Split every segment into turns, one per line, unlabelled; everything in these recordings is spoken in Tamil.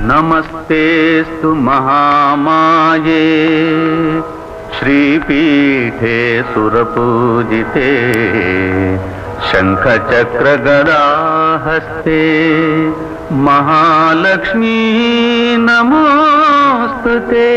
नमस्तेस्तु महामाये श्रीपीठे सुरपूजिते शंखचक्रगदाहस्ते महालक्ष्मी नमोस्तुते।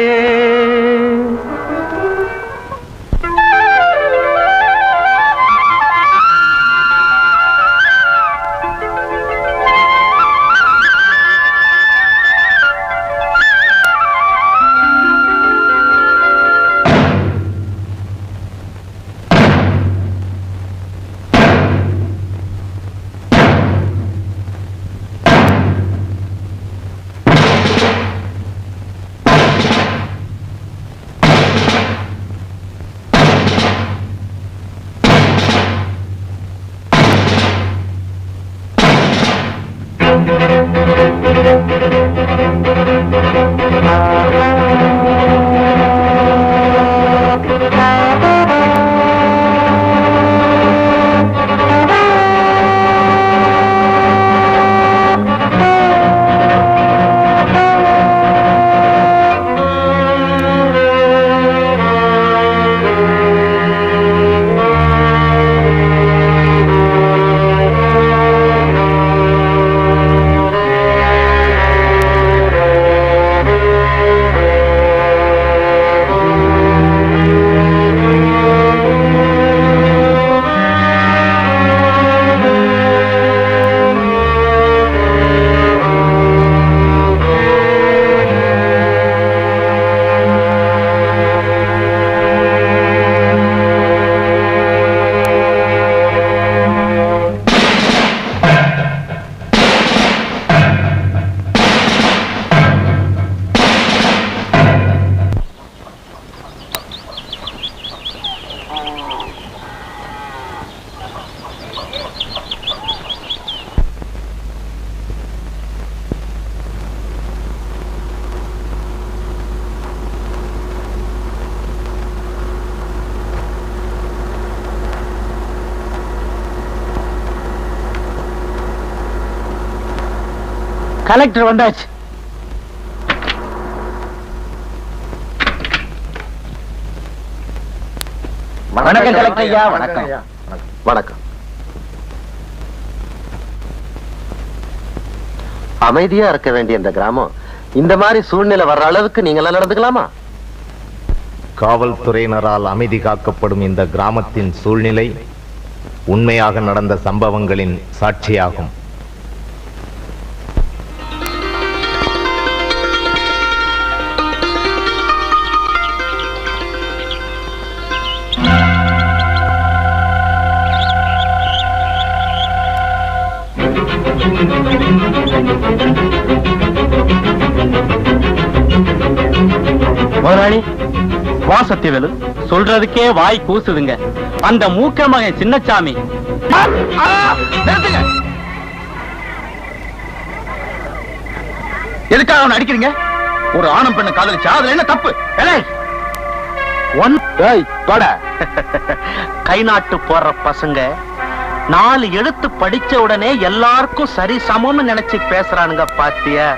கலெக்டர் வந்தாச்சு. வணக்கம் கலெக்டர் ஐயா. வணக்கம்.
வணக்கம். அமைதியா இருக்க வேண்டிய இந்த கிராமம் இந்த மாதிரி சூழ்நிலை வர்ற அளவுக்கு நீங்க எல்லாம் நடந்துக்கலாமா?
காவல்துறையினரால் அமைதி காக்கப்படும் இந்த கிராமத்தின் சூழ்நிலை உண்மையாக நடந்த சம்பவங்களின் சாட்சியாகும்.
முதலாளி, வா சத்தியவேலு, சொல்றதுக்கே வாய் கூசுதுங்க. அந்த மூக்க மகன் சின்னசாமி. எதுக்காக அவனை அடிக்கிறீங்க? ஒரு ஆணும் பெண்ணு காதலிச்சா அதுல என்ன தப்பு? கை நாட்டு போற பசங்க 4 எழுத்து படிச்ச உடனே எல்லாருக்கும் சரி சமம்னு நினைச்சு பேசுறானுங்க. பாத்தியா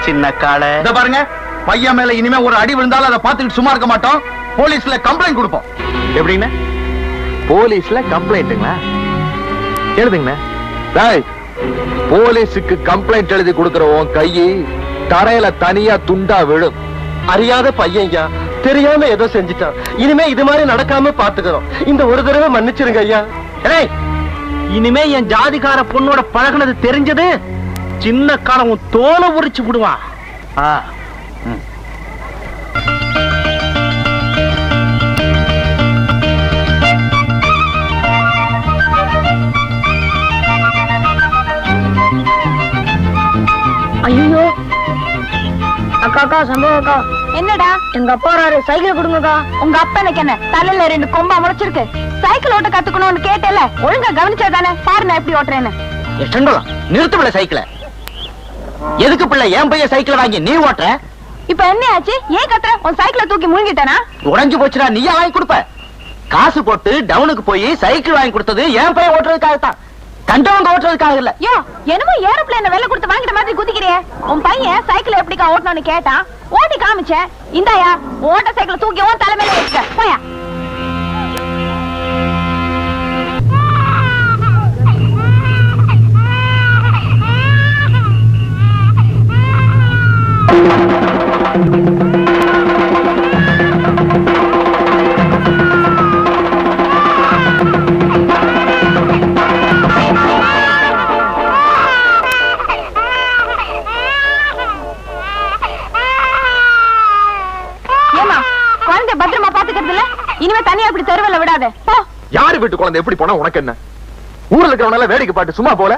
சின்ன கால பாருங்க. பையன் மேல இனிமே ஒரு அடி விழுந்தாலும் அதை பார்த்துட்டு சும்மா இருக்க மாட்டோம். போலீஸ்ல கம்ப்ளைண்ட் கொடுப்போம். எப்படின்னு?
போலீஸ்ல கம்ப்ளைண்ட்டுங்களா? எழுதுங்க. போலீஸுக்கு கம்ப்ளைண்ட் எழுதி கொடுக்கிற உன் கையை தரையில தனியா துண்டா விழும். அறியாத பையன், தெரியாம ஏதோ செஞ்சுட்டான். இனிமே இது மாதிரி நடக்காம பாத்துக்கிறோம். இந்த ஒரு தடவை மன்னிச்சிருங்க ஐயா.
இனிமே என் ஜாதிகார பொண்ணோட பழகினது தெரிஞ்சது சின்ன காலம் தோலை உரிச்சு விடுவான்.
ஐயோ அக்கா சம்பவம் அக்கா. என்னடா? எங்க அப்பா வராரு, சைக்கிள் கொடுங்கக்கா. உங்க அப்பா எனக்கு என்ன தலையில 2 கொம்பா முளைச்சிருக்கு? சைக்கிள் ஓட்ட கத்துக்கணும்னு கேட்டல, ஒழுங்கா கவனிச்சா தானே பாரு நான் எப்படி ஓட்டுறேன்னு.
நிறுத்து பிள்ளை சைக்கிள. எதுக்கு பிள்ளை என் பையன் சைக்கிள் வாங்கி நீ ஓட்டுற?
இப்ப என்ன ஆச்சு? ஏன் கத்துற? உன் சைக்கிளை தூக்கி முழுங்கிட்டேனா?
உடைஞ்சு போச்சுடா, நீயா வாங்கி கொடுப்ப? காசு போட்டு டவுனுக்கு போய் சைக்கிள் வாங்கி கொடுத்தது என் பையன் ஓட்டுறதுக்காகத்தான், கண்டவங்க ஓட்டுறதுக்காக இல்ல.
யோ, என்னமோ ஏரோப்ளேன் விலை கொடுத்து வாங்கிட்ட மாதிரி குதிக்கிறியே. உன் பையன் சைக்கிள் எப்படிக்கா ஓட்டணும்னு கேட்டான், ஓட்டி காமிச்சேன். இந்தாயா ஓட்ட சைக்கிளை தூக்கி உன் தலைமையில வச்சுக்க, போயா. பத்திரமா பாத்துக்கிறது இல்ல, இனிமே தனியா இப்படி தெருவில் விடாத.
யாரு வீட்டு குழந்தை எப்படி போனா உனக்கு என்ன? ஊர்ல இருக்கிறவனால வேடிக்கை பாட்டு சும்மா போல,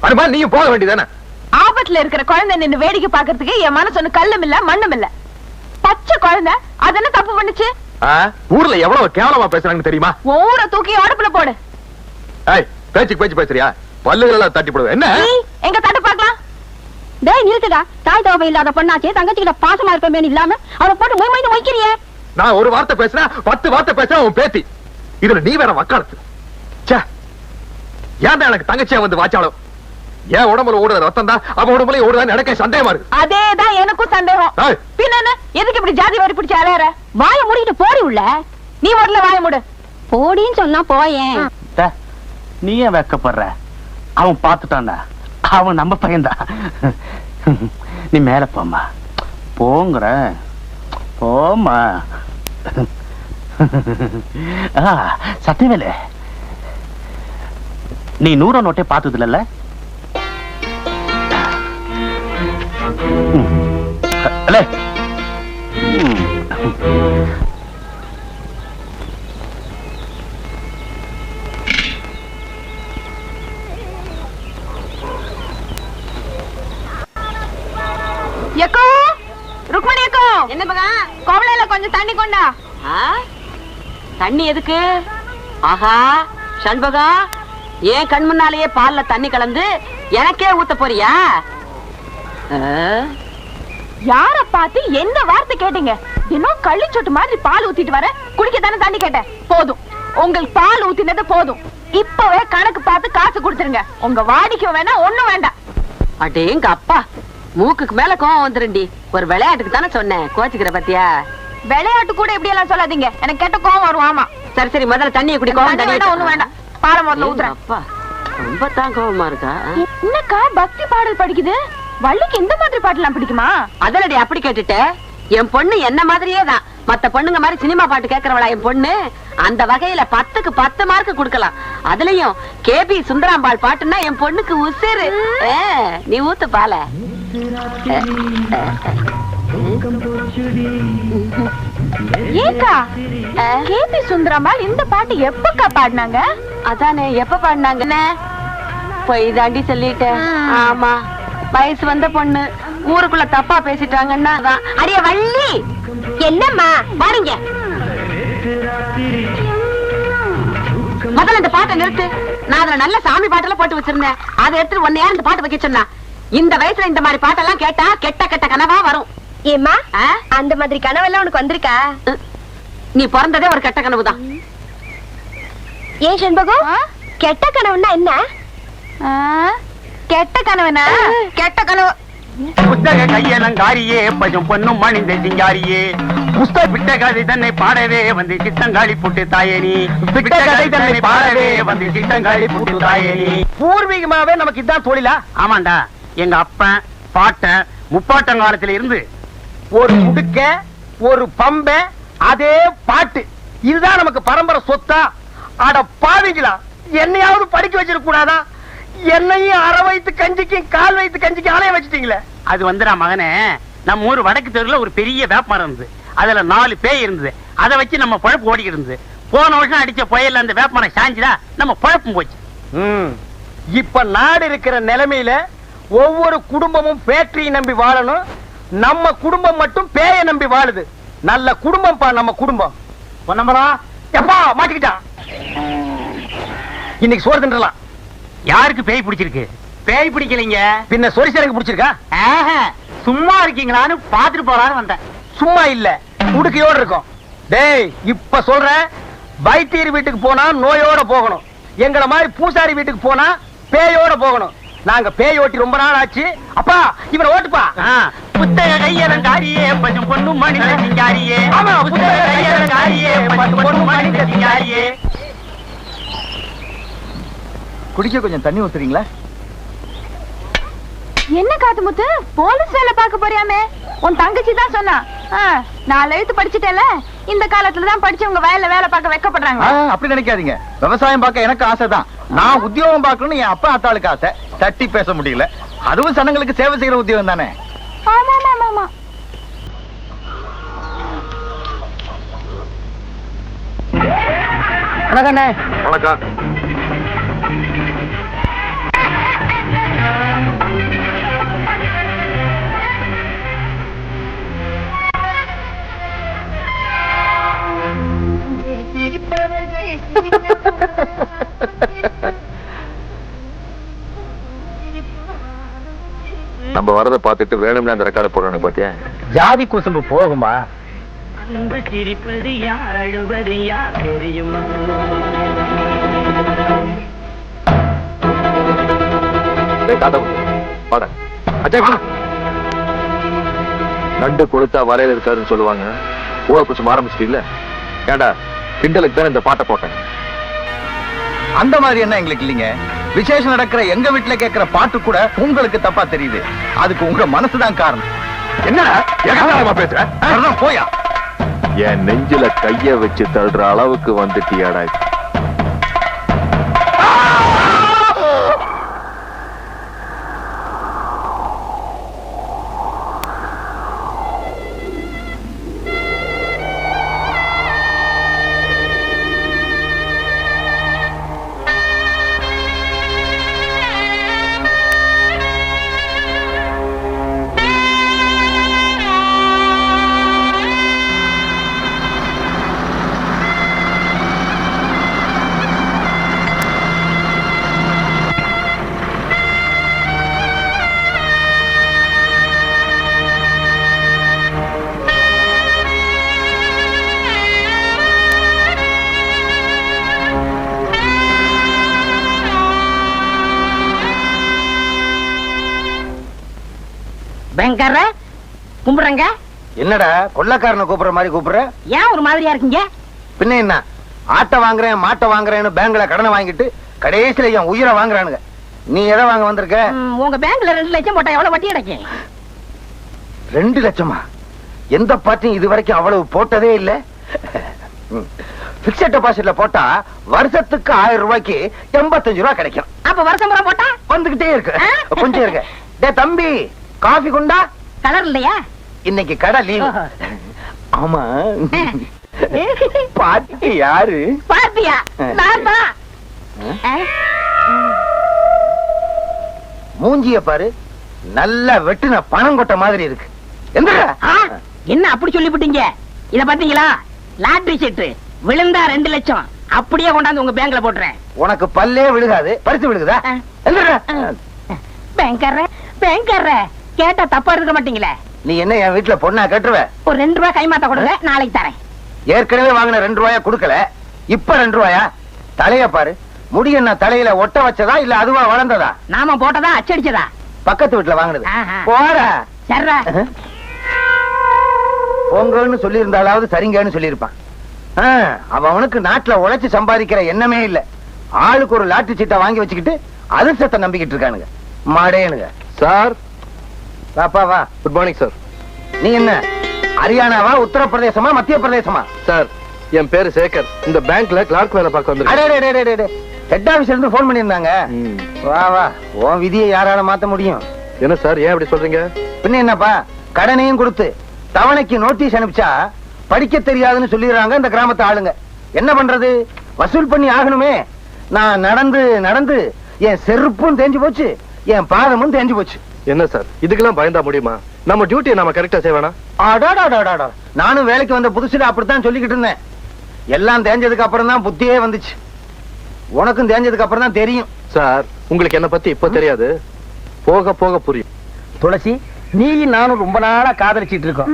அது மாதிரி நீயும் போக வேண்டியதானே?
ஆபத்துல இருக்கிற குழந்தை நின்னு வேடிக்கை பாக்குறதுக்கு என் மனசு ஒண்ணு கல்லும் இல்ல மண்ணும் இல்ல. பச்சை குழந்தை அது என்ன தப்பு பண்ணுச்சு?
ஊர்ல எவ்வளவு கேவலமா பேசுறாங்கன்னு தெரியுமா?
ஊரை தூக்கி அடுப்புல போடு.
பேச்சு பேசுறியா? பல்லுகளெல்லாம் தட்டி போடுவேன். என்ன
எங்க தட்டு பாக்கலாம்? டேய் நிறுத்துடா, தாய் தோவை இல்லாத பொண்ணாச்சே, தங்கச்சிக்கிட்ட பாசமா இருப்பேன் இல்லாம அவ போட்டு மொய் மொய்னு மொய்க்கிறியே.
நான் ஒரு வார்த்தை பேசுறேன், 10 வார்த்தை பேசுறேன் உன் பேத்தி. இதுல நீ வேற வக்காலத்து. ஏன் எனக்கு தங்கச்சியா வந்து வாச்சாலும் ஏன் உடம்புல ஓடுற ரத்தம் தான் அவன் உடம்புல ஓடுதான் எனக்கு சந்தேகமா இருக்கு.
அதேதான் எனக்கும் சந்தேகம். பின்ன எதுக்கு இப்படி ஜாதி வரி பிடிச்சு அலையற? வாய மூடிட்டு போடி உள்ள. நீ முதல்ல வாய மூடு. போடின்னு சொன்னா போயேன்.
நீ ஏன் வெக்கப்படுற? அவன் பாத்துட்டான்டா, அவன் நம்ம பையன்தான். நீ மேல போமா, போங்கற போமா. சத்தியவேலு, நீ 100 நோட்டே பார்த்தது இல்ல?
எக்கோ, ருக்மணி எக்கோ, என்ன பகா? கோவளையில கொஞ்சம் தண்ணி கொண்டா.
தண்ணி எதுக்கு? ஆஹா சண்பகா, ஏன் கண் முன்னாலேயே பால்ல தண்ணி கலந்து எனக்கே ஊத்த போறியா?
யார பார்த்து என்ன வார்த்தை கேட்டீங்க? தினம் கள்ளி சொட்டு மாதிரி பால் ஊத்திட்டு வர, குடிக்க தானே தண்ணி கேட்டேன். போதும், உங்களுக்கு பால் ஊத்தினது போதும். இப்பவே கணக்கு பார்த்து காசு கொடுத்துருங்க. உங்க வாடிக்கை வேணா ஒண்ணும் வேண்டாம்.
அடேங்க அப்பா, மூக்குக்கு மேல கோவம் வந்துருண்டி. ஒரு விளையாட்டுக்கு தானே சொன்னேன், கோச்சுக்கிற பத்தியா?
விளையாட்டு கூட இப்படி எல்லாம் சொல்லாதீங்க, எனக்கு கெட்ட கோவம் வரும். ஆமா
சரி சரி, முதல்ல தண்ணியை குடி. கோவம் தண்ணி
ஒண்ணும் வேண்டாம், பாலை முதல்ல ஊத்துறேன்.
அப்பா ரொம்ப தான் கோவமா இருக்கா?
என்னக்கா பக்தி பாடல் படிக்குது? வள்ளிக்கு இந்த மாதிரி பாட்டுலாம் பிடிக்குமா?
அதனடி அப்படி கேட்டுட்ட. என் பொண்ணு என்ன மாதிரியே தான். மத்த பொண்ணுங்க மாதிரி சினிமா பாட்டு கேட்கறவளா என் பொண்ணு? அந்த வகையில 10க்கு 10 மார்க் கொடுக்கலாம். அதுலயும் கேபி சுந்தராம்பாள் பாட்டுன்னா என் பொண்ணுக்கு உசிறு. நீ ஊத்து பால.
ஏக்கா, கேபி சுந்தராம்பாள் இந்த பாட்டு எப்பக்கா பாடினாங்க?
அதானே, எப்ப பாடினாங்கன்னு போய் தாண்டி சொல்லிட்டேன். ஆமா, வயசு வந்த பொண்ணு ஊருக்குள்ள தப்பா பேசிட்டாங்கன்னா அடிய வள்ளி.
என்னம்மா
பாருங்க, முதல்ல இந்த பாட்டை நிறுத்து. நான் அதுல நல்ல சாமி பாட்டெல்லாம் போட்டு வச்சிருந்தேன், அதை எடுத்து ஒன்னு யார் இந்த பாட்டு வைக்க சொன்னா? இந்த வயசுல இந்த மாதிரி பாட்டெல்லாம் கேட்டா கெட்ட கெட்ட கனவா வரும்.
ஏமா அந்த மாதிரி கனவெல்லாம் உனக்கு வந்திருக்கா?
நீ பிறந்ததே ஒரு கெட்ட கனவுதான்.
ஏன் சண்பகம், கெட்ட கனவுன்னா என்ன? கெட்ட கனவுனா கெட்ட கனவு.
புத்தக கையலங்காரியே, பஜம் பொண்ணும் மணிந்த சிங்காரியே, புஸ்த பிட்ட கதை தன்னை பாடவே வந்து சித்தங்காளி புட்டு தாயேனி, பிட்ட கதை தன்னை பாடவே வந்து சித்தங்காளி புட்டு தாயேனி. பூர்வீகமாவே நமக்கு இதான் தொழிலா? ஆமாண்டா, எங்க அப்பன் பாட்டன் முப்பாட்டங்காலத்துல இருந்து ஒரு முடுக்க ஒரு பம்ப அதே பாட்டு, இதுதான் நமக்கு பரம்பரை சொத்தா. அட பாவிங்களா, என்னையாவது படிக்க வச்சிருக்க கூடாதா? என்னையும் அரை வயித்து கஞ்சிக்கும் கால் வயித்து கஞ்சிக்கும் ஆலைய வச்சுட்டீங்களே. அது வந்துடா மகனே, நம்ம ஊர் வடக்கு தெருல ஒரு பெரிய வேப்பமரம் இருந்தது. அதுல 4 பேய் இருந்தது. அதை வச்சு நம்ம பழப்பு ஓடி இருந்தது. போன வருஷம் அடிச்ச புயல்ல அந்த வேப்பமரம் சாஞ்சிடா நம்ம பழப்பும் போச்சு. இப்ப நாடு இருக்கிற நிலைமையில ஒவ்வொரு குடும்பமும் ஃபேக்டரியை நம்பி வாழணும். நம்ம குடும்பம் மட்டும் பேய நம்பி வாழுது. நல்ல குடும்பம் பா நம்ம குடும்பம். எப்பா மாட்டிக்கிட்டான். இன்னைக்கு சோறு தின்றலாம். யாருக்கு பேய் பிடிச்சிருக்கு? பேய் பிடிக்கலைங்க, பின்ன சொரிசரங்க பிடிச்சிருக்கா? சும்மா இருக்கீங்களான்னு பாத்துட்டு போறான்னு வந்தேன். சும்மா இல்ல, உடுக்கையோட இருக்கும். டேய் இப்ப சொல்றேன், வைத்தியர் வீட்டுக்கு போனா நோயோட போகணும். எங்களை மாதிரி பூசாரி வீட்டுக்கு போனா பேயோட போகணும். நாங்க பேய் ஓட்டி ரொம்ப நாள் ஆச்சு. அப்பா இவனை ஓட்டுப்பா. புத்தக கையலங்காரியே பசும் பொண்ணு மனித சிங்காரியே. ஆமா, புத்தக கையலங்காரியே பசும் பொண்ணு மனித சிங்காரியே. குடிக்க கொஞ்சம் தண்ணி ஊத்துறீங்களா?
என்ன காத்துமுத்து, போலீஸ் வேலை பார்க்க போறியாமே? உன் தங்கச்சி தான் சொன்னா. 4 எழுத்து படிச்சுட்டேல, இந்த காலத்துல தான் படிச்சவங்க வயல்ல வேலை பார்க்க வைக்கப்படுறாங்க.
அப்படி நினைக்காதீங்க. விவசாயம் பார்க்க எனக்கு ஆசை தான். நான் உத்தியோகம் பார்க்கணும்னு என் அப்பா அத்தாளுக்கு ஆசை. தட்டி பேச முடியல. அதுவும் சனங்களுக்கு சேவை செய்யற உத்தியோகம் தானே.
ஆமா ஆமா ஆமா.
வணக்கண்ணே.
வணக்கம். நம்ம வரதை பார்த்துட்டு வேணும்னு அந்த ரெக்கார்டு போடுறானு பாத்தியா?
ஜாதி குசும்பு போகுமா?
அன்பு சிரிப்பது யார், அழுவது யார் தெரியுமா?
நண்டு கொடுத்தா வரையில இருக்காருன்னு சொல்லுவாங்க. ஊழ குசும் ஆரம்பிச்சிட்டு இல்ல. ஏண்டா கிண்டலுக்கு தான் இந்த பாட்டை போட்டேன்.
அந்த மாதிரி என்ன எங்களுக்கு இல்லைங்க. விசேஷம் நடக்கிற எங்க வீட்டுல கேட்கிற பாட்டு கூட உங்களுக்கு தப்பா தெரியுது. அதுக்கு உங்க மனசுதான் காரணம்.
என்ன பேசுற?
போயா.
என் நெஞ்சில கைய வச்சு தள்ளுற அளவுக்கு வந்துட்டியாடா.
பயங்கர கும்பிடுறங்க.
என்னடா கொள்ளக்காரனை கூப்பிடுற மாதிரி கூப்பிடுற?
ஏன் ஒரு மாதிரியா இருக்கீங்க?
பின்ன என்ன, ஆட்டை வாங்குறேன் மாட்டை வாங்குறேன்னு பேங்க்ல கடனை வாங்கிட்டு கடைசியில என் உயிரை வாங்குறானுங்க. நீ எதை வாங்க வந்திருக்க?
உங்க பேங்க்ல 2 லட்சம் போட்டா எவ்வளவு வட்டி கிடைக்கும்?
2 லட்சமா? எந்த பார்ட்டியும் இது வரைக்கும் அவ்வளவு போட்டதே இல்ல. பிக்ஸட் டெபாசிட்ல போட்டா வருஷத்துக்கு 1000 ரூபாய்க்கு 85 ரூபாய் கிடைக்கும்.
அப்ப வருஷம் பூரா போட்டா
வந்துகிட்டே இருக்கு. கொஞ்சம் இருக்கு. டே தம்பி, காஃபி குண்டா?
கலர் இல்லையா?
இன்னைக்கு கடை லீவு. ஆமா, பாட்டி யாரு?
பாத்தியா? நான் தான்.
மூஞ்சிய பாரு, நல்ல வெட்டுன பணம் கொட்ட மாதிரி இருக்கு.
என்ன அப்படி சொல்லிவிட்டீங்க? இத பாத்தீங்களா? லாட்டரி சீட்டு விழுந்தா 2 லட்சம் அப்படியே கொண்டாந்து உங்க பேங்க்ல போட்டுறேன்.
உனக்கு பல்லே விழுகாது, பரிசு விழுகுதா?
பேங்கர்ற கேட்டா தப்பா இருக்க மாட்டீங்களே.
நீ என்ன என் வீட்டுல பொண்ணா கட்டுருவ?
ஒரு 2 ரூபாய் கைமாத்த கொடுங்க, நாளைக்கு தரேன்.
ஏற்கனவே வாங்கின 2 ரூபாயா கொடுக்கல, இப்ப 2 ரூபாயா? தலைய பாரு, முடி என்ன தலையில ஒட்ட வச்சதா இல்ல அதுவா வளர்ந்ததா?
நாம போட்டதா அச்சடிச்சதா?
பக்கத்து வீட்டுல வாங்கினது.
ஆஹா.
போற
சர்ரா.
போங்கன்னு சொல்லி இருந்தாலாவது சரிங்கன்னு சொல்லியிருப்பான். அவனுக்கு நாட்டுல உழைச்சு சம்பாதிக்கிற எண்ணமே இல்ல. ஆளுக்கு ஒரு லாட்டரி சீட்டை வாங்கி வச்சுக்கிட்டு அதிர்ஷ்டத்தை நம்பிக்கிட்டு இருக்கானுங்க மாடேனுங்க.
சார்,
பாப்பா வா.
Good morning sir.
நீ என்ன ஹரியானாவா, உத்தரப்பிரதேசமா, மத்திய பிரதேசமா?
சார், என் பேரு சேகர். இந்த பேங்க்ல கிளார்க் வேலை பார்க்க வந்திருக்கேன்.
ஹெட் ஆபீஸ்ல இருந்து போன் பண்ணிருந்தாங்க. வா வா, உன் விதியை யாரால மாத்த முடியும்?
என்ன சார், ஏன் அப்படி சொல்றீங்க?
பின்ன என்னப்பா, கடனையும் கொடுத்து தவணைக்கு நோட்டீஸ் அனுப்பிச்சா படிக்க தெரியாதுன்னு சொல்லிடுறாங்க இந்த கிராமத்து ஆளுங்க. என்ன பண்றது, வசூல் பண்ணி ஆகணுமே. நான் நடந்து நடந்து என் செருப்பும் தேஞ்சு போச்சு, என் பாதமும் தேஞ்சு போச்சு.
என்ன சார், இதுக்கெல்லாம் பயந்தா முடியுமா? நம்ம டியூட்டியை நாம கரெக்டா செய்வேனா?
நானும் வேலைக்கு வந்த புதுசுல அப்படித்தான் சொல்லிக்கிட்டு இருந்தேன். எல்லாம் தேஞ்சதுக்கு அப்புறம் தான் புத்தியே வந்துச்சு. உனக்கும் தேஞ்சதுக்கு அப்புறம் தான் தெரியும்.
சார், உங்களுக்கு என்ன பத்தி இப்ப தெரியாது, போக போக புரியும்.
துளசி,
நீ நானும் ரொம்ப நாளா காதலிச்சிட்டு இருக்கோம்.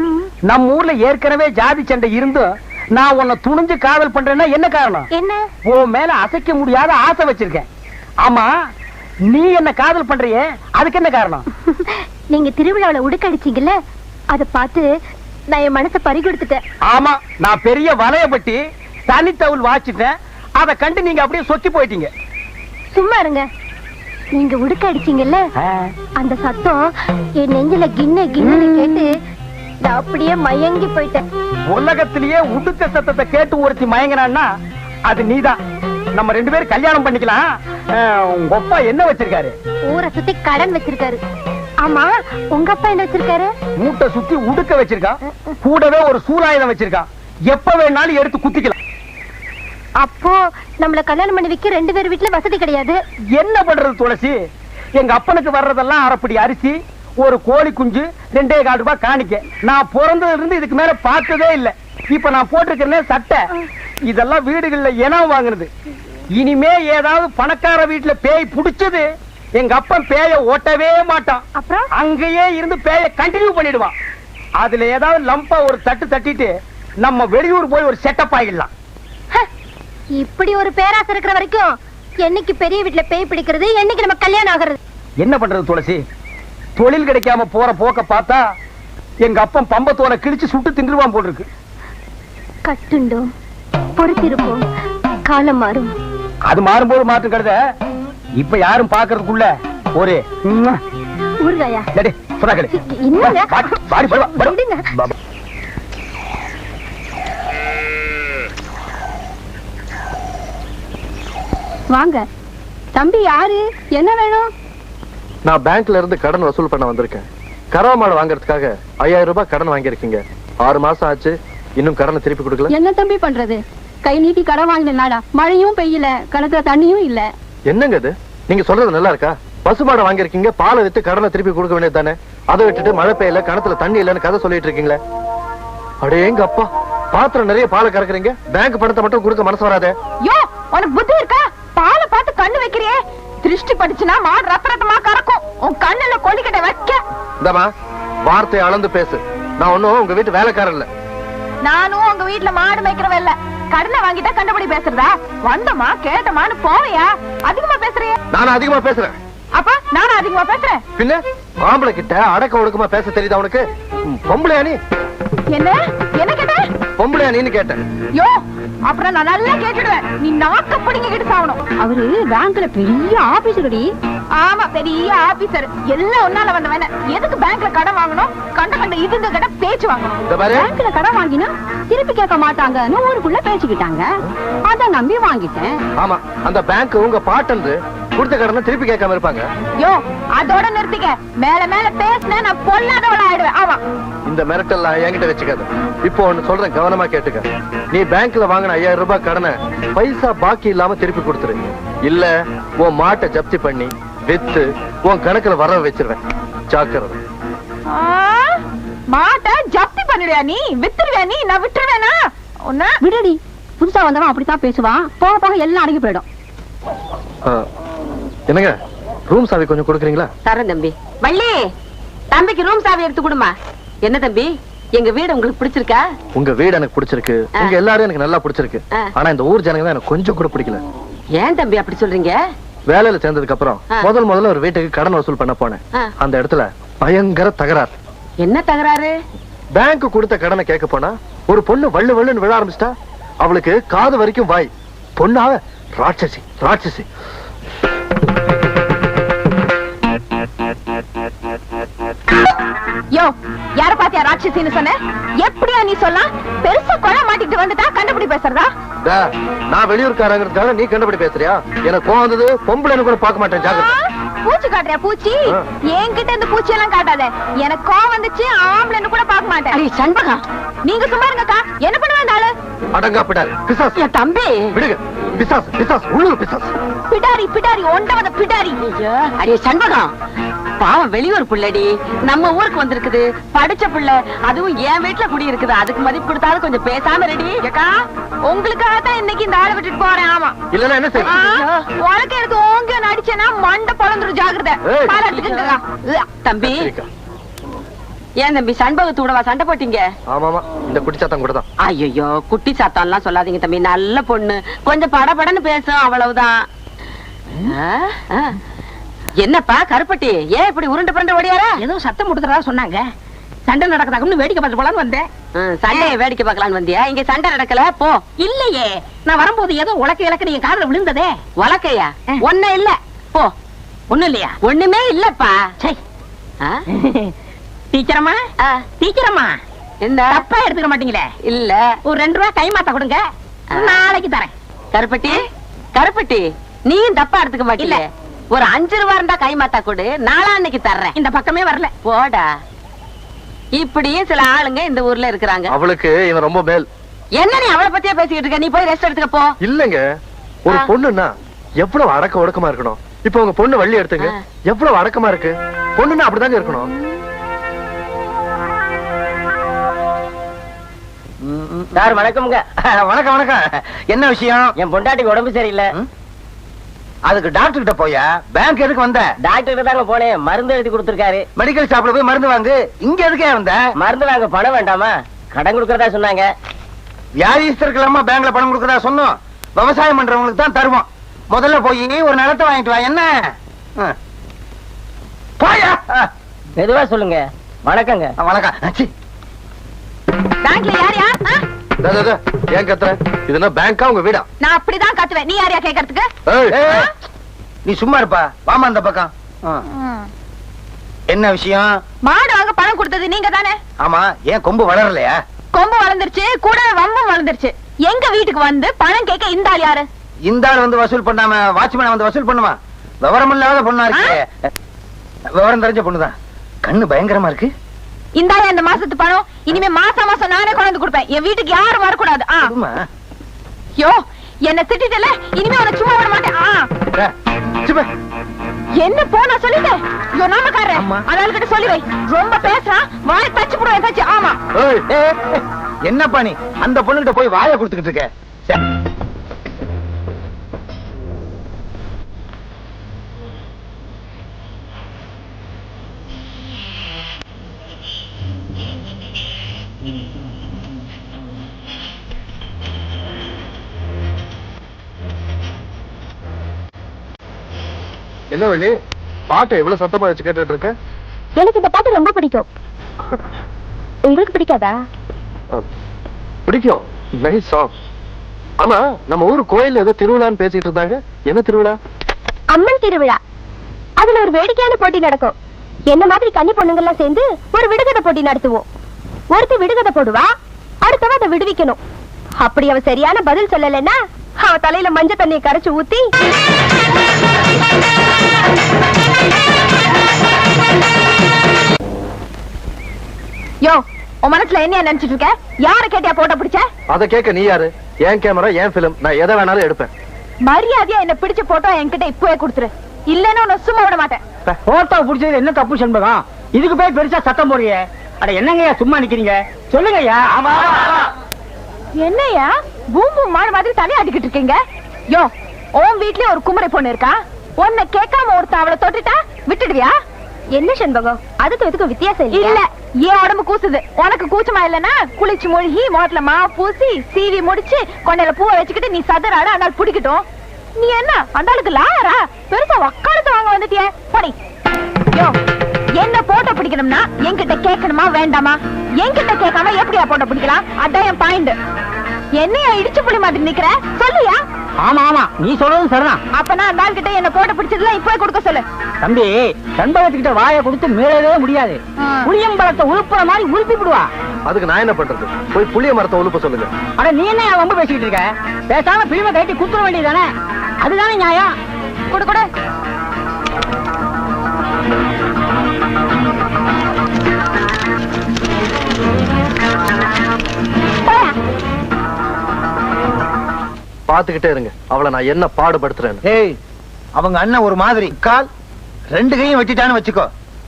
நம்ம ஊர்ல ஏற்கனவே ஜாதி சண்டை இருந்தும் நான் உன்னை துணிஞ்சு காதல் பண்றேன்னா என்ன காரணம்?
என்ன?
உன் மேல அசைக்க முடியாத ஆசை வச்சிருக்கேன். ஆமா, நீ என்ன காதல் பண்றியே, அதுக்கு என்ன காரணம்?
நீங்க திருவிழாவில உடுக்கடிச்சீங்கல்ல, அத பார்த்து நான் என் மனசை பறி கொடுத்துட்டேன்.
ஆமா, நான் பெரிய வலையப்பட்டி தனித்தவுள் வாச்சிட்டேன். அதை கண்டு நீங்க அப்படியே சொக்கி போயிட்டீங்க.
சும்மா இருங்க. நீங்க உடுக்க அடிச்சீங்கல்ல, அந்த சத்தம் என் நெஞ்சில கிண்ண கிண்ணு கேட்டு நான் அப்படியே மயங்கி போயிட்டேன்.
உலகத்திலேயே உடுக்க சத்தத்தை கேட்டு ஒருத்தி மயங்கினான்னா அது நீதான். நம்ம 2 பேரும் கல்யாணம் பண்ணிக்கலாம். உங்க அப்பா என்ன வச்சிருக்காரு?
ஊரை சுத்தி கடன் வச்சிருக்காரு. ஆமா, உங்க அப்பா என்ன வச்சிருக்காரு?
மூட்டை சுத்தி உடுக்க வச்சிருக்கா, கூடவே ஒரு சூலாயுதம் வச்சிருக்கா. எப்ப வேணாலும் எடுத்து குத்திக்கலாம்.
அப்போ நம்மள கல்யாணம் பண்ணி வைக்க 2 பேர் வீட்டுல வசதி கிடையாது.
என்ன பண்றது துளசி? எங்க அப்பனுக்கு வர்றதெல்லாம் அரைப்படி அரிசி, ஒரு கோழி குஞ்சு, 2.25 ரூபாய் காணிக்க. நான் பிறந்ததுல இருந்து இதுக்கு மேல பார்த்ததே இல்ல. இப்ப நான் போட்டிருக்கிறேன் சட்டை, இதெல்லாம் வீடுகள்ல இனம் வாங்குனது. இனிமே ஏதாவது பணக்கார வீட்டுல பேய் புடிச்சது, எங்க அப்பன் பேய ஓட்டவே மாட்டான்.
அப்புறம்
அங்கேயே இருந்து பேய கண்டினியூ பண்ணிடுவான். அதுல ஏதாவது லம்பா ஒரு தட்டு தட்டிட்டு நம்ம வெளியூர் போய் ஒரு செட்டப் ஆகிடலாம்.
இப்படி ஒரு பேராசை இருக்கிற வரைக்கும் என்னைக்கு பெரிய வீட்டுல பேய் பிடிக்கிறது, என்னைக்கு நம்ம கல்யாணம் ஆகிறது?
என்ன பண்றது துளசி? தொழில் கிடைக்காம போற போக்க பார்த்தா எங்க அப்பன் பம்பத்தோட கிழிச்சு சுட்டு தின்றுவான் போல் இருக்கு.
கட்டுண்டோம், பொறுத்திருப்போம், காலம் மாறும்.
அது மாறும்போது மாற்றம் கருத இப்ப யாரும் பாக்குறதுக்குள்ள ஒரு
ஊர்காயா
என்னங்க?
வாங்க தம்பி. யாரு? என்ன வேணும்?
நான் பேங்க்ல இருந்து கடன் வசூல் பண்ண வந்திருக்கேன். கறவை மாடு வாங்குறதுக்காக 5000 ரூபாய் கடன் வாங்கியிருக்கீங்க. 6 மாசம் ஆச்சு, இன்னும் கடனை திருப்பி கொடுக்கல.
என்ன தம்பி பண்றது? கை நீட்டி கடன் வாங்கினாடா, மழையும் பெய்யல, கிணத்துல தண்ணியும் இல்ல.
என்னங்க இது? நீங்க சொல்றது நல்லா இருக்கா? பசு மாடு வாங்கியிருக்கீங்க, பாலை வித்து கடனை திருப்பி கொடுக்க வேண்டியது தானே? அதை விட்டுட்டு மழை பெய்யல, கிணத்துல தண்ணி இல்லன்னு கதை சொல்லிட்டு இருக்கீங்களே. அடேங்க அப்பா, பாத்திரம் நிறைய பாலை கறக்குறீங்க, பேங்க் பணத்தை மட்டும் கொடுக்க மனசு வராதே.
யோ, உனக்கு புத்தி இருக்கா? பாலை பார்த்து கண்ணு வைக்கிறியே, திருஷ்டி படிச்சுனா மாடு ரத்தரத்தமா கறக்கும். உன் கண்ணுல கொல்லிக்கட்டை வைக்க.
இந்தமா வார்த்தையை அளந்து பேசு. நான் ஒண்ணும் உங்க வீட்டு வேலைக்காரன் இல்ல.
நானும் உங்க வீட்டுல மாடு மேய்க்கிறவ இல்ல. கடனை வாங்கிட்டா கண்டுபிடி பேசுறதா? வந்தமா கேட்டமான்னு போவையா? அதிகமா பேசுறிய?
நானும் அதிகமா பேசுறேன்.
அப்ப நானும் அதிகமா பேசுறேன்.
பின்ன ஆம்பளை கிட்ட அடக்க ஒடுக்கமா பேச தெரியுதா உனக்கு? பொம்பளையா நீ?
என்ன என்ன கேட்ட?
பொம்பளையா நீன்னு கேட்டேன்.
யோ, அப்புறம் நான் நல்லா கேட்டுடுவேன். நீ நாக்க பிடிங்கிட்டு சாவணும். அவரு பேங்க்ல பெரிய ஆபீசர். ஆமா, பெரிய ஆபீசர். எல்லாம் ஒன்னால வந்த வேணா. எதுக்கு பேங்க்ல கடன் வாங்கணும்? கண்ட இது கிட்ட பேச்சு வாங்கணும். பேங்க்ல கடன் வாங்கினா திருப்பி கேட்க மாட்டாங்கன்னு ஊருக்குள்ள பேசிக்கிட்டாங்க. அத நம்பி வாங்கிட்டேன்.
ஆமா, அந்த பேங்க் உங்க பாட்டந்து கொடுத்த கடனை திருப்பி கேட்காம இருப்பாங்க.
யோ, அதோட நிறுத்திக்க. மேல மேல பேசினா நான் பொல்லாதவள ஆயிடுவேன். ஆமா,
இந்த மிரட்டல்லாம் என்கிட்ட வச்சுக்காத. இப்போ ஒன்னு சொல்றேன், கவனமா கேட்டுக்க. நீ பேங்க்ல வாங்கின 5000 ரூபாய் கடனை பைசா பாக்கி இல்லாம திருப்பி கொடுத்துரு. இல்ல உன் மாட்டை ஜப்தி பண்ணி வித்து உன் கணக்குல வர வச்சிருவேன். ஜாக்கிரதை.
மாட்டை ஜப்தி பண்ணிடுயா நீ? வித்துருவியா நீ? நான் விட்டுருவேனா? உன்ன விடுடி. புதுசா வந்தவன் அப்படித்தான் பேசுவான். போக போக எல்லாம் அடங்கி போயிடும்.
என்னங்க, ரூம் சாவி கொஞ்சம் கொடுக்குறீங்களா?
தரேன் தம்பி. வள்ளி, தம்பிக்கு ரூம் சாவி எடுத்து கொடுமா. என்ன தம்பி, எங்க வீடு உங்களுக்கு பிடிச்சிருக்கா?
உங்க வீடு எனக்கு பிடிச்சிருக்கு, உங்க எல்லாரும் எனக்கு நல்லா பிடிச்சிருக்கு. ஆனா இந்த ஊர் ஜனங்க தான் எனக்கு கொஞ்சம் கூட பிடிக்கல.
ஏன் தம்பி அப்படி சொல்றீங்க?
வேலையில சேர்ந்ததுக்கு அப்புறம் முதல்ல ஒரு வீட்டுக்கு கடன் வசூல் பண்ண போனேன். அந்த இடத்துல பயங்கர தகராறு.
என்ன தகராறு?
பேங்க் கொடுத்த கடனை கேட்க போனா ஒரு பொண்ணு வள்ளு வள்ளுன்னு விழ ஆரம்பிச்சிட்டா. அவளுக்கு காது வரைக்கும் வாய். பொண்ணாவ ராட்சசி ராட்சசி.
யோ, யார பாத்தியா ராட்சசின்னு சொன்ன? எப்படியா நீ சொல்லலாம்? பெருசா கொலை மாட்டிட்டு வந்துட்டா கண்டுபிடி பேசுறதா?
நான் வெளியூர்காரங்கிறதுக்காக நீ கண்டுபிடி பேசுறியா? எனக்கு கோவம் வந்தது. பொம்பளைன்னு கூட பார்க்க மாட்டேன். ஜாக்கிரதை.
பூச்சி காட்டுறியா? பூச்சி என்கிட்ட இந்த பூச்சி எல்லாம் காட்டாத. எனக்கு கோவம் வந்துச்சு, ஆம்பளைன்னு கூட பார்க்க மாட்டேன்.
அடி சண்பகம்,
நீங்க சும்மா இருங்கக்கா. என்ன பண்ணுவா இந்த ஆளு?
அடங்கா பிடாரி பிசாஸ்.
என் தம்பி
விடுங்க. பிசாஸ் பிசாஸ் உள்ளூர் பிசாஸ்.
பிடாரி பிடாரி ஒண்டவன பிடாரி.
அடி சண்பகம், பாவம் வெளியூர் புள்ளடி, நம்ம ஊருக்கு வந்திருக்குது. படிச்ச புள்ள, அதுவும் என் வீட்டுல குடி இருக்குது. அதுக்கு மதிப்பு கொடுத்தாலும் கொஞ்சம் பேசாம ரெடி.
ஏக்கா, உங்களுக்காக தான் இன்னைக்கு இந்த ஆளை விட்டுட்டு போறேன். ஆமா,
இல்லன்னா என்ன செய்ய?
உனக்கு எடுத்து ஓங்க நடிச்சேன்னா மண்டை பொழந்துரும். ஜாகிரதை. பாராட்டுக்குங்கக்கா.
தம்பி, ஏன் தம்பி சண்பகத்தோடவா சண்டை போட்டீங்க?
ஆமாமா, இந்த குட்டிச்சாத்தான் கூட தான்.
ஐயோ, குட்டி சாத்தான் எல்லாம் சொல்லாதீங்க தம்பி, நல்ல பொண்ணு, கொஞ்சம் படபடன்னு பேசும், அவ்வளவுதான். என்னப்பா கருப்பட்டி, ஏன் இப்படி உருண்டு புரண்டு ஓடியாரா?
ஏதோ சத்தம் கொடுத்துறதா சொன்னாங்க, சண்டை நடக்குதாக்குன்னு வேடிக்கை பார்த்து போலான்னு வந்தேன்.
சண்டையை வேடிக்கை பார்க்கலான்னு வந்தியா? இங்க சண்டை நடக்கல, போ.
இல்லையே, நான் வரும்போது ஏதோ உலக்க இலக்க நீங்க காதுல விழுந்ததே.
வழக்கையா? ஒண்ணு இல்ல, போ.
ஒண்ணும் இல்லையா?
ஒண்ணுமே இல்லப்பா.
டீச்சரம்மா, டீச்சரம்மா,
என்ன
தப்பா எடுத்துக்க மாட்டீங்களே?
இல்ல,
ஒரு 2 ரூபாய் கைமாத்த கொடுங்க, நாளைக்கு தரேன்.
கருப்பட்டி, கருப்பட்டி, நீயும் தப்பா எடுத்துக்க மாட்டீங்க. ஒரு 5 ரூபா இருந்தா கைமாத்தா கொடு, நாளான்னைக்கு தர்றேன்.
இந்த பக்கமே வரல.
போடா. இப்படியே சில ஆளுங்க இந்த ஊர்ல இருக்கிறாங்க.
அவளுக்கு இவன் ரொம்ப மேல்.
என்ன நீ அவளை பத்தியா பேசிக்கிட்டு இருக்க? நீ போய் ரெஸ்ட் எடுத்துக்க போ.
இல்லங்க, ஒரு பொண்ணுன்னா எவ்வளவு அடக்க ஒடுக்கமா இருக்கணும். இப்ப உங்க பொண்ணு வள்ளி எடுத்துங்க, எவ்வளவு அடக்கமா இருக்கு. பொண்ணுன்னா அப்படிதாங்க இருக்கணும்.
சார் வணக்கம்ங்க. வணக்கம் வணக்கம். என்ன விஷயம்? என் பொண்டாட்டிக்கு உடம்பு சரியில்லை. அதுக்கு டாக்டர் கிட்ட போயா? பேங்க் எதுக்கு வந்த? டாக்டர் கிட்ட தாங்க போனேன், மருந்து எழுதி கொடுத்திருக்காரு. மெடிக்கல் ஷாப்ல போய் மருந்து வாங்கு. இங்க எதுக்கே வந்த? மருந்து வாங்க பணம் வேண்டாமா? கடன் கொடுக்கறதா சொன்னாங்க. வியாதிஸ்தருக்கெல்லாமா பேங்க்ல பணம் கொடுக்கறதா சொன்னோம்? விவசாயம் பண்றவங்களுக்கு தான் தருவோம். முதல்ல போய் ஒரு நிலத்தை வாங்கிட்டு வா. என்ன போயா? மெதுவா சொல்லுங்க. வணக்கங்க. வணக்கம்.
பேங்க்ல யாரையா?
ஏன் கத்துற? இது என்ன பேங்கா உங்க வீடா?
நான் அப்படிதான் கத்துவேன், நீ யாரையா கேட்கறதுக்கு?
நீ சும்மா இருப்பா, வாமா அந்த பக்கம். என்ன விஷயம்?
மாடு வாங்க பணம் கொடுத்தது நீங்க தானே?
ஆமா, ஏன் கொம்பு வளரலையா?
கொம்பு வளர்ந்துருச்சு, கூட வம்பும் வளர்ந்துருச்சு. எங்க வீட்டுக்கு வந்து பணம் கேட்க இந்த ஆள் யாரு?
இந்த ஆள் வந்து வசூல் பண்ணாம வாட்ச்மேன் வந்து வசூல் பண்ணுமா? விவரம் இல்லாத பொண்ணா இருக்கு. விவரம் தெரிஞ்ச பொண்ணுதான். கண்ணு பயங்கரமா இருக்கு.
இந்த ஆள் இந்த மாசத்து பணம் இனிமே மாசம் மாசம் நானே கொண்டு வந்து கொடுப்பேன். என் வீட்டுக்கு யாரும் வரக்கூடாது. யோ, என்ன திட்டிட்டல, இனிமே உன சும்மா விட மாட்டேன். என்ன போனா சொல்லிட்டு யோ நாமக்காரே, அதனால கிட்ட சொல்லி வை. ரொம்ப பேசுறான், வாய் தச்சு போடுவேன் ஏதாச்சும். ஆமா.
என்னப்பா நீ அந்த பொண்ணுகிட்ட போய் வாயை கொடுத்துக்கிட்டு இருக்க?
என்ன வள்ளி, பாட்டை எவ்வளவு சத்தமா வச்சு கேட்டுட்டு இருக்க?
எனக்கு இந்த பாட்டு ரொம்ப பிடிக்கும். உங்களுக்கு பிடிக்காதா?
பிடிக்கும். Nice song. ஆமா, நம்ம ஊர் கோயில்ல ஏதோ திருவிழான்னு பேசிட்டு இருந்தாங்க. என்ன திருவிழா?
அம்மன் திருவிழா. அதுல ஒரு வேடிக்கையான போட்டி நடக்கும். என்ன மாதிரி கன்னி பொண்ணுங்க எல்லாம் சேர்ந்து ஒரு விடுகதை போட்டி நடத்துவோம். ஒருத்தி விடுகதை போடுவா, அடுத்தவ அதை விடுவிக்கணும். அப்படி அவ சரியான பதில் சொல்லலைன்னா அவ தலையில மஞ்சள் தண்ணியை கரைச்சு ஊத்தி யோ, உன் மனசுல என்ன நினைச்சிட்டு இருக்க? யார கேட்டியா போட்டோ பிடிச்ச?
அத கேட்க நீ யாரு? ஏன் கேமரா, ஏன் பிலிம், நான் எதை வேணாலும் எடுப்பேன்.
மரியாதையா என்ன பிடிச்ச போட்டோ என்கிட்ட இப்பவே கொடுத்துரு, இல்லன்னு உன்னை சும்மா விட மாட்டேன்.
போட்டோ பிடிச்சது என்ன தப்பு சண்பகம்? இதுக்கு போய் பெருசா சத்தம் போடுறிய? அட என்னங்கய்யா சும்மா நிக்கிறீங்க? சொல்லுங்கய்யா. ஆமா.
என்னையா பூம் பூம் மாடு மாதிரி தனி ஆடிக்கிட்டு இருக்கீங்க? யோ, உன் வீட்லயே ஒரு குமரை பொண்ணு இருக்கா, உன்னை கேட்காம ஒருத்த அவளை தொட்டுட்டா விட்டுடுவியா? என்ன சண்பகம், அதுக்கு இதுக்கு வித்தியாசம் இல்ல. ஏன் உடம்பு கூசுது, உனக்கு கூச்சமா இல்லன்னா குளிச்சு மூழ்கி மோட்ல மா பூசி சீவி முடிச்சு கொண்டையில பூவை வச்சுக்கிட்டு நீ சதுராட அந்தாள் பிடிக்கட்டும். நீ என்ன அந்தாளுக்கு லாயரா? பெருசா வக்காலத்து வாங்க வந்துட்டியே, போடி. யோ, என்ன போட்டோ பிடிக்கணும்னா என்கிட்ட கேட்கணுமா வேண்டாமா? என்கிட்ட கேட்காம எப்படியா போட்டோ பிடிக்கலாம்? அதான் என் பாயிண்ட். என்னையா இடிச்சு புளி மாதிரி நிக்கிற? சொல்லியா?
ஆமா ஆமா, நீ சொல்றது சரிதான்.
அப்பனா அந்த ஆள் கிட்ட என்ன போட்டோ பிடிச்சதுல இப்பவே கொடுக்க சொல்லு.
தம்பி, சண்பகத்துக்கிட்ட வாயை கொடுத்து மீளவே முடியாது. புளியம்பழத்தை உழுப்புற மாதிரி உழுப்பி விடுவா.
அதுக்கு நான் என்ன பண்றது? போய் புளிய மரத்தை உழுப்ப சொல்லுங்க.
அட நீ என்ன ரொம்ப பேசிக்கிட்டு இருக்க? பேசாம பிலிமை கட்டி குத்துற வேண்டியதானே? அதுதானே நியாயம்.
கொடு கொடு.
பாத்துக்கிட்டே இருங்க, அவளை நான் என்ன பாடுபடுத்துறேன்.
ஏய், அவங்க அண்ணன் ஒரு மாதிரி கால் 2 கையும் வெட்டிட்டான்னு வச்சுக்கோ,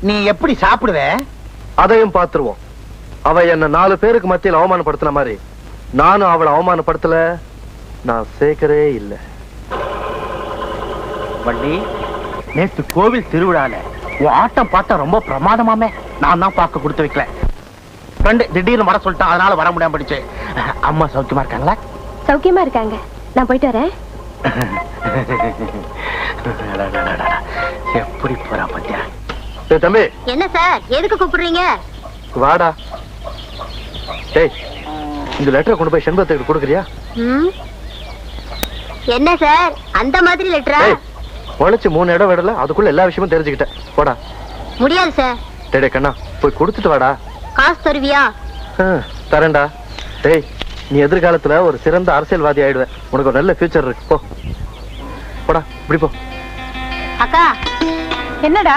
நீ எப்படி சாப்பிடுவ?
அதையும் பாத்துருவோம். அவ என்ன 4 பேருக்கு மத்தியில் அவமானப்படுத்தின மாதிரி நானும் அவளை அவமானப்படுத்தல. நான் சேர்க்கவே இல்லை.
வள்ளி, நேத்து கோவில் திருவிழால உன் ஆட்டம் பார்த்தா ரொம்ப பிரமாதமாமே.
நான் தான் பார்க்க கொடுத்து வைக்கல. ஃப்ரெண்டு திடீர்னு வர சொல்லிட்டான், அதனால வர முடியாம போயிடுச்சு. அம்மா சௌக்கியமா இருக்காங்களா?
சௌக்கியமா இருக்காங்க. நான் போயிட்டு வரேன்.
எப்படி போறா பத்தியா?
தம்பி.
என்ன சார், எதுக்கு கூப்பிடுறீங்க?
வாடா. டேய், இந்த லெட்டரை கொண்டு போய் செண்பகத்துக்கு கொடுக்குறியா?
என்ன சார் அந்த மாதிரி லெட்டரா?
உழைச்சு 3 இடம் விடல, அதுக்குள்ள எல்லா விஷயமும் தெரிஞ்சுக்கிட்டேன். போடா.
முடியாது சார்.
டேய் கண்ணா, போய் கொடுத்துட்டு வாடா.
காசு தருவியா?
தரேன்டா. டேய், நீ எதிர்காலத்துல ஒரு சிறந்த அரசியல்வாதி ஆயிடுவ. உனக்கு ஒரு நல்ல ஃபியூச்சர் இருக்கு. போ போடா, இப்படி போ.
அக்கா. என்னடா?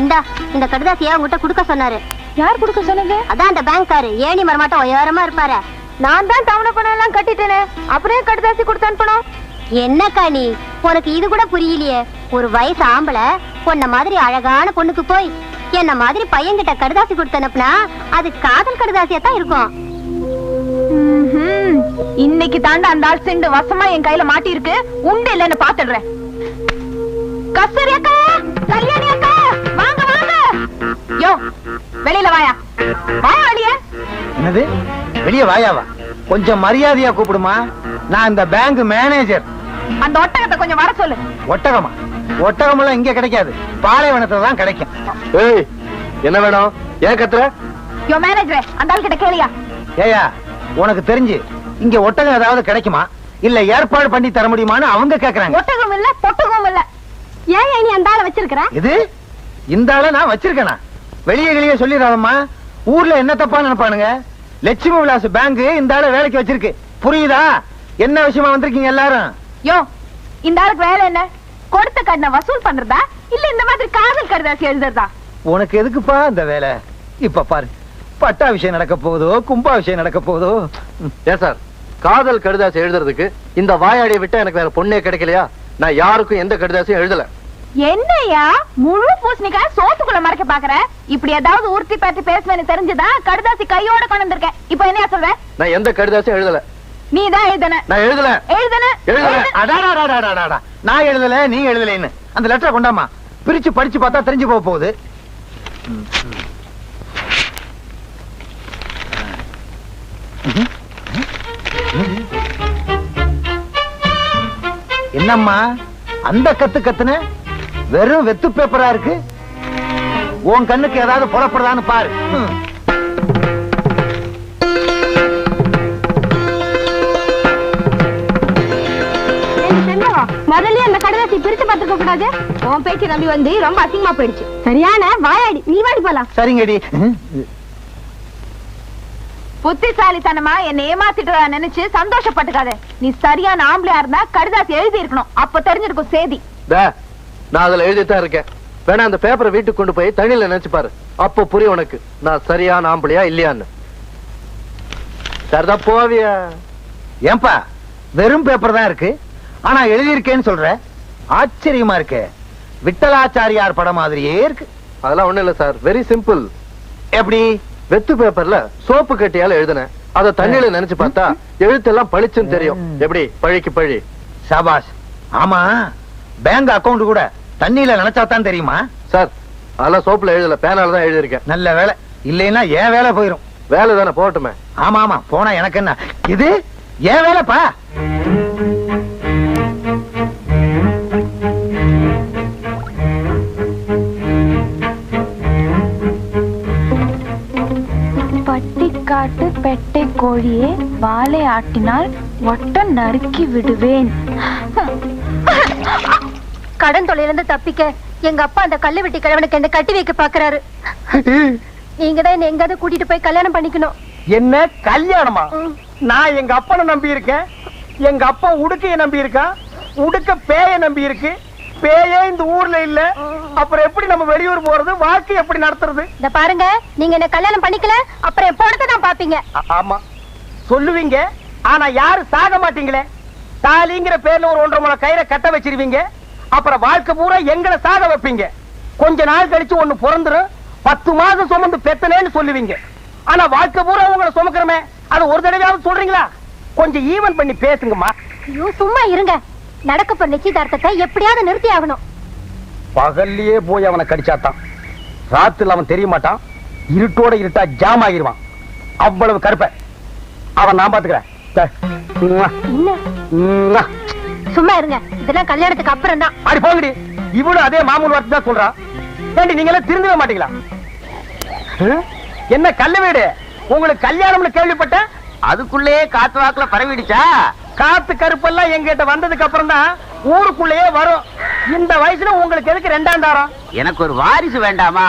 இந்த கடுதாசியா உங்ககிட்ட குடுக்க சொன்னாரு. யார் குடுக்க சொன்னது? அதான் அந்த பேங்க்காரு. ஏணி மரமாட்டம் உயரமா இருப்பாரு. நான் தான் தவணை பணம் எல்லாம் கட்டிட்டேனே, அப்புறம் கடுதாசி கொடுத்து அனுப்பணும். என்னக்கா நீ, உனக்கு இது கூட புரியலையே? ஒரு வயசு ஆம்பளை பொண்ண மாதிரி அழகான பொண்ணுக்கு போய் என்ன மாதிரி பையன்கிட்ட கடுதாசி கொடுத்து அனுப்புனா அது காதல் கடுதாசியா தான் இருக்கும். இன்னைக்கு தாண்டா அந்த ஆள் செண்டு வசமா என் கையில மாட்டி இருக்கு. உண்டு இல்லன்னு பாத்துடுறேன். கஸ்தூரி அக்கா, கல்யாணி அக்கா, வாங்க வாங்க. யோ, வெளியில வாயா. வாயா வெளியே.
என்னது வெளியே வாயாவா? கொஞ்சம் மரியாதையா கூப்பிடுமா. நான் இந்த பேங்க் மேனேஜர்.
அந்த ஒட்டகத்தை கொஞ்சம் வர சொல்லு.
ஒட்டகமா? ஒட்டகம் எல்லாம் இங்க கிடைக்காது, பாலைவனத்துல தான் கிடைக்கும்.
ஏய், என்ன வேணும்? ஏன் கத்துற?
யோ மேனேஜர், அந்த ஆள் கிட்ட கேளியா?
ஏயா, உனக்கு தெரிஞ்சு இங்க ஒட்டகம் ஏதாவது கிடைக்குமா, இல்ல ஏற்பாடு பண்ணி தர முடியுமான்னு அவங்க கேக்குறாங்க.
ஒட்டகம் இல்ல, பொட்டகம் இல்ல. ஏன் நீ அந்த ஆளை வச்சிருக்கிற?
இது இந்த ஆளை நான் வச்சிருக்கேனா? வெளியே சொல்லிடாதம்மா, ஊர்ல என்ன தப்பா நினைப்பானுங்க. லட்சுமி விலாஸ் பேங்க் இந்த ஆளை வேலைக்கு வச்சிருக்கு, புரியுதா? என்ன விஷயமா வந்திருக்கீங்க எல்லாரும்?
யோ, இந்த ஆளுக்கு வேலை என்ன? கொடுத்த கடனை வசூல் பண்றதா இல்ல இந்த மாதிரி காதல் கடுதாசி எழுதுறதா?
உனக்கு எதுக்குப்பா இந்த வேலை? இப்ப பாரு, பட்டா விஷயம் நடக்க போகுதோ, கும்பா விஷயம் நடக்க போகுதோ.
ஏன் சார், காதல் கடுதாசி எழுதுறதுக்கு இந்த வாயாடியை விட்டா எனக்கு வேற பொண்ணே கிடைக்கலையா? நான் யாருக்கும் எந்த கடுதாசியும் எழுதல.
என்னையா முழு பூசணிக்காய் சோத்துக்குள்ள மறைக்க பாக்குற? இப்படி ஏதாவது உறுத்தி பற்றி பேசுவேன்னு தெரிஞ்சுதான் கடுதாசி கையோட கொண்டு வந்திருக்கேன். இப்ப என்ன சொல்ற?
நான் எந்த கடுதாசியும் எழுதல.
நீ தான் எழுதன.
நான் எழுதல.
நான் எழுதல, நீ எழுதலன்னு அந்த லெட்டரை கொண்டாமா, பிரிச்சு படிச்சு பார்த்தா தெரிஞ்சு போக போகுது. என்னம்மா அந்த கத்துன? வெறும் வெத்து பேப்பரா இருக்கு. உன் கண்ணுக்கு ஏதாவது புறப்படுதான்னு பாரு.
முதல்ல அந்த கடுதாசி பிரிச்சு பார்த்துக்க கூடாது. உன் பேச்சு நம்பி வந்து ரொம்ப அசிங்கமா போயிடுச்சு. சரியான வாயாடி. நீ வாடி போலாம்.
சரிங்கடி.
புத்திசாலித்தனமா என்ன ஏமாத்திட்டு நினைச்சு சந்தோஷப்பட்டுக்காத. நீ சரியான ஆம்பளையா இருந்தா கடுதாசி எழுதி இருக்கணும். அப்ப தெரிஞ்சிருக்கும் சேதி.
நான் அதுல எழுதித்தான் இருக்கேன். வேணா அந்த பேப்பரை வீட்டுக்கு கொண்டு போய் தண்ணியில நினைச்சு பாரு, அப்போ புரியும் உனக்கு நான் சரியான ஆம்பளையா இல்லையான்னு. சரிதான் போவியா?
ஏன்பா வெறும் பேப்பர் தான் இருக்கு, ஆனா எழுதியிருக்கேன்னு சொல்ற? ஆச்சரியமா இருக்கு. விட்டலாச்சாரியார் படம் மாதிரியே இருக்கு.
அதெல்லாம் ஒண்ணு இல்ல சார், வெரி சிம்பிள்.
எப்படி?
வெத்து பேப்பர்ல சோப்பு கட்டியால எழுதுனேன். அத தண்ணியில நினைச்சு பார்த்தா எழுத்தெல்லாம் பளிச்சுன்னு தெரியும். எப்படி? பழிக்கு பழி.
சபாஷ். ஆமா, பேங்க் அக்கவுண்ட் கூட தண்ணியில நினைச்சாதான் தெரியுமா?
சார், அதெல்லாம் சோப்புல எழுதல, பேனால தான் எழுதிருக்கேன்.
நல்ல வேலை. இல்லைன்னா ஏன் வேலை போயிரும்.
வேலை தானே, போகட்டுமே.
ஆமா ஆமா, போனா எனக்கு என்ன? இது ஏன் வேலைப்பா.
பட்டிக்காட்டு பெட்டை கோழியே வாலை ஆட்டினால் ஒட்டம் நறுக்கி விடுவேன். கடன் தொழிலிருந்து தப்பிக்க எங்க அப்பா அந்த கல்லு வெட்டி கிழவனுக்கு என்ன கட்டி வைக்க பாக்குறாரு. நீங்க தான் என்ன எங்காவது கூட்டிட்டு போய் கல்யாணம் பண்ணிக்கணும்.
என்ன கல்யாணமா? நான் எங்க அப்பனை நம்பி இருக்கேன். எங்க அப்பா உடுக்கைய நம்பி இருக்கான். உடுக்க பேய நம்பி இருக்கு. பேயே இந்த ஊர்ல இல்ல. அப்புறம் எப்படி நம்ம வெளியூர் போறது, வாழ்க்கை எப்படி நடத்துறது?
இந்த பாருங்க, நீங்க என்ன கல்யாணம் பண்ணிக்கல அப்புறம் எப்போது தான் பாப்பீங்க.
ஆமா சொல்லுவீங்க, ஆனா யாரும் சாக மாட்டீங்களே. தாலிங்கிற பேர்ல ஒரு 1.5 முழம் கயிறை கட்ட வச்சிருவீங்க. அப்புறம் வாழ்க்கை பூரா எங்களை சாக வைப்பீங்க. கொஞ்ச நாள் கழிச்சு ஒண்ணு பிறந்துரும். 10 மாசம் சுமந்து பெத்தனேன்னு சொல்லுவீங்க. ஆனா வாழ்க்கை பூரா உங்களை சுமக்கிறமே, அது ஒரு தடவையாவது சொல்றீங்களா? கொஞ்சம் ஈவன் பண்ணி பேசுங்கம்மா.
ஐயோ சும்மா இருங்க. நடக்க போற நிச்சயதார்த்தத்தை எப்படியாவது நிறுத்தி ஆகணும்.
பகல்லையே போய் அவனை கடிச்சாத்தான் ராத்திரில அவன் தெரிய மாட்டான், இருட்டோட இருட்டா ஜாம் ஆகிருவான். அவ்வளவு கருப்ப அவன் நான் பாத்துக்கிறேன்.
சும்மா இருங்க, இதெல்லாம் கல்யாணத்துக்கு அப்புறம் தான்.
அடி போங்கடி, இவளும் அதே மாமூல் வார்த்தை தான் சொல்றான். ஏண்டி நீங்க எல்லாம் திருந்தவே மாட்டீங்களா? என்ன கல்ல வீடு, உங்களுக்கு கல்யாணம்னு கேள்விப்பட்டேன்,
அதுக்குள்ளேயே காத்து வாக்குல பரவிடுச்சா?
காத்து கருப்பெல்லாம் எங்கிட்ட வந்ததுக்கு அப்புறம் தான் ஊருக்குள்ளேயே வரும். இந்த வயசுல உங்களுக்கு எதுக்கு ரெண்டாம் தாரம்?
எனக்கு ஒரு வாரிசு வேண்டாமா?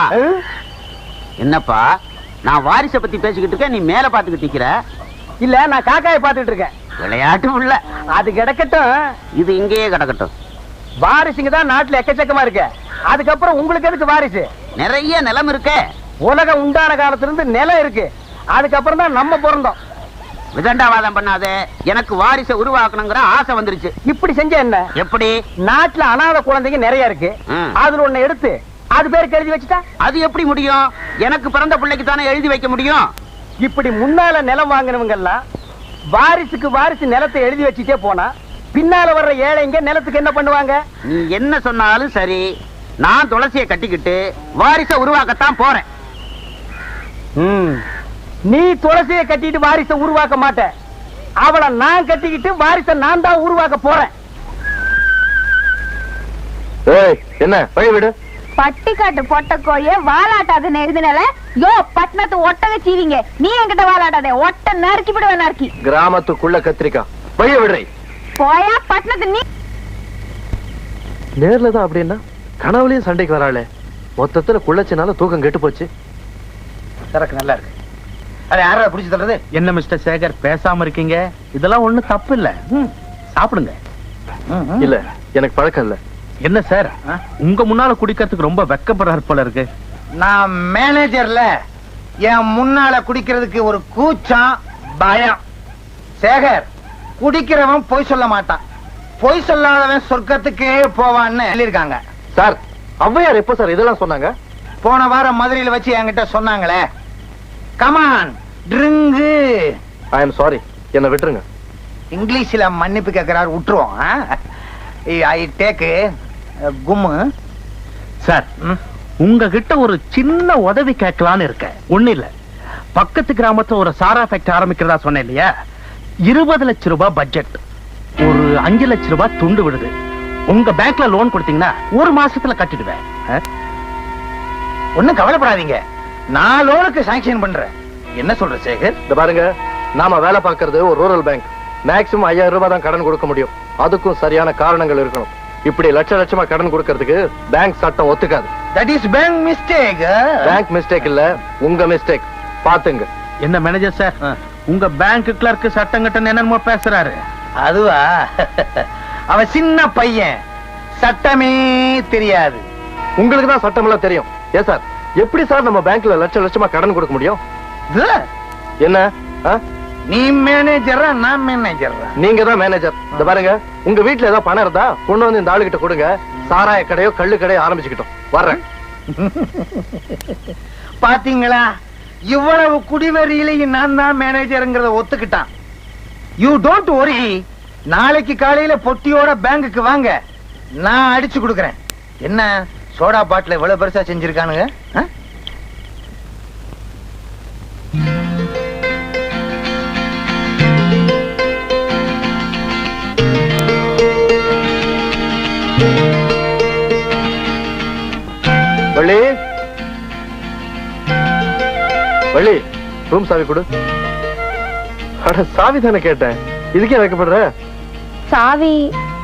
என்னப்பா, நான் வாரிசை பத்தி பேசிக்கிட்டு இருக்கேன், நீ மேல பாத்துக்கிட்டு நிக்கிற.
இல்ல, நான் காக்காயை பாத்துக்கிட்டு இருக்கேன்.
விளையாட்டும் இல்ல,
அது கிடக்கட்டும்,
இது இங்கேயே கிடக்கட்டும்.
வாரிசுங்க தான் நாட்டுல எக்கச்சக்கமா இருக்கு. அதுக்கப்புறம் உங்களுக்கு எதுக்கு வாரிசு?
நிறைய நிலம் இருக்க.
உலகம் உண்டான காலத்துல இருந்து நிலம் இருக்கு. அதுக்கப்புறம் தான் நம்ம பிறந்தோம்.
விதண்டாவாதம் பண்ணாத. எனக்கு வாரிசை உருவாக்கணுங்கிற ஆசை வந்துருச்சு.
இப்படி செஞ்ச என்ன?
எப்படி?
நாட்டுல அனாதை குழந்தைங்க நிறைய இருக்கு. அதுல ஒண்ணு எடுத்து அது பேருக்கு எழுதி வச்சுட்டா
அது எப்படி முடியும்? எனக்கு பிறந்த பிள்ளைக்கு தானே எழுதி வைக்க முடியும்.
இப்படி முன்னால நிலம் வாங்கினவங்க எல்லாம் வாரிசுக்கு வாரிசு நிலத்தை எழுதி வச்சுட்டே போனா பின்னால வர்ற ஏழைங்க நிலத்துக்கு என்ன பண்ணுவாங்க?
நீ என்ன சொன்னாலும் சரி, நான் துளசியை கட்டிக்கிட்டு வாரிசை உருவாக்கத்தான் போறேன்.
நீ துளசியை கட்டிட்டு வாரிசை உருவாக்க மாட்ட. அவளை நான் கட்டிக்கிட்டு வாரிசை நான் தான் உருவாக்க போறேன்.
என்ன வழி விடு.
பட்டிக்காட்டு பொட்ட கோழிய வாலாட்டாதுன்னு எழுதினால, யோ பட்டணத்து ஒட்டக சீவிங்க, நீ என்கிட்ட வாலாட்டாதே, ஒட்ட நறுக்கி விடுவேன். நறுக்கி
கிராமத்துக்குள்ள கத்திரிக்கா வழிய விடுறே.
போயா பட்டணத்து. நீ
நேர்ல தான் அப்படின்னா கனவுலயும் சண்டைக்கு வராளே. மொத்தத்துல குள்ளச்சினால தூக்கம் கெட்டு போச்சு.
சரக்கு நல்லா இருக்கு. அதை யாரா புடிச்சு தர்றது?
என்ன மிஸ்டர் சேகர் பேசாம இருக்கீங்க? இதெல்லாம் ஒண்ணு தப்பு இல்ல, சாப்பிடுங்க.
இல்ல, எனக்கு பழக்கம் இல்ல.
என்ன சார், உங்க முன்னால குடிக்கிறதுக்கு ரொம்ப வெக்கப்படுறாரு போல இருக்கு.
நான் மேனேஜர்ல, என் முன்னால குடிக்கிறதுக்கு ஒரு கூச்சம், பயம். சேகர், குடிக்கிறவன் பொய் சொல்ல மாட்டான், பொய் சொல்லாதவன் சொர்க்கத்துக்கே போவான்னு சொல்லிருக்காங்க.
சார், ஔவையார் எப்ப சார் இதெல்லாம் சொன்னாங்க?
போன வாரம் மதுரையில வச்சு என்கிட்ட சொன்னாங்களே. Come on drink.
I am sorry, என்ன விட்டுருங்க.
இங்கிலீஷ்ல மன்னிப்பு கேட்கிறாரு, விட்டுருவோம். I take கும்மு.
சார், உங்ககிட்ட ஒரு சின்ன உதவி கேட்கலான்னு இருக்க. ஒண்ணு இல்ல, பக்கத்து கிராமத்துல ஒரு சாரா ஃபேக்டரி ஆரம்பிக்கிறதா சொன்னேன் இல்லையா? 20 லட்சம் ரூபாய் பட்ஜெட், ஒரு 5 லட்சம் ரூபாய் துண்டு விடுது. உங்க பேங்க்ல லோன் கொடுத்தீங்கன்னா ஒரு மாசத்துல கட்டிடுவேன்.
ஒண்ணும் கவலைப்படாதீங்க, நான் லோனுக்கு சாங்ஷன் பண்றேன். என்ன சொல்ற சேகர்?
இந்த பாருங்க, நாம வேலை பார்க்கறது ஒரு ரூரல் பேங்க். மேக்ஸிமம் 5000 ரூபாய் தான் கடன் கொடுக்க முடியும். அதுக்கும் சரியான காரணங்கள் இருக்கணும். இப்படி லட்சமா கடன் கொடுக்கறதுக்கு பேங்க் சட்டம் ஒத்துக்காது.
That is bank mistake.
Bank mistake இல்ல, உங்க மிஸ்டேக். பாத்துங்க.
என்ன மேனேஜர் சார், உங்க பேங்க் கிளர்க் சட்டம் கட்டணும் என்னமோ பேசுறாரு.
அதுவா? அவன் சின்ன பையன், சட்டமே தெரியாது.
உங்களுக்கு தான் சட்டம் எல்லாம் தெரியும். ஏன் சார், எப்படி சார் நம்ம பேங்க்ல லட்சமா கடன் கொடுக்க முடியும்? என்ன,
நீ மேனேஜரா நான் மேனேஜரா?
நீங்க தான் மேனேஜர். இந்த பாருங்க, உங்க வீட்டுல ஏதாவது பணம் இருந்தா கொண்டு வந்து இந்த ஆளுகிட்ட கொடுங்க. சாராய கடையோ கள்ளு கடையோ ஆரம்பிச்சுக்கிட்டோம். வர்றேன்.
பாத்தீங்களா, இவ்வளவு குடிவெறியிலையும் நான் தான் மேனேஜருங்கிறத ஒத்துக்கிட்டான். யூ டோன்ட் வரி, நாளைக்கு காலையில பொட்டியோட பேங்குக்கு வாங்க, நான் அடிச்சு கொடுக்கறேன். என்ன சோடா பாட்டில் எவ்வளவு பெருசா செஞ்சிருக்கானுங்க?
வள்ளி, வள்ளி, ரூம் சாவி கொடு. அட, சாவி தானே கேட்டேன், இதுக்கே வைக்கப்படுற?
சாவி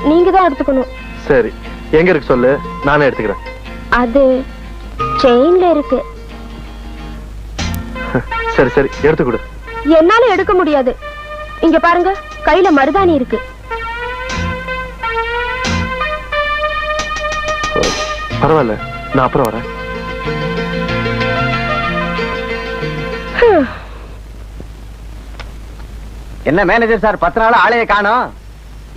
நீங்க தான் எடுத்துக்கணும்.
சரி, எங்க இருக்கு சொல்லு, நானே எடுத்துக்கிறேன்.
அது செயின்ல இருக்கு.
சரி சரி, எடுத்து கொடு.
என்னால எடுக்க முடியாது. இங்க பாருங்க, கையில மருதாணி இருக்கு.
பரவாயில்ல, நான் அப்புறம் வரேன்.
என்ன மேனேஜர் சார், 10 நாள் ஆளைய காணோம்.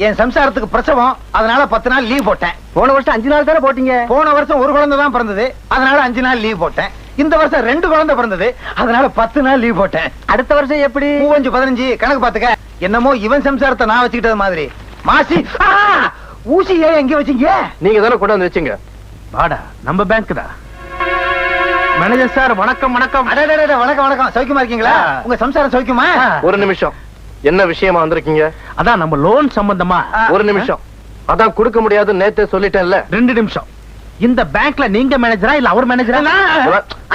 என் சம்சாரத்துக்கு பிரசவம், அதனால 10 நாள் லீவ் போட்டேன். போன வருஷம் 5 நாள் தானே போட்டீங்க? போன வருஷம் ஒரு குழந்தை தான் பிறந்தது, அதனால 5 நாள் லீவ் போட்டேன். இந்த வருஷம் 2 குழந்தை பிறந்தது, அதனால 10 நாள் லீவ் போட்டேன். அடுத்த வருஷம் எப்படி? 15 15 கணக்கு பாத்துக்க. என்னமோ இவன் சம்சாரத்தை நான் வச்சுக்கிட்டது மாதிரி. மாசி, ஊசி ஏன் எங்க வச்சீங்க?
நீங்க தானே கொண்டு வந்து வச்சீங்க.
வாடா, நம்ம பேங்க் தான். மேனேஜர் சார் வணக்கம் வணக்கம்.
வணக்கம் வணக்கம். சௌக்கியமா இருக்கீங்களா? உங்க சம்சாரம் சௌக்கியமா?
ஒரு நிமிஷம், என்ன விஷயமா வந்திருக்கீங்க?
அதான் நம்ம லோன் சம்பந்தமா.
ஒரு நிமிஷம், அதான் கொடுக்க முடியாது நேத்தே சொல்லிட்டேன்ல.
2 நிமிஷம். இந்த பேங்க்ல நீங்க மேனேஜரா இல்ல அவர் மேனேஜரா?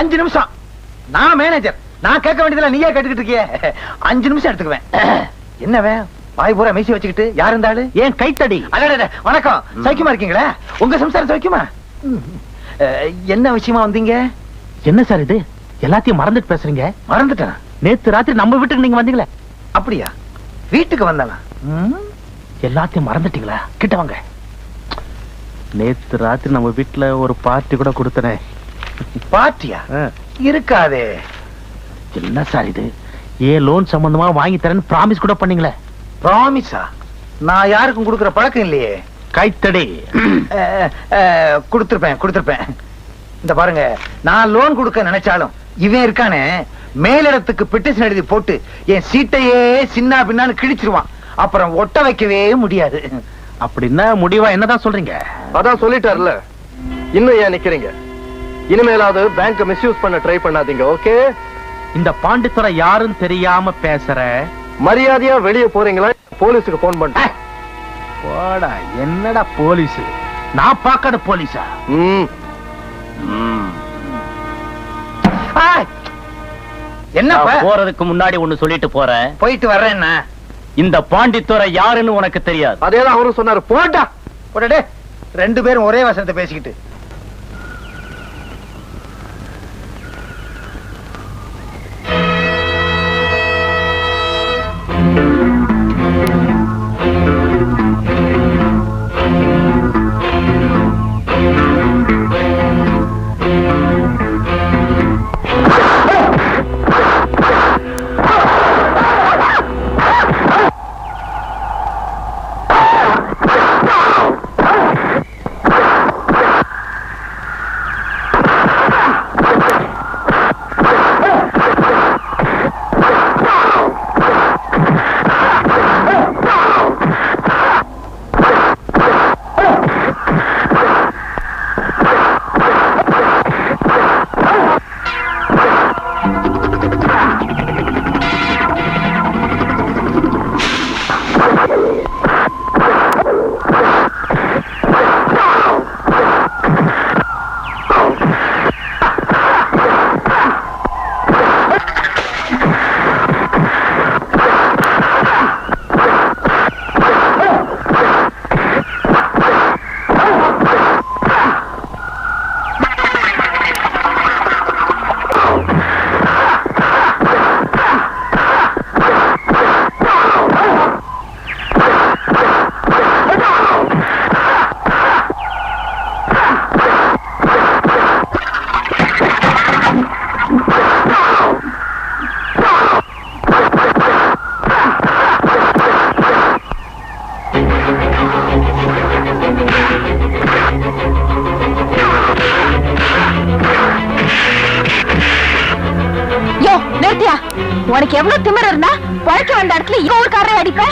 5 நிமிஷம். நான் மேனேஜர். நான் கேட்க வேண்டியதுல நீயே கேட்டுக்கிட்டு இருக்கியே. 5 நிமிஷம் எடுத்துக்குவேன். என்னவே வாய் பூரா மீசி வச்சுக்கிட்டு யார் இருந்தாலும்
ஏன் கைத்தடி?
அடடே வணக்கம். சௌக்கியமா இருக்கீங்களா? உங்க சம்சாரம் சௌக்கியமா? என்ன விஷயமா வந்தீங்க?
என்ன சார் இது எல்லாத்தையும் மறந்துட்டு பேசுறீங்க?
மறந்துட்டேன்.
நேத்து ராத்திரி நம்ம வீட்டுக்கு நீங்க வந்தீங்களே.
அப்படியா? வீட்டுக்கு வந்தானா?
எல்லாத்தையும் மறந்துட்டீங்களா? கிட்ட வாங்க. நேத்து ராத்திரி நம்ம வீட்டுல ஒரு பார்ட்டி கூட கொடுத்தனே.
பார்ட்டியா? இருக்காதே.
என்ன சார் இது? ஏன் லோன் சம்பந்தமா வாங்கி தரேன்னு பிராமிஸ் கூட பண்ணீங்களே.
ப்ராமிஸா? நான் யாருக்கும் கொடுக்கிற பழக்கம் இல்லையே.
கைத்தடி.
கொடுத்திருப்பேன். இந்த பாருங்க, நான் லோன் கொடுக்க நினைச்சாலும் இவன் இருக்கானே மேலிடத்துக்கு பெட்டிஷன் எழுதி போட்டு என் சீட்டையே சின்ன பின்னான்னு கிழிச்சிருவான். அப்புறம் ஒட்ட வைக்கவே முடியாது.
அப்படின்னா முடிவா என்னதான் சொல்றீங்க?
அதான் சொல்லிட்டார்ல, இன்னும் ஏன் நிக்கிறீங்க? இனிமேலாவது பேங்க் மிஸ்யூஸ் பண்ண ட்ரை பண்ணாதீங்க. ஓகே?
இந்த பாண்டித்துறை யாருன்னு தெரியாம பேசுற.
மரியாதையா வெளியே போறீங்களா? போலீஸுக்கு போன் பண்ண.
போடா. என்னடா போலீஸ்? நான் பாக்காத போலீஸா?
என்ன
போறதுக்கு முன்னாடி ஒண்ணு சொல்லிட்டு போறேன்.
போயிட்டு வர்றேன்னா
இந்த பாண்டித்துறை யாருன்னு உனக்கு தெரியாது.
அதேதான் அவரும் சொன்னாரு. போட்டா
போடே. 2 பேரும் ஒரே வசனத்தை பேசிக்கிட்டு.
உனக்கு எவ்வளவு திமிரு இருந்தா பழக்க வந்த இடத்துல ஊர்க்காரரை அடிப்ப?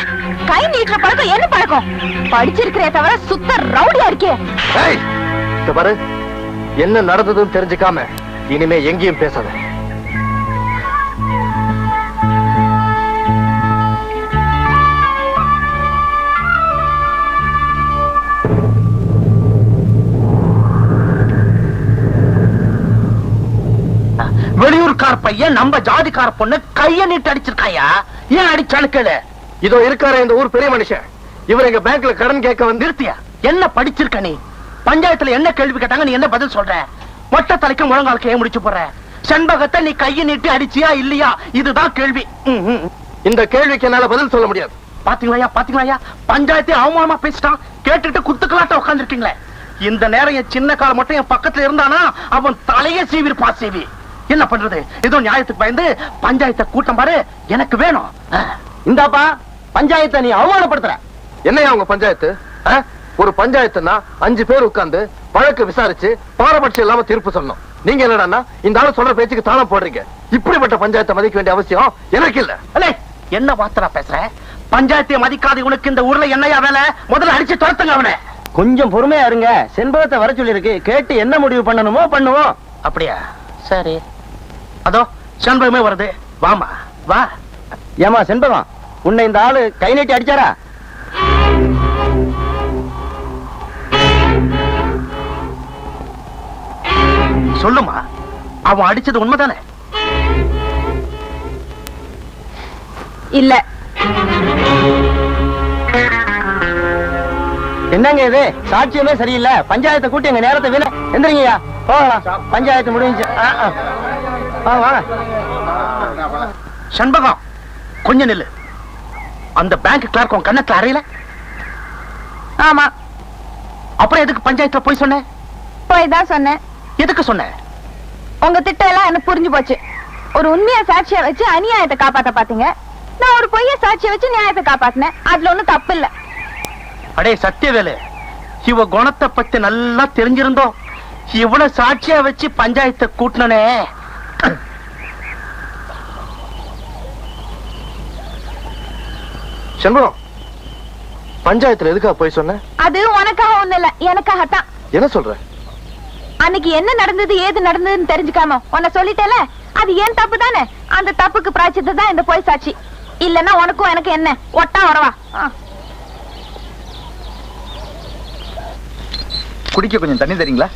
கை நீட்டுற பழக்கம் என்ன பழக்கம்? படிச்சிருக்கிறே தவிர சுத்த ரவுடியா இருக்கே.
பாரு, என்ன நடந்ததுன்னு தெரிஞ்சுக்காம இனிமே எங்கேயும் பேசாத.
வெளியூர்கார பையன் நம்ம ஜாதிக்கார பொண்ணு கைய நீட்டு அடிச்சிருக்காயா? ஏன் அடிச்சானு கேளு.
இதோ இருக்கார இந்த ஊர் பெரிய மனுஷன், இவர் எங்க பேங்க்ல கடன் கேட்க வந்து.
நிறுத்தியா? என்ன படிச்சிருக்க நீ? பஞ்சாயத்துல என்ன கேள்வி கேட்டாங்க, நீ என்ன பதில் சொல்ற? மொட்டை தலைக்கு முழங்காலுக்கு ஏன் முடிச்சு போற? செண்பகத்தை நீ கைய நீட்டி அடிச்சியா இல்லையா? இதுதான் கேள்வி.
இந்த கேள்விக்கு என்னால பதில் சொல்ல முடியாது.
பாத்தீங்களா, பஞ்சாயத்தை அவமானமா பேசிட்டான். கேட்டுட்டு குத்துக்கலாட்ட உட்காந்துருக்கீங்களே. இந்த நேரம் என் சின்ன கால மட்டும் என் பக்கத்துல இருந்தானா அவன் தலைய சீவிருப்பா. சீவி என்ன பண்றது? ஏதோ நியாயத்துக்கு பயந்து பஞ்சாயத்தை கூட்டம் பாரு, எனக்கு வேணும்.
இந்தாப்பா, பஞ்சாயத்தை நீ அவமானப்படுத்துற.
என்னையா உங்க பஞ்சாயத்து? ஒரு பஞ்சாயத்துனா 5 பேர் உட்கார்ந்து வழக்கு விசாரிச்சு பாரபட்சம் இல்லாம தீர்ப்பு சொல்லணும். நீங்க என்னடா இந்த ஆளு சொல்ற பேச்சுக்கு தாளம் போடுறீங்க. இப்படிப்பட்ட பஞ்சாயத்தை மதிக்க வேண்டிய அவசியம் எனக்கு இல்ல.
என்ன வார்த்தை பேசுற? பஞ்சாயத்தை மதிக்காத உனக்கு இந்த ஊர்ல என்னையா வேலை? முதல்ல அடிச்சு துரத்துங்க அவனை.
கொஞ்சம் பொறுமையா இருங்க. செண்பகத்தை வர சொல்லி இருக்கு, கேட்டு என்ன முடிவு பண்ணணுமோ பண்ணுவோம்.
அப்படியா? சரி. அதோ செண்பகமே வருது. வாமா வா.
ஏமா செண்பகம், உன்னை இந்த ஆளு கை நீட்டி அடிச்சாரா?
சொல்லுமா, அவன் அடிச்சது உண்மைதானே?
இல்ல.
என்னங்க இது? சாட்சியமே சரியில்லை. பஞ்சாயத்தை கூட்டி எங்க நேரத்தை வீண. எந்திரிங்கய்யா, போகலாம். பஞ்சாயத்து முடிஞ்சு.
செண்பகம், கொஞ்சம் நில்லு. அந்த பேங்க் கிளார்க் உன் கண்ணத்துல அறையில?
ஆமா.
அப்புறம் எதுக்கு பஞ்சாயத்துல போய் சொன்ன?
போய் தான் சொன்னேன்.
எதுக்கு சொன்ன?
உங்க திட்டம் எல்லாம் எனக்கு புரிஞ்சு போச்சு. ஒரு உண்மைய சாட்சிய வச்சு அநியாயத்தை காப்பாத்த பாத்தீங்க. நான் ஒரு பொய்ய சாட்சிய வச்சு நியாயத்தை காப்பாத்தினேன். அதுல ஒண்ணும் தப்பு இல்ல.
அடே சத்தியவேலு, இவ குணத்தை பத்தி நல்லா தெரிஞ்சிருந்தோம் இவ்வளவு சாட்சியா வச்சு பஞ்சாயத்தை கூட்டினே.
செண்பகம், பஞ்சாயத்துல எதுக்காக போய் சொன்ன?
அது உனக்காக ஒண்ணு இல்ல, எனக்காகத்தான்.
என்ன சொல்ற?
அன்னைக்கு என்ன நடந்தது ஏது நடந்ததுன்னு தெரிஞ்சுக்காம உன்னை சொல்லிட்டேல, அது ஏன் தப்பு தானே. அந்த தப்புக்கு பிராய்ச்சிட்டு தான் இந்த பொய் சாட்சி. இல்லன்னா உனக்கும் எனக்கு என்ன ஒட்டா வரவா?
குடிக்க கொஞ்சம் தண்ணி தரீங்களா?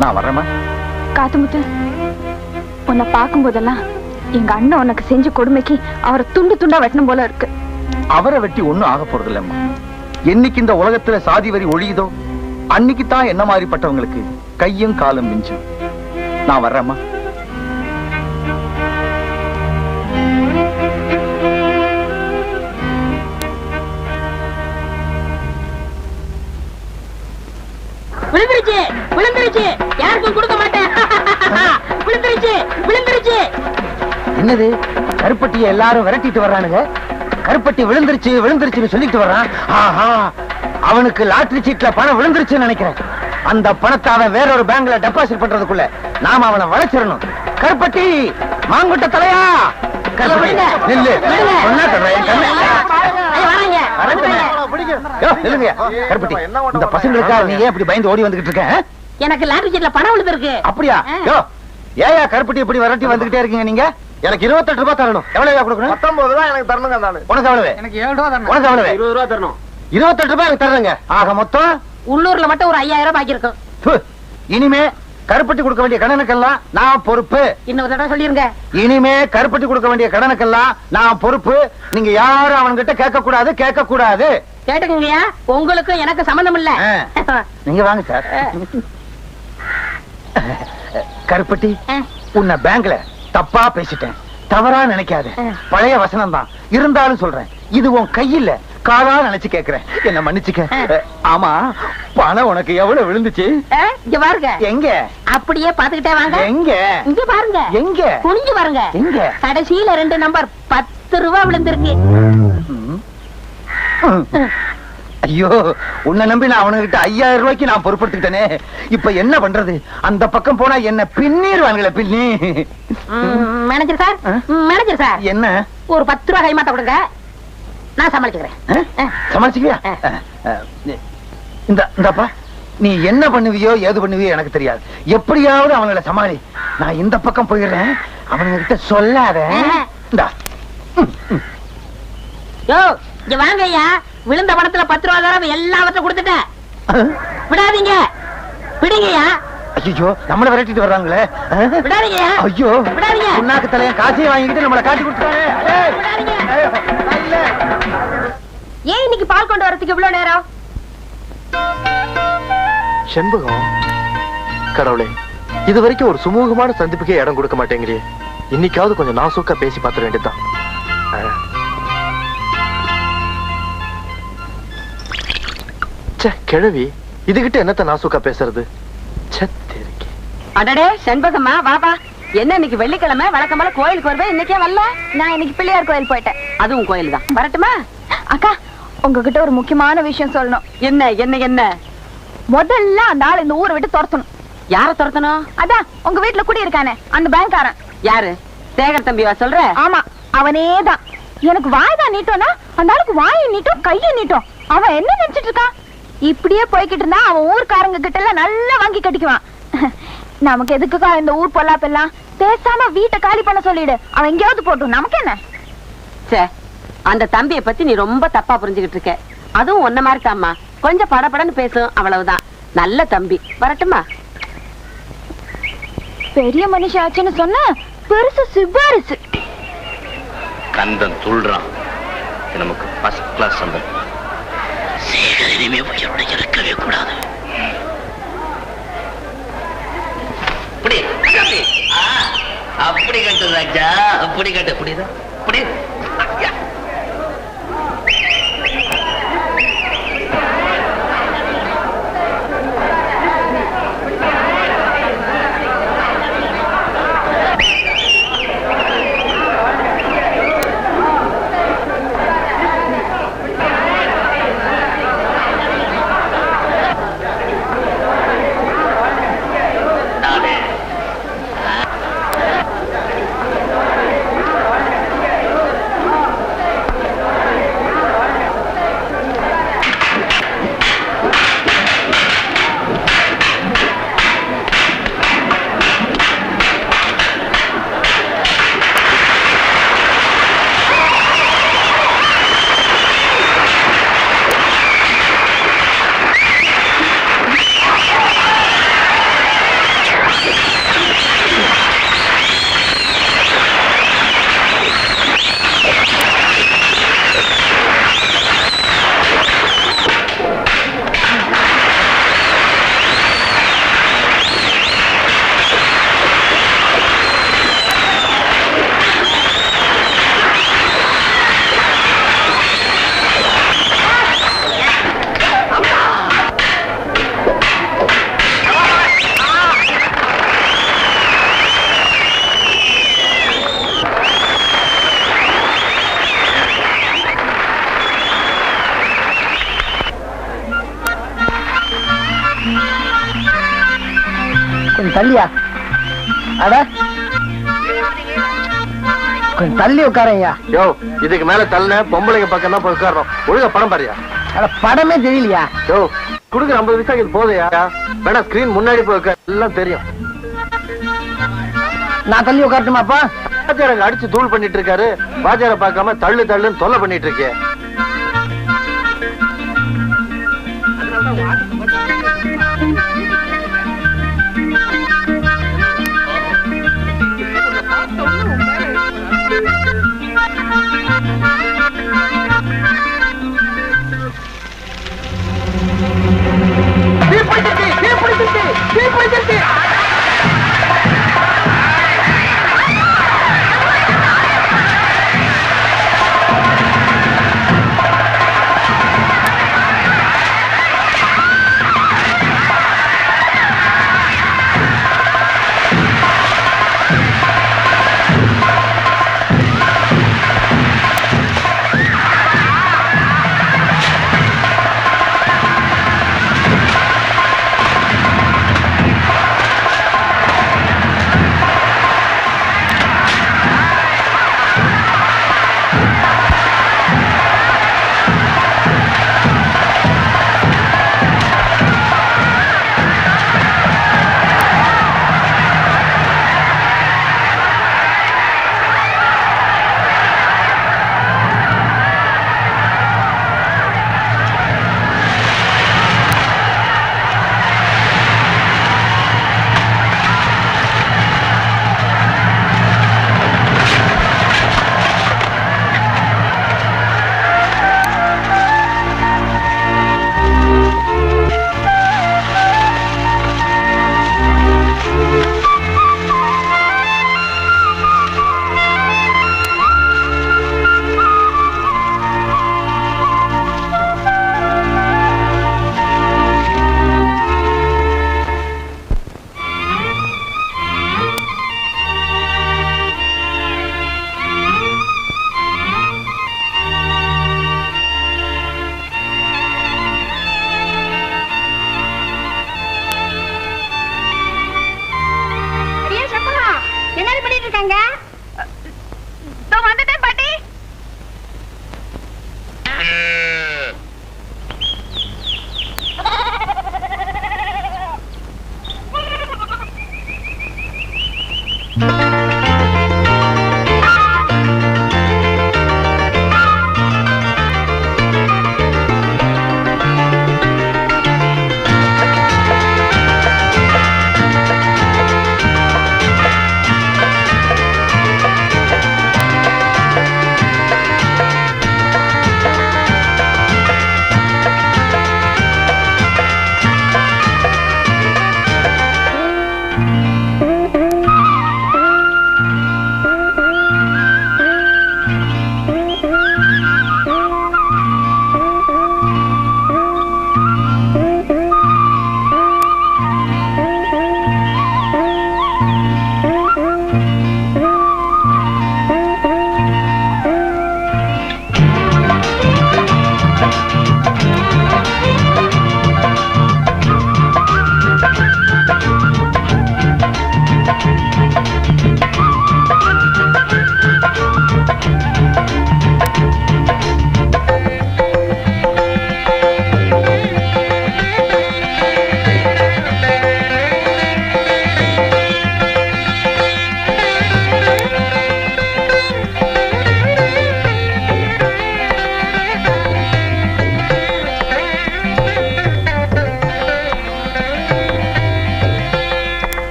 நான் வரேம்மா.
காத்துமுத்து, உன்னை பார்க்கும் போதெல்லாம் எங்க அண்ணன் உனக்கு செஞ்ச கொடுமைக்கு அவரை துண்டு துண்டா வெட்டணும் போல இருக்கு.
அவரை வெட்டி ஒண்ணும் ஆக போறது இல்லம்மா. என்னைக்கு இந்த உலகத்துல சாதி வரி ஒழியுதோ அன்னைக்கு தான் என்ன மாதிரிப்பட்டவங்களுக்கு கையும் காலும் மிஞ்சும். நான் வர்றேம்மா.
விழுந்துருச்சு விழுந்துருச்சு, யாருக்கும் கொடுக்க மாட்டேன். விழுந்துருச்சு விழுந்துருச்சு.
என்னது, கருப்பட்டியை எல்லாரும் விரட்டிட்டு வர்றானுங்க. கருப்பட்டி விழுந்துருச்சு விழுந்துருச்சுன்னு சொல்லிட்டு வர்றான். ஆஹா, அவனுக்கு லாட்டரி சீட்ல பணம் விழுந்துருச்சுன்னு நினைக்கிறேன். அந்த பணத்தை அவன் வேறொரு பேங்க்ல டெபாசிட் பண்றதுக்குள்ள நாம அவனை வளைச்சிடணும். கருப்பட்டி, மாங்குட்ட தலையா, நில்லு. கருப்பட்டி, இந்த பசங்களுக்காக நீ ஏன் இப்படி பயந்து ஓடி வந்துகிட்டு இருக்க?
எனக்கு லாட்டரி சீட்ல பணம் விழுந்திருக்கு.
அப்படியா? ஏயா கருப்பட்டி இப்படி விரட்டி வந்துகிட்டே இருக்கீங்க நீங்க? எனக்கு 28 ரூபாய் தரணும். எவ்வளவு கொடுக்கணும்?
19 ரூபாய் எனக்கு தரணுங்க.
உனக்கு எவ்வளவு?
எனக்கு 7 ரூபா தரணும்.
உனக்கு எவ்வளவு?
20 ரூபா தரணும்.
28 ரூபாய் எனக்கு தர்றேங்க. ஆக மொத்தம்
உள்ளூர்ல மட்டும் ஒரு 5000 ரூபாய் பாக்கி இருக்கும்.
இனிமே கருப்பட்டி கொடுக்க வேண்டிய கடனுக்கெல்லாம் நான் பொறுப்பு.
இன்னொரு தடவை சொல்லிருங்க.
இனிமே கருப்பட்டி கொடுக்க வேண்டிய கடனுக்கெல்லாம் நான் பொறுப்பு. நீங்க யாரும் அவன்கிட்ட கேட்க கூடாது, கேட்க கூடாது.
கேட்டுக்கங்கய்யா, உங்களுக்கும் எனக்கு சம்பந்தம் இல்ல.
நீங்க வாங்க சார். கருப்பட்டி, உன்னை பேங்க்ல தப்பா பேசிட்டேன், தவறா நினைக்காத. பழைய வசனம் தான் இருந்தாலும் சொல்றேன், இது உன் கையில காலா நினைச்சு கேக்குறேன், என்ன மன்னிச்சுக்க. ஆமா, பணம் உனக்கு எவ்வளவு விழுந்துச்சு?
இங்க பாருங்க.
எங்க?
அப்படியே பாத்துக்கிட்டே வாங்க.
எங்க?
இங்க பாருங்க.
எங்க?
குனிஞ்சு பாருங்க.
எங்க?
கடைசியில 2 நம்பர் 10 ரூபாய் விழுந்திருக்கு.
ஐயோ, உன்னை நம்பி நான் அவனுகிட்ட 5000 ரூபாய்க்கு நான் பொறுப்படுத்திட்டேனே. இப்ப என்ன பண்றது? அந்த பக்கம் போனா என்ன பின்னிடுவானுங்களே, பின்னி.
மேனேஜர் சார், மேனேஜர் சார்,
என்ன?
ஒரு 10 ரூபாய் கைமாத்த கொடுங்க, நான் சமாளிச்சுக்கிறேன்.
சமாளிச்சுக்கியா? இந்தப்பா, நீ என்ன பண்ணுவியோ ஏது பண்ணுவியோ எனக்கு தெரியாது. எப்படியாவது அவங்களை சமாளி. நான் இந்த பக்கம் போயிடுறேன், அவனுங்க கிட்ட சொல்லாத.
யோ, இங்க வாங்க ஐயா. விழுந்த பணத்துல 10 ரூபாய் தடவை எல்லாவற்றையும் கொடுத்துட்டேன். விடாதீங்க, விடுங்கய்யா.
ஐயோ, நம்மள விரட்டிட்டு வர்றாங்களே.
விடாதீங்கய்யா.
ஐயோ,
விடாதீங்க.
உன்னாக்கு தலைய காசையும் வாங்கிட்டு நம்மள காட்டி கொடுத்தாங்க.
ஏன் இன்னைக்கு பால் கொண்டு வரதுக்கு இவ்வளவு நேரம்?
செண்பகம், கடவுளே, இது வரைக்கும் ஒரு சுமூகமான சந்திப்புக்கே இடம் கொடுக்க மாட்டேங்கிறியே. இன்னைக்காவது கொஞ்சம் நாசூக்கா பேசி பார்த்துட வேண்டியதுதான். கிழவி, இதுகிட்ட என்னத்த நாசூக்கா பேசுறது?
அடடே செண்பகம்மா, வாப்பா. என்ன இன்னைக்கு வெள்ளிக்கிழமை, வழக்கம்போல கோயிலுக்கு வருவேன், இன்னைக்கே வரல?
நான் இன்னைக்கு பிள்ளையார் கோயில் போயிட்டேன்.
அதுவும் கோயில் தான். வரட்டுமா?
அக்கா உங்ககிட்ட ஒரு முக்கியமான விஷயம் சொல்லணும்.
என்ன என்ன என்ன?
முதல்ல அந்த ஆள் இந்த ஊரை விட்டு துரத்தணும்.
யார துரத்தணும்?
அதான் உங்க வீட்டுல குடி இருக்கானே அந்த பேங்க்காரன்.
யாரு? சேகர் தம்பிவா சொல்ற?
ஆமா அவனேதான். எனக்கு வாய்தான் நீட்டோம்னா அந்த ஆளுக்கு வாயை நீட்டும் கையை நீட்டும். அவன் என்ன நினைச்சிட்டு இருக்கான்? இப்படியே போய்கிட்டு இருந்தா அவன் ஊர்க்காரங்க கிட்ட எல்லாம் நல்லா வாங்கி கட்டிக்குவான். நமக்கு எதுக்குக்கா இந்த ஊர் பொல்லாப்பெல்லாம்? பேசாம வீட்டை காலி பண்ண சொல்லிடு. அவன் எங்கேயாவது போட்டும், நமக்கு என்ன?
சே, அந்த தம்பியை பத்தி நீ ரொம்ப தப்பா புரிஞ்சுகிட்டு இருக்க. அதுவும் ஒன்ன மாதிரி தாம்மா, கொஞ்சம் படபடன்னு பேசும், அவ்வளவுதான். நல்ல தம்பி. வரட்டுமா?
பெரிய மனுஷாச்சுன்னு சொன்ன பெருசு சிபாரிசு.
கந்தன் துள்றான். நமக்கு ஃபர்ஸ்ட் கிளாஸ் சம்பளம். சேகர் இனிமே உயிரோட இருக்கவே கூடாது. அப்படி கட்டு ராஜா, அப்படி கட்டு. புரியுதா? புரியுது.
கொஞ்சம் தள்ளியா? அட கொஞ்சம் தள்ளி உட்காரையா.
யோ, இதுக்கு மேல தள்ளன பொம்பளைங்க பக்கம் தான் போய் உட்காரணும். ஒழுங்கா படம் பாரியா.
அட படமே தெரியலையா?
யோ, குடுக்குற 50 பைசா இது போதையா? வேணா ஸ்கிரீன் முன்னாடி போய் உட்கார், எல்லாம் தெரியும்.
நான் தள்ளி உட்காரட்டுமாப்பா?
வாஜாரங்க அடிச்சு தூள் பண்ணிட்டு இருக்காரு. வாஜார பார்க்காம தள்ளு தள்ளுன்னு தொல்லை பண்ணிட்டு இருக்கே.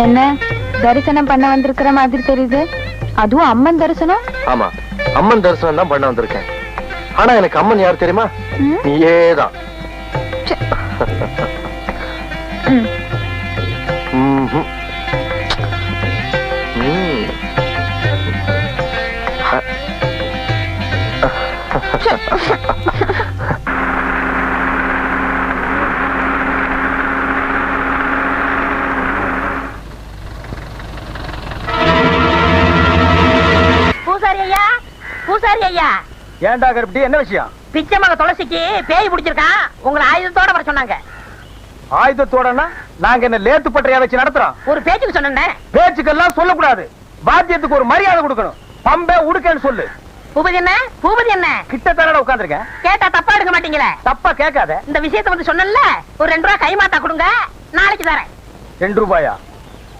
என்ன தரிசனம் பண்ண வந்திருக்கிற மாதிரி தெரியுது? அதுவும் அம்மன் தரிசனம்?
ஆமா, அம்மன் தரிசனம் தான் பண்ண வந்திருக்கேன். ஆனா எனக்கு அம்மன் யார் தெரியுமா? நீயேதான்.
பூசாரி ஐயா, பூசாரி ஐயா.
ஏன்டா கருப்பட்டி, என்ன விஷயம்?
பிச்சைமக துளசிக்கு பேய் பிடிச்சிருக்கான், உங்களை ஆயுதத்தோட வர சொன்னாங்க.
ஆயுதத்தோடனா நாங்க என்ன லேத்து பட்டறையா வச்சு நடத்துறோம்?
ஒரு பேச்சுக்கு சொன்னேன்.
பேச்சுக்கெல்லாம் சொல்லக்கூடாது, வாத்தியத்துக்கு ஒரு மரியாதை கொடுக்கணும். பம்பே உடுக்கன்னு சொல்லு.
பூபதி என்ன, பூபதி என்ன?
கிட்ட தானடா உட்கார்ந்திருக்கேன்.
கேட்டா தப்பா எடுக்க மாட்டீங்களே?
தப்பா கேட்காத.
இந்த விஷயத்தை வந்து சொன்னல, ஒரு 2 ரூபாய் கைமாத்தா கொடுங்க, நாளைக்கு தரேன்.
2 ரூபாயா?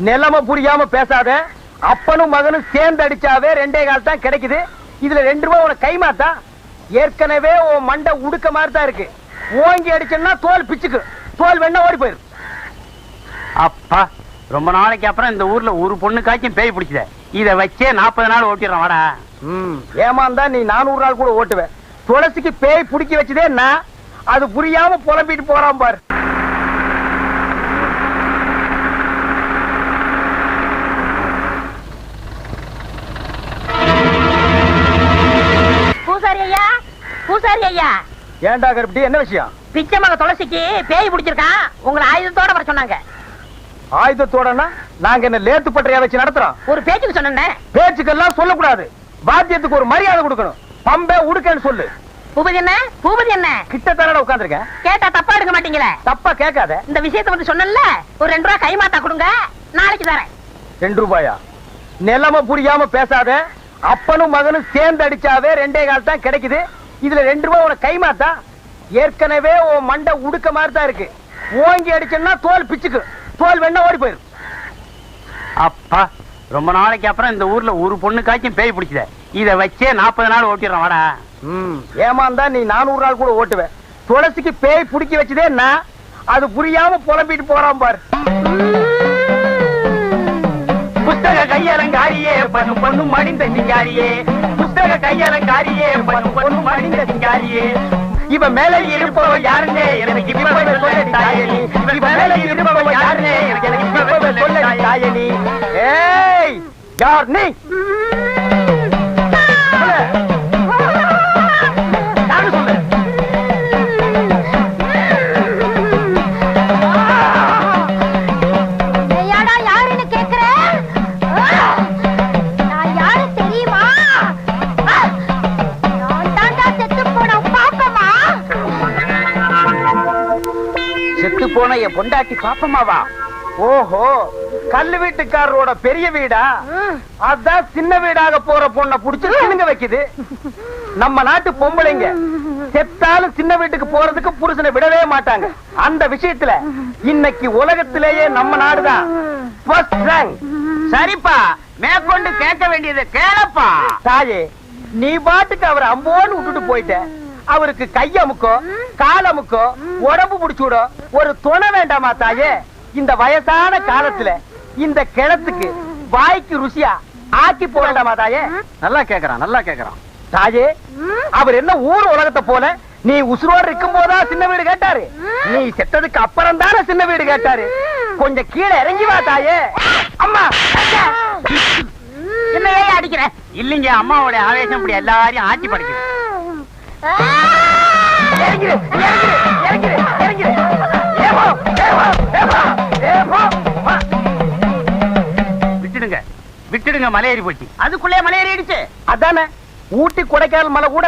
நிலைமை புரியாம பேசாத. அப்பனும் மகனும் சேர்ந்து அடிச்சாவே 2 கால் தான் கிடைக்குது. இதுல 2 ரூபாய் உனக்கு கைமாத்தா? ஏற்கனவே உன் மண்டை உடுக்க மாதிரி தான் இருக்கு. ஓங்கி அடிச்சேன்னா தோல் பிச்சுக்கு, தோல் வேணா ஓடி போயிரு.
அப்பா, ரொம்ப நாளைக்கு அப்புறம் இந்த ஊர்ல ஒரு பொண்ணுக்காச்சும் பேய் பிடிச்சத. இத வச்சே 40 நாள் ஓட்டிடுறோம். வாடா.
ஏமாந்தா நீ 400 நாள் கூட ஓட்டுவேன். துளசிக்கு பேய் பிடிக்க வச்சதே நான். அது புரியாம புலம்பிட்டு போறான் பாரு.
பூசாரி ஐயா, பூசாரி ஐயா.
ஏன்டா கருப்பட்டி, என்ன விஷயம்?
பிச்சைமக துளசிக்கு பேய் பிடிச்சிருக்கான், உங்களை ஆயுதத்தோட வர சொன்னாங்க.
ஆயுதத்தோடனா நாங்க என்ன லேத்து பட்டறையா வச்சு நடத்துறோம்?
ஒரு பேச்சுக்கு சொன்னேன்.
பேச்சுக்கெல்லாம் சொல்லக்கூடாது, வாத்தியத்துக்கு ஒரு மரியாதை கொடுக்கணும். பம்பே உடுக்கன்னு சொல்லு.
பூபதி என்ன, பூபதி என்ன?
கிட்ட தானடா உட்கார்ந்திருக்கேன்.
கேட்டா தப்பா எடுக்க மாட்டீங்களே?
தப்பா கேட்காத.
இந்த விஷயத்தை வந்து சொன்னல, ஒரு 2 ரூபாய் கைமாத்தா கொடுங்க, நாளைக்கு தரேன்.
2 ரூபாயா? நிலைமை புரியாம பேசாத. அப்பனும் மகனும் சேர்ந்து அடிச்சாவே 2 கால் தான் கிடைக்குது. இதுல 2 ரூபாய் உனக்கு கைமாத்தா? ஏற்கனவே உன் மண்டை உடுக்க மாதிரி தான் இருக்கு. ஓங்கி அடிச்சேன்னா தோல் பிச்சுக்கு, தோல் வேணா ஓடி போயிரு.
அப்பா, ரொம்ப நாளைக்கு அப்புறம் இந்த ஊர்ல ஒரு பொண்ணுக்காச்சும் பேய் பிடிச்சத. இத வச்சே 40 நாள் ஓட்டிடுறோம். வாடா.
ஏமாந்தா நீ 400 நாள் கூட ஓட்டுவேன். துளசிக்கு பேய் பிடிக்க வச்சதே நான். அது புரியாம புலம்பிட்டு போறான் பாரு. புஸ்தக கையலங்காரியே, பண்ணும் பொண்ணும் மடிந்த சிங்காரியே. புஸ்தக கையலங்காரியே, பண்ணும் பொண்ணும் மடிந்த சிங்காரியே. இவ மேல இருப்பவ யாருன்னே எனக்கு இப்பவே சொல்ல தாயனி. இவ மேல இருப்பவ யாருன்னே எனக்கு இப்பவே சொல்ல தாயனி. ஏய், யார் நீ? யாரு சொல்லு?
ஏயாடா யாருன்னு கேக்குறேன்? நான் யாரு தெரியுமா? நான் தாண்டா செத்து போன பாப்பமா.
செத்து போன என் பொண்டாட்டி பாப்பமாவா? ஓஹோ, கல்லு வீட்டுக்காரரோட பெரிய வீடா? அதான் சின்ன வீடாக போற பொண்ணை புடிச்சு சினுங்க வைக்குது. நம்ம நாட்டு பொம்பளைங்க செத்தாலும் சின்ன வீட்டுக்கு போறதுக்கு புருஷனை விடவே மாட்டாங்க. அந்த விஷயத்துல இன்னைக்கு உலகத்திலேயே நம்ம நாடுதான் first rank.
சரிப்பா, மேற்கொண்டு கேட்க வேண்டியதை கேளப்பா.
தாயே, நீ பாட்டுக்கு அவரை அம்போன்னு விட்டுட்டு போயிட்ட. அவருக்கு கையமுக்கோ காலமுக்கோ உடம்பு புடிச்சுடோ ஒரு துணை வேண்டாமா தாயே? இந்த வயசான காலத்துல இந்த கிணத்துக்கு வாய்க்கு ருசியா ஆக்கி போடாமா தாயே?
நல்லா கேக்குறான், நல்லா கேக்குறான்.
தாயே, அவர் என்ன ஊர் உலகத்தை போல நீ உசுரோடு இருக்கும் போதா சின்ன வீடு கேட்டாரு? நீ செத்ததுக்கு அப்புறம் தானே சின்ன வீடு கேட்டாரு. கொஞ்சம் கீழே இறங்கி வா தாயே. அம்மா,
என்னையே அடிக்கிற?
இல்லைங்க, அம்மாவோட ஆவேசம் இப்படி எல்லாரையும் ஆட்சி படிக்குது.
இறங்கிரு, இறங்கிரு, இறங்கிரு, இறங்கிரு. ஏவோ, ஏவோ, ஏவோ, ஏவோ.
விட்டுடுங்க, விட்டுடுங்க, மலையேறி போச்சு. அதுக்குள்ளே மலையேறிடுச்சு.
அதானே, ஊட்டி கொடைக்கானல் மலை கூட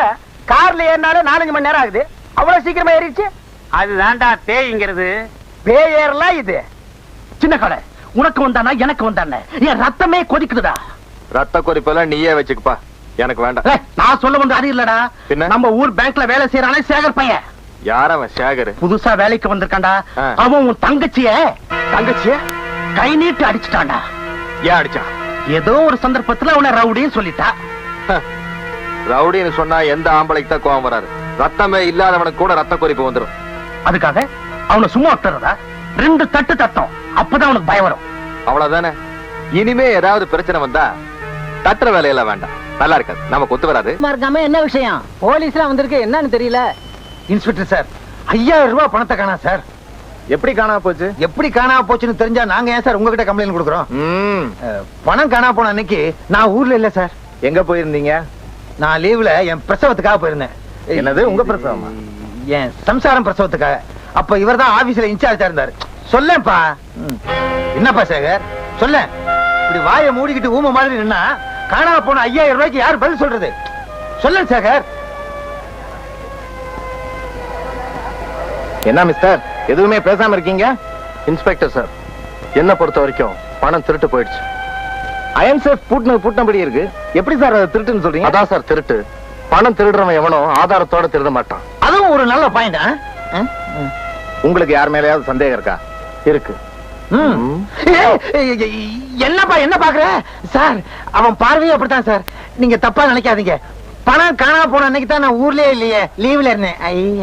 கார்ல ஏறினாலும் 4-5 மணி நேரம் ஆகுது. அவ்வளவு சீக்கிரமா ஏறிடுச்சு.
அதுதான்டா தேய்ங்கிறது.
பேய் ஏறலாம் இது.
சின்ன கடை, உனக்கு வந்தானா எனக்கு வந்தானே, என் ரத்தமே கொதிக்குதுடா.
ரத்த கொதிப்பெல்லாம் நீயே வச்சுக்கப்பா, எனக்கு வேண்டாம்.
நான் சொல்ல வந்து அது இல்லடா.
பின்ன?
நம்ம ஊர் பேங்க்ல வேலை செய்யறானே சேகர் பையன்.
யார் அவன்? சேகர்
புதுசா வேலைக்கு வந்திருக்கான்டா.
ஆ.
அவன் உன் தங்கச்சிய
தங்கச்சிய
கை நீட்டு அடிச்சுட்டான்டா.
ஏன் அடிச்சான்?
ஏதோ ஒரு சந்தர்ப்பத்துல அவனை ரவுடின்னு சொல்லிட்டா.
ரவுடின்னு சொன்னா எந்த ஆம்பளைக்கு தான் கோவம் வராது? ரத்தமே இல்லாதவனுக்கு கூட ரத்த கொதிப்பு வந்துடும்.
அதுக்காக அவனை சும்மா விட்டுறதா? 2 தட்டு தட்டம், அப்பதான் அவனுக்கு பயம் வரும்.
அவ்வளவுதானே. இனிமே ஏதாவது பிரச்சனை வந்தா தட்டுற வேலையெல்லாம் வேண்டாம், நல்லா இருக்காது, நமக்கு ஒத்து வராது.
இருக்காம என்ன விஷயம்? போலீஸ்லாம் வந்திருக்கு, என்னன்னு தெரியல. இன்ஸ்பெக்டர் சார், 5000 ரூபாய் பணத்தை காணா சார்.
எப்படி காணாம போச்சு?
எப்படி காணாம போச்சுன்னு தெரிஞ்சா நாங்க ஏன் சார் உங்ககிட்ட கம்ப்ளைண்ட் கொடுக்குறோம்? பணம் காணா போன அன்னைக்கு நான் ஊர்ல இல்ல சார்.
எங்க போயிருந்தீங்க?
நான் லீவ்ல என் பிரசவத்துக்காக போயிருந்தேன்.
என்னது, உங்க பிரசவமா?
என் சம்சாரம் பிரசவத்துக்காக. அப்ப இவர் தான் ஆபீஸ்ல இன்சார்ஜா இருந்தாரு. சொல்லேன்ப்பா. என்னப்பா சேகர், சொல்ல. இப்படி வாயை மூடிக்கிட்டு ஊம மாதிரி நின்னா காணா போன 5000 ரூபாய்க்கு யார் பதில் சொல்றது? சொல்ல சேகர்.
என்ன மிஸ்டர், எதுவுமே பேசாம இருக்கீங்க?
இன்ஸ்பெக்டர் சார், என்ன பொறுத்த வரைக்கும் பணம் திருட்டு போயிடுச்சு.
அயன் சேஃப் பூட்டினபடி இருக்கு. எப்படி சார் அதை திருட்டுன்னு சொல்றீங்க?
அதான் சார் திருட்டு. பணம் திருடுறவன் எவனோ ஆதாரத்தோட திருட மாட்டான்.
அதுவும் ஒரு நல்ல பாயிண்ட்.
உங்களுக்கு யார் மேலயாவது சந்தேகம் இருக்கா?
இருக்கு.
என்னப்பா என்ன பாக்குற சார்? அவன் பார்வையே அப்படித்தான் சார். நீங்க தப்பா நினைக்காதீங்க. பணம் காணாம போன அன்னைக்கு தான் நான் ஊர்லயே இல்லையே, லீவ்ல இருந்தேன்.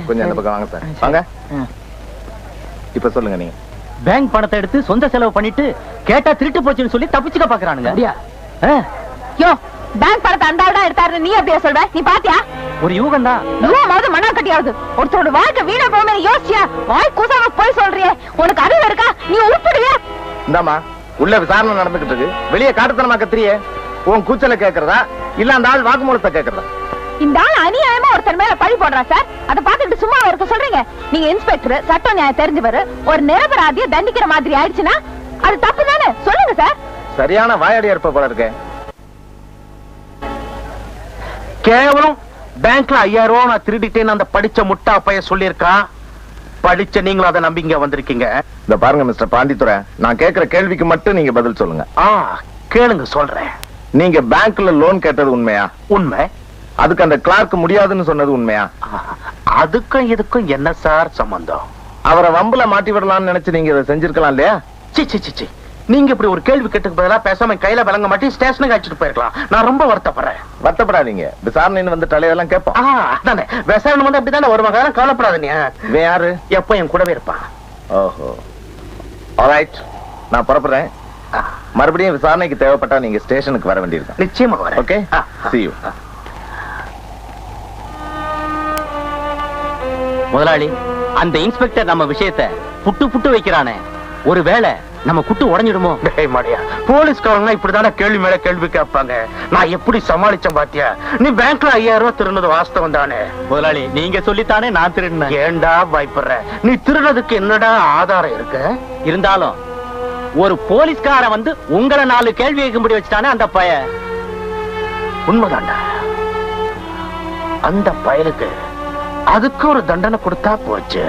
கொஞ்சம் அந்த பக்கம் வாங்க சார். வாங்க. இப்ப சொல்லுங்க நீங்க.
பேங்க் பணத்தை எடுத்து சொந்த செலவு பண்ணிட்டு கேட்டா திருட்டு போச்சுன்னு சொல்லி தப்பிச்சுக்க பாக்குறானுங்க.
யோ, பேங்க் பணத்தை அந்த ஆள் தான் எடுத்தாரு, நீ அப்படியே சொல்ற? நீ பாத்தியா?
ஒரு யூகம் தான்.
யூகமாவது மண்ணா கட்டியாவது. ஒருத்தரோட வாழ்க்கை வீணா போமே யோசிச்சியா? வாய் கூசாம போய் சொல்றியே, உனக்கு அறிவு இருக்கா? நீ உருப்படுவியா?
இந்தாமா, உள்ள விசாரணை நடந்துகிட்டு இருக்கு, வெளியே காட்டுத்தனமா கத்திரியே. உன் கூச்சல கேக்குறதா இல்ல அந்த ஆள் வாக்குமூலத்தை கேக்குறதா?
இந்த ஆள் அநியாயமா ஒருத்தர் மேல பழி போடுறான் சார். அதை பார்த்துக்கிட்டு சும்மா இருக்க சொல்றீங்க? நீங்க இன்ஸ்பெக்டர், சட்ட நியாயம் தெரிஞ்சவர், ஒரு நிரபராதிய தண்டிக்கிற மாதிரி ஆயிடுச்சுன்னா அது தப்பு தானே? சொல்லுங்க சார்.
சரியான வாயாடி இருப்ப போல இருக்கேன்.
கேவலம் பேங்க்ல 5000 ரூபாய் நான் திருடிட்டேன்னு அந்த படிச்ச முட்டா பைய சொல்லியிருக்கான். படிச்ச நீங்களும் அதை நம்பிங்க வந்திருக்கீங்க.
இந்த பாருங்க மிஸ்டர் பாண்டித்துரை, நான் கேக்குற கேள்விக்கு மட்டும் நீங்க பதில் சொல்லுங்க.
கேளுங்க, சொல்றேன்.
நீங்க பேங்க்ல லோன் கேட்டது உண்மையா?
உண்மை.
அதுக்கு அந்த கிளார்க் முடியாதுன்னு சொன்னது உண்மையா?
அதுக்கும் இதுக்கும் என்ன சார் சம்பந்தம்?
அவரை வம்புல மாட்டி விடலாம்னு நினைச்சு நீங்க இதை செஞ்சிருக்கலாம் இல்லையா?
சி, நீங்க இப்படி ஒரு கேள்வி கேட்டுக்கு பதிலா பேசாம கையில விளங்க மாட்டி ஸ்டேஷனுக்கு அழைச்சிட்டு போயிருக்கலாம். நான் ரொம்ப வருத்தப்படுறேன்.
வருத்தப்படாதீங்க, விசாரணைன்னு வந்து தலையெல்லாம் கேட்போம்.
அதானே, விசாரணை வந்து அப்படித்தானே வருவாங்க. கவலைப்படாத. நீ
இவன் யாரு?
எப்ப என் கூடவே இருப்பான்.
ஓஹோ, ஆல்ரைட், நான் புறப்படுறேன். மறுபடியும் விசாரணைக்கு தேவைப்பட்டா நீங்க ஸ்டேஷனுக்கு வர வேண்டியிருக்கும்.
நிச்சயமா வரேன்.
Okay, see you.
முதலாளி, அந்த இன்ஸ்பெக்டர் நம்ம விஷயத்தை புட்டு வைக்கிறானே, ஒருவேளை நம்ம குட்டு உடைஞ்சிடுமோ? போலீஸ்காரங்க இப்படிதானே கேள்வி மேல கேள்வி கேட்பாங்க. நான் எப்படி சமாளிச்சேன் பாத்தியா? நீ பேங்க்ல 5000 ரூபாய் திருடுனது வாஸ்தவம் தானே? முதலாளி, நீங்க சொல்லித்தானே நான் திருடினேன். ஏண்டா பயப்படுற? நீ திருடுறதுக்கு என்னடா ஆதாரம் இருக்கு? இருந்தாலும் ஒரு போலீஸ்கார வந்து உங்களை 4 கேள்வி கேட்கும்படி வச்சுட்டானே அந்த பய. உண்மைதாண்டா, அந்த பயலுக்கு அதுக்கு ஒரு தண்டனை கொடுத்தா போச்சு.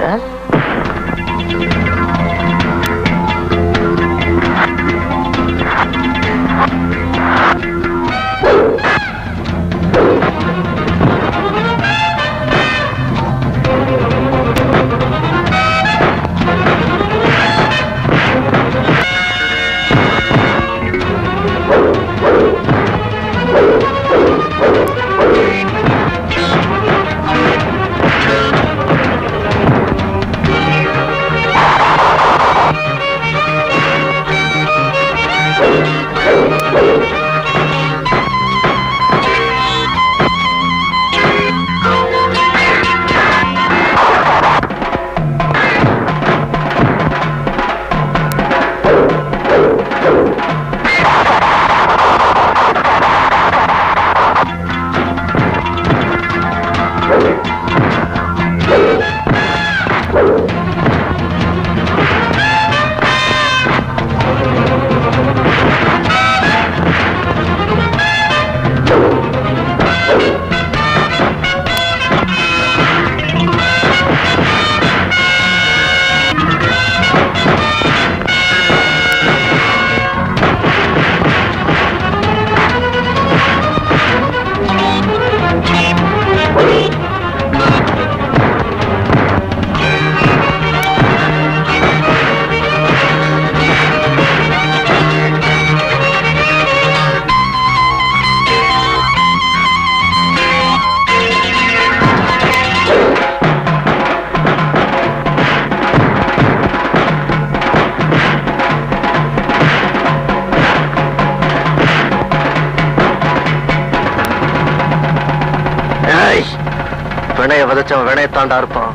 நினைச்சவன் வினையத்தாண்டா இருப்பான்.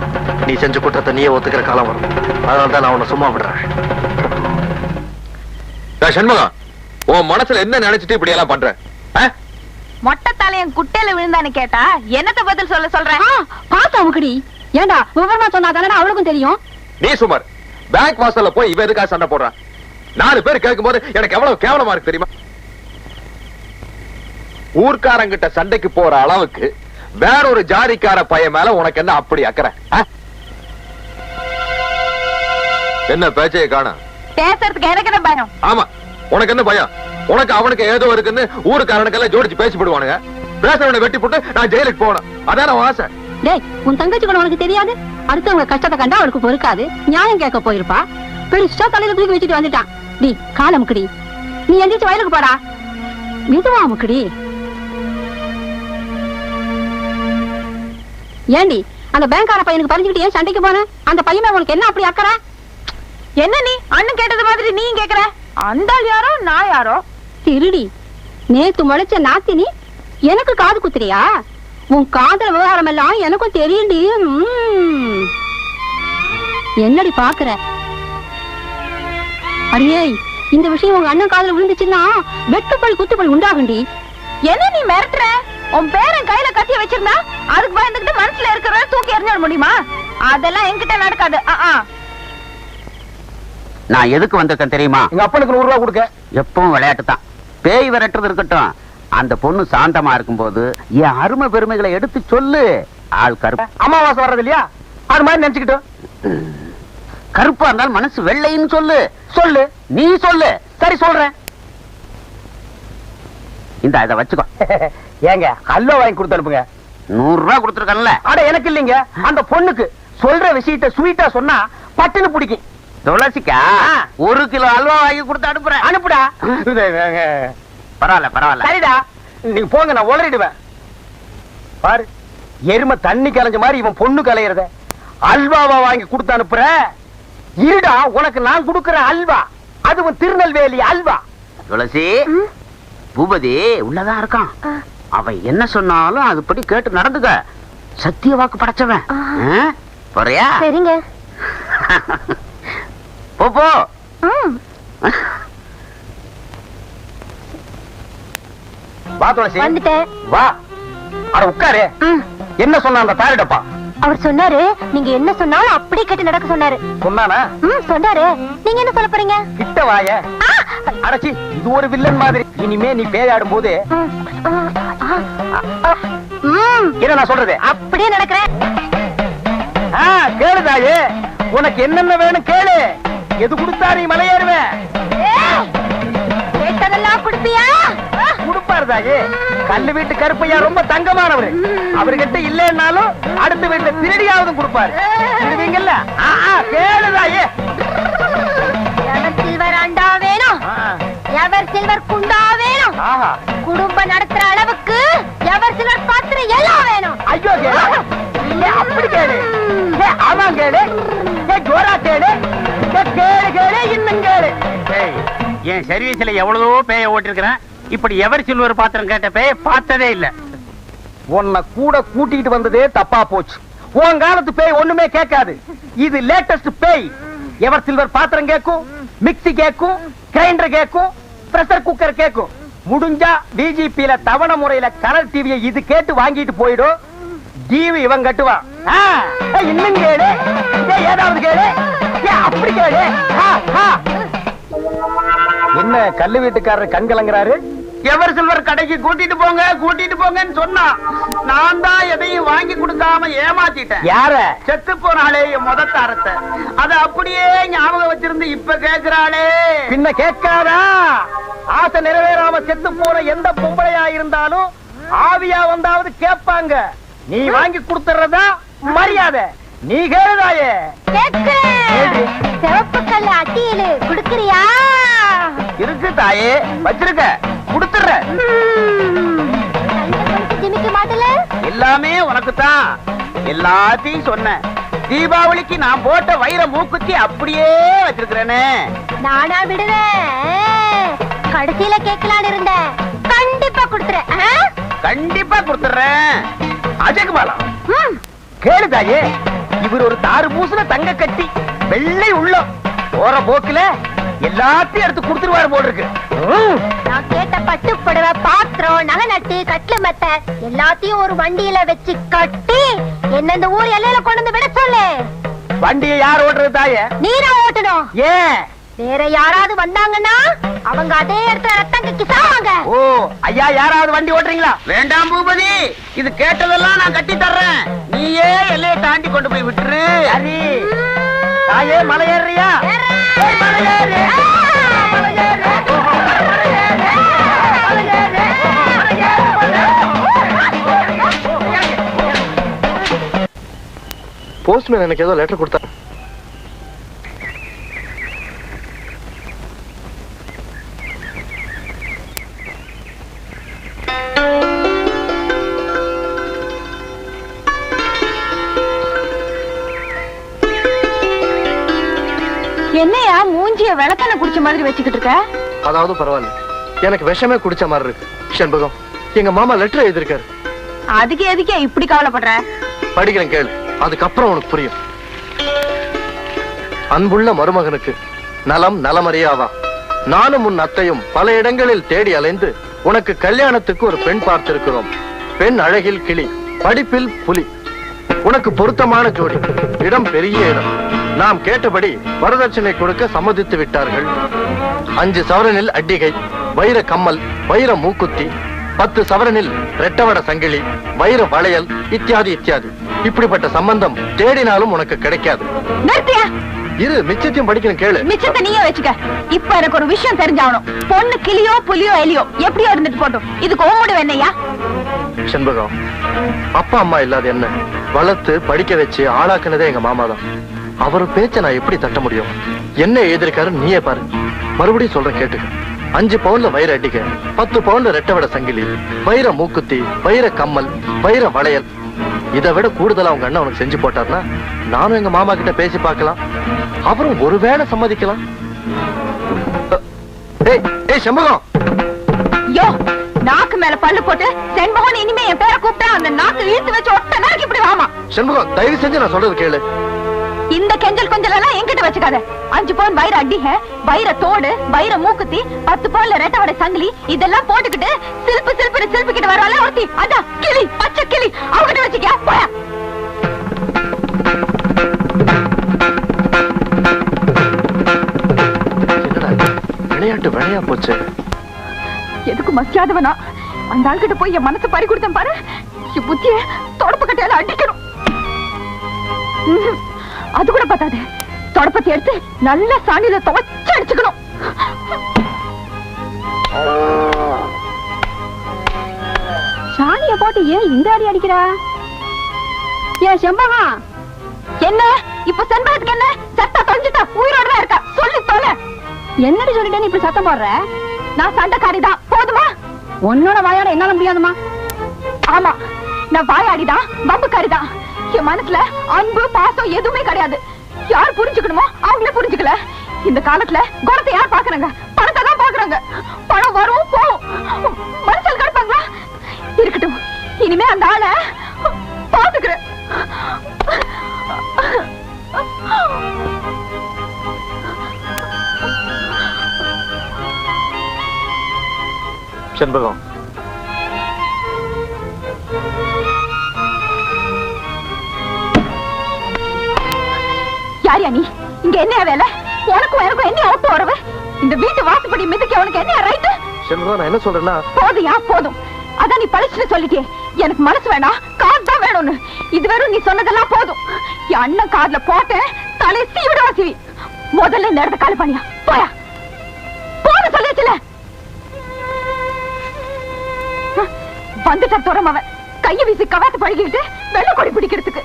நீ செஞ்ச குற்றத்தை நீயே ஒத்துக்கிற காலம் வரும். அதனால தான் நான் உன்னை சும்மா விடுறேன்.
சண்முகம், உன் மனசுல என்ன நினைச்சிட்டு இப்படி எல்லாம் பண்ற?
மொட்டை தலையன் குட்டையில விழுந்தான்னு கேட்டா என்னத்த பதில் சொல்றேன்? பாத்தா முக்கடி. ஏண்டா விவரமா சொன்னா தானே அவளுக்கும் தெரியும்.
நீ சுமார் பேங்க் வாசல்ல போய் இவ எதுக்காக சண்டை போடுறான்? 4 பேர் கேட்கும் போது எனக்கு எவ்வளவு கேவலமா இருக்கு தெரியுமா? ஊர்க்காரங்கிட்ட சண்டைக்கு போற அளவுக்கு வேற ஒரு ஜாதிக்கார பையன் மேல உனக்கு என்ன அப்படி அக்கறை? என்ன பேச்சையை காணோம்?
பேசுறதுக்கு எனக்கு என்ன பயம்?
ஆமா, உனக்கு என்ன பயம்? உனக்கு அவனுக்கு ஏதோ இருக்குன்னு ஊருக்காரனுக்கெல்லாம் ஜோடிச்சு பேசி போடுவானுங்க. பேசுறவனை வெட்டி போட்டு நான் ஜெயிலுக்கு போகணும், அதான அவன்.
டேய், உன் தங்கச்சி கூட உனக்கு தெரியாது? அடுத்தவங்க கஷ்டத்தை கண்டா அவளுக்கு பொறுக்காது. நியாயம் கேட்க போயிருப்பா. பெருசா தலையில தூக்கி வச்சுட்டு வந்துட்டான். டி கால முக்கடி, நீ எந்திரிச்சு வயலுக்கு போடா. மெதுவா முக்கடி. ஏண்டி அந்த பேங்கார பையனுக்கு பறிஞ்சுக்கிட்டு ஏன் சண்டைக்கு போன? அந்த பையன் உனக்கு என்ன அப்படி அக்கறை? என்ன நீ அண்ணன் கேட்டது மாதிரி நீ கேக்குற? அந்த யாரோ நான் யாரோ? திருடி நேத்து முளைச்ச நாத்தினி எனக்கு காது குத்துறியா? உன் காதல் விவகாரம் எல்லாம் எனக்கும் தெரியுண்டி. என்னடி பாக்குற? அடியே, இந்த விஷயம் உங்க அண்ணன் காதல விழுந்துச்சுன்னா வெட்டுப்பழி குத்துப்பழி உண்டாகுண்டி. என்ன நீ மிரட்டுற? உன் பேரன் கையில கத்திய வச்சிருந்தா அதுக்கு பயந்துக்கிட்டு மனசுல இருக்கிறத தூக்கி எறிஞ்சிட முடியுமா? அதெல்லாம் என்கிட்ட நடக்காது.
நான் எதுக்கு வந்திருக்கேன் தெரியுமா?
எங்க அப்பனுக்கு 100 ரூபாய் கொடுக்க.
எப்பவும் விளையாட்டு தான். பேய் விரட்டுறது இருக்கட்டும், அந்த பொண்ணு சாந்தமா இருக்கும்போது என் அருமை பெருமைகளை எடுத்து சொல்லு. ஆள் கருப்பு
அமாவாசை வர்றது இல்லையா, அது மாதிரி நினைச்சுக்கிட்டு.
கருப்பா இருந்தாலும் மனசு வெள்ளைன்னு சொல்லு.
சொல்லு,
நீ சொல்லு.
சரி சொல்றேன்.
இந்த இதை வச்சுக்கோ.
ஏங்க ஹல்வா வாங்கி கொடுத்து அனுப்புங்க.
100 ரூபாய் கொடுத்துருக்கல.
அட எனக்கு இல்லைங்க, அந்த பொண்ணுக்கு சொல்ற விஷயத்த ஸ்வீட்டா சொன்னா பட்டுன்னு பிடிக்கும்.
துளசிக்கா 1 கிலோ அல்வா வாங்கி கொடுத்து அனுப்புறேன்.
அனுப்புடா.
பரவாயில்ல பரவாயில்ல.
சரிடா, நீங்க போங்க, நான் உளறிடுவேன். பாரு, எருமை தண்ணி கலைஞ்ச மாதிரி இவன் பொண்ணு கலையறத அல்வாவா வாங்கி கொடுத்து அனுப்புற. இருடா, உனக்கு நான் கொடுக்கிற அல்வா, அதுவும் திருநெல்வேலி அல்வா.
துளசி, பூபதி உள்ளதான் இருக்கான். அவன் என்ன சொன்னாலும் அதுபடி கேட்டு நடந்துக்க. சத்திய வாக்கு படைச்சவன். போறியா?
சரிங்க.
போ போ.
வா துளசி,
வந்துட்டேன்.
வா. அட உட்காரு. என்ன சொன்ன அந்த தாரிடப்பா?
அவர் சொன்னாரு, நீங்க என்ன சொன்னாலும் அப்படியே கேட்டு நடக்க சொன்னாரு.
சொன்னானா?
சொன்னாரு. நீங்க என்ன சொல்ல போறீங்க?
கிட்ட வாய. அடச்சி, இது ஒரு வில்லன் மாதிரி. இனிமே நீ பேயாடும் போது என்ன நான் சொல்றது
அப்படியே நடக்கிறேன்.
கேளுதாயே, உனக்கு என்னென்ன வேணும் கேளு. எது கொடுத்தா நீ மலையேறுவேன்.
கேட்டதெல்லாம் கொடுப்பியா?
கொடுப்பாரு தாயே. கல்லு வீட்டு கருப்பையா ரொம்ப தங்கமானவரு. அவர்கிட்ட இல்லைன்னாலும் அடுத்த வீட்டுல திருடியாவது கொடுப்பாரு. திருவீங்கல்ல? கேளுதாயே.
எவர் சில்வர் அண்டா வேணும், எவர் சில்வர் குண்டா வேணும், குடும்பம் நடத்துற அளவுக்கு எவர் சில்வர் பாத்திரம் எல்லாம் வேணும்.
ஐயோ கேளு, அப்படி கேளு. ஆமா கேளு, ஜோரா கேளு, கேளு கேளு, இன்னும் கேளு.
என் சர்வீஸ்ல எவ்வளவோ பேய ஓட்டிருக்கிறேன். இப்படி எவர் சில்வர் பாத்திரம் கேட்ட பேய பார்த்ததே இல்ல.
உன்னை கூட கூட்டிட்டு வந்ததே தப்பா போச்சு. உன் காலத்து பேய் ஒண்ணுமே கேட்காது. இது லேட்டஸ்ட் பேய். எவர் சில்வர் பாத்திரம் கேட்கும், மிக்ஸி கேட்கும், கிரைண்டர் கேட்கும், பிரஷர் குக்கர் கேட்கும். முடிஞ்சா டிஜிபில தவணை முறையில கலர் டிவியை இது கேட்டு வாங்கிட்டு போயிடும். டிவி இவன் கட்டுவான். இன்னும் கேளு, ஏதாவது கேளு, அப்படி கேளு. என்ன கல்லு வீட்டுக்காரர் கண் கலங்குறாரு?
எவர் சில்வர் கடைக்கு கூட்டிட்டு போங்க கூட்டிட்டு போங்கன்னு சொன்னா நான் தான் எதையும் வாங்கி கொடுக்காம ஏமாத்திட்டேன்.
யார?
செத்து போனாலே என் முதத்தாரத்தை அத அப்படியே ஞாபகம் வச்சிருந்து இப்ப கேக்குறாளே.
பின்ன கேட்காதா? ஆசை நிறைவேறாம செத்து போற எந்த பொம்பளையா இருந்தாலும் ஆவியா வந்தாவது கேட்பாங்க. நீ வாங்கி கொடுத்துறதா மரியாதை. நீ கேளுதாயே.
சிவப்பு கல்ல அட்டியலு குடுக்கறியா?
இருக்கு தாயே, வச்சிருக்க, கொடுத்துற.
ஜிமிக்க மாட்டல?
எல்லாமே உனக்கு தான். எல்லாத்தையும் சொன்ன. தீபாவளிக்கு நான் போட்ட வைர மூக்குத்தி அப்படியே வச்சிருக்கிறேனே.
நானா விடுவேன். கடைசியில கேட்கலான்னு இருந்தேன். கண்டிப்பா கொடுத்துறேன்.
கண்டிப்பா கொடுத்துறேன். அஜய்குமாரா,
கேளு தாயே, இவர் ஒரு தாறு பூசுன தங்க கட்டி, வெள்ளை உள்ளம். போற போக்குல எல்லாத்தையும் எடுத்து கொடுத்துருவாரு போல் இருக்கு.
நான் கேட்ட பட்டு புடவை, பாத்திரம், நகை நட்டு, கட்ல மெத்த எல்லாத்தையும் ஒரு வண்டியில வச்சு கட்டி என்ன இந்த ஊர் எல்லையில கொண்டு வந்து விட சொல்லு.
வண்டியை யார் ஓட்டுறது தாயே?
நீதான் ஓட்டணும்.
ஏன்?
வேற யாராவது வந்தாங்கன்னா அவங்க அதே இடத்துல ரத்தம் கக்கி சாவாங்க.
ஓ ஐயா, யாராவது வண்டி ஓட்டுறீங்களா?
வேண்டாம் பூபதி, இது கேட்டதெல்லாம் நான் கட்டி தர்றேன். நீயே எல்லையை தாண்டி கொண்டு போய் விட்டுரு.
சரி தாயே, மலை ஏறியா?
போஸ்ட்மேன் எனக்கு ஏதோ லெட்டர் கொடுத்தா.
என்னையா மூஞ்சிய விளக்கெண்ண குடிச்ச மாதிரி வச்சுக்கிட்டு இருக்க?
அதாவது பரவாயில்ல, எனக்கு விஷமே குடிச்ச மாதிரி இருக்கு. செண்பகம், எங்க மாமா லெட்டர் எழுதிருக்காரு.
அதுக்கு எதுக்கே இப்படி கவலைப்படுற?
படிக்கிறேன் கேளு, அதுக்கப்புறம் உனக்கு புரியும். அன்புள்ள மருமகனுக்கு நலம் நலமறியாவா, நானும் உன் அத்தையும் பல இடங்களில் தேடி அலைந்து உனக்கு கல்யாணத்துக்கு ஒரு பெண் பார்த்திருக்கிறோம். பெண் அழகில் கிளி, படிப்பில் புலி, உனக்கு பொருத்தமான ஜோடி, இடம் பெரிய இடம். நாம் கேட்டபடி வரதட்சணை கொடுக்க சம்மதித்து விட்டார்கள். 5 சவரனில் அட்டிகை, வைர கம்மல், வைர மூக்குத்தி, 10 சவரனில் ரெட்டவட சங்கிலி, வைர வளையல், இத்தியாதி இத்தியாதி. இப்படிப்பட்ட சம்பந்தம் தேடினாலும் உனக்கு கிடைக்காது.
நிறுத்தியா?
இரு, மிச்சத்தையும் படிக்கணும் கேளு.
மிச்சத்தை நீயே வச்சுக்க. இப்ப எனக்கு ஒரு விஷயம் தெரிஞ்சாகணும். பொண்ணு கிளியோ புலியோ எலியோ எப்படியோ இருந்துட்டு போட்டோம், இதுக்கு ஓமுடிவு என்னையா?
செண்பகம், அப்பா அம்மா இல்லாத என்ன வளர்த்து படிக்க வச்சு ஆளாக்குனதே எங்க மாமா தான். அவர் பேச்ச நான் எப்படி தட்ட முடியும்? என்ன எழுதிருக்காரு நீயே பாரு. மறுபடியும் சொல்றேன் கேட்டுக்க. 5 பவுன்ல வைர அடிக்க, 10 பவுன்ல ரெட்டவட சங்கிலி, வைர மூக்குத்தி, வைர கம்மல், வைர வளையல். இதை விட கூடுதலா உங்க அண்ணன் உனக்கு செஞ்சு போட்டார்னா நானும் எங்க மாமா கிட்ட பேசி பார்க்கலாம். அவரும் ஒருவேளை சம்மதிக்கலாம். செண்பகம்,
யோ, நாக்கு மேல பல்லு போட்டு செண்பகம் இனிமே என் பேரை கூப்பிட்டா அந்த நாக்கு இழுத்து வச்சு ஒட்ட நேரம் இப்படி வாமா.
செண்பகம், தயவு செஞ்சு நான் சொல்றது கேளு.
இந்த கெஞ்சல் கொஞ்சல் எல்லாம் என்கிட்ட வச்சுக்காத. 5 பவுன் வைர அடிக, வைர தோடு, வைர மூக்குத்தி, 10 பவுன்ல ரெட்டவட சங்கிலி, இதெல்லாம் போட்டுக்கிட்டு சில்பு சில்பு சில்பிக்கிட்டு வராளே ஒருத்தி, அதான் கிளி, பச்சை கிளி, அவகிட்ட வச்சுக்க போயா.
விளையாட்டு விளையா போச்சு.
எதுக்கு மசியாதவனா அந்த ஆள்கிட்ட போய் என் மனசை பறி கொடுத்தேன் பாரு. என் புத்திய தொடப்பு கட்டையால அடிக்கணும். அது கூட பத்தாது, தொடப்பத்தை எடுத்து நல்ல சாணியில துவைச்சு அடிச்சுக்கணும். சாணிய போட்டு ஏன் இந்த அடி அடிக்கிறா? ஏன் செம்பகம், என்ன இப்ப செண்பகத்துக்கு என்ன? சத்தா தொலைஞ்சிட்டா உயிரோட தான் இருக்கா, சொல்லி தொலை. என்னடி சொல்லிட்டேன்னு இப்படி சத்தம் போடுற? நான் சண்டைக்காரிதான், போதுமா? உன்னோட வாயாட என்னால முடியாதுமா. ஆமா, நான் வாயாடிதான், பம்புக்காரிதான். என் மனசுல அன்பு பாசம் எதுவுமே கிடையாது. யார் புரிஞ்சுக்கணுமோ அவங்களே புரிஞ்சுக்கல. இந்த காலத்துல குணத்தை யார் பாக்குறாங்க? பணத்தை தான் பாக்குறாங்க. பணம் வரும் போகும், மனுஷன் கிடைப்பாங்களா? இருக்கட்டும், இனிமே அந்த ஆளை பாத்துக்கிறேன்.
செண்பகம்,
யாரியா நீ? இங்க என்ன வேலை? உனக்கும் எனக்கும் என்ன ஒட்டு உறவு? இந்த வீட்டு வாசப்படி மிதிக்க உனக்கு என்ன ரைட்டு?
செண்பகம், நான் என்ன சொல்றேன்னா,
போதுயா போதும். அதான் நீ பழிச்சுட்டு சொல்லிட்டே. எனக்கு மனசு வேணாம், காது தான் வேணும்னு. இது வெறும் நீ சொன்னதெல்லாம் போதும். என் அண்ணன் காதுல போட்டேன், தலையை சீவிடவா சீவி. முதல்ல இந்த இடத்த காலி பண்ணியா போயா. போன சொல்லிச்சுல வந்துட்ட துறம் அவன் கைய வீசி கவாத்து பழகிட்டு வெள்ள கொடி பிடிக்கிறதுக்கு.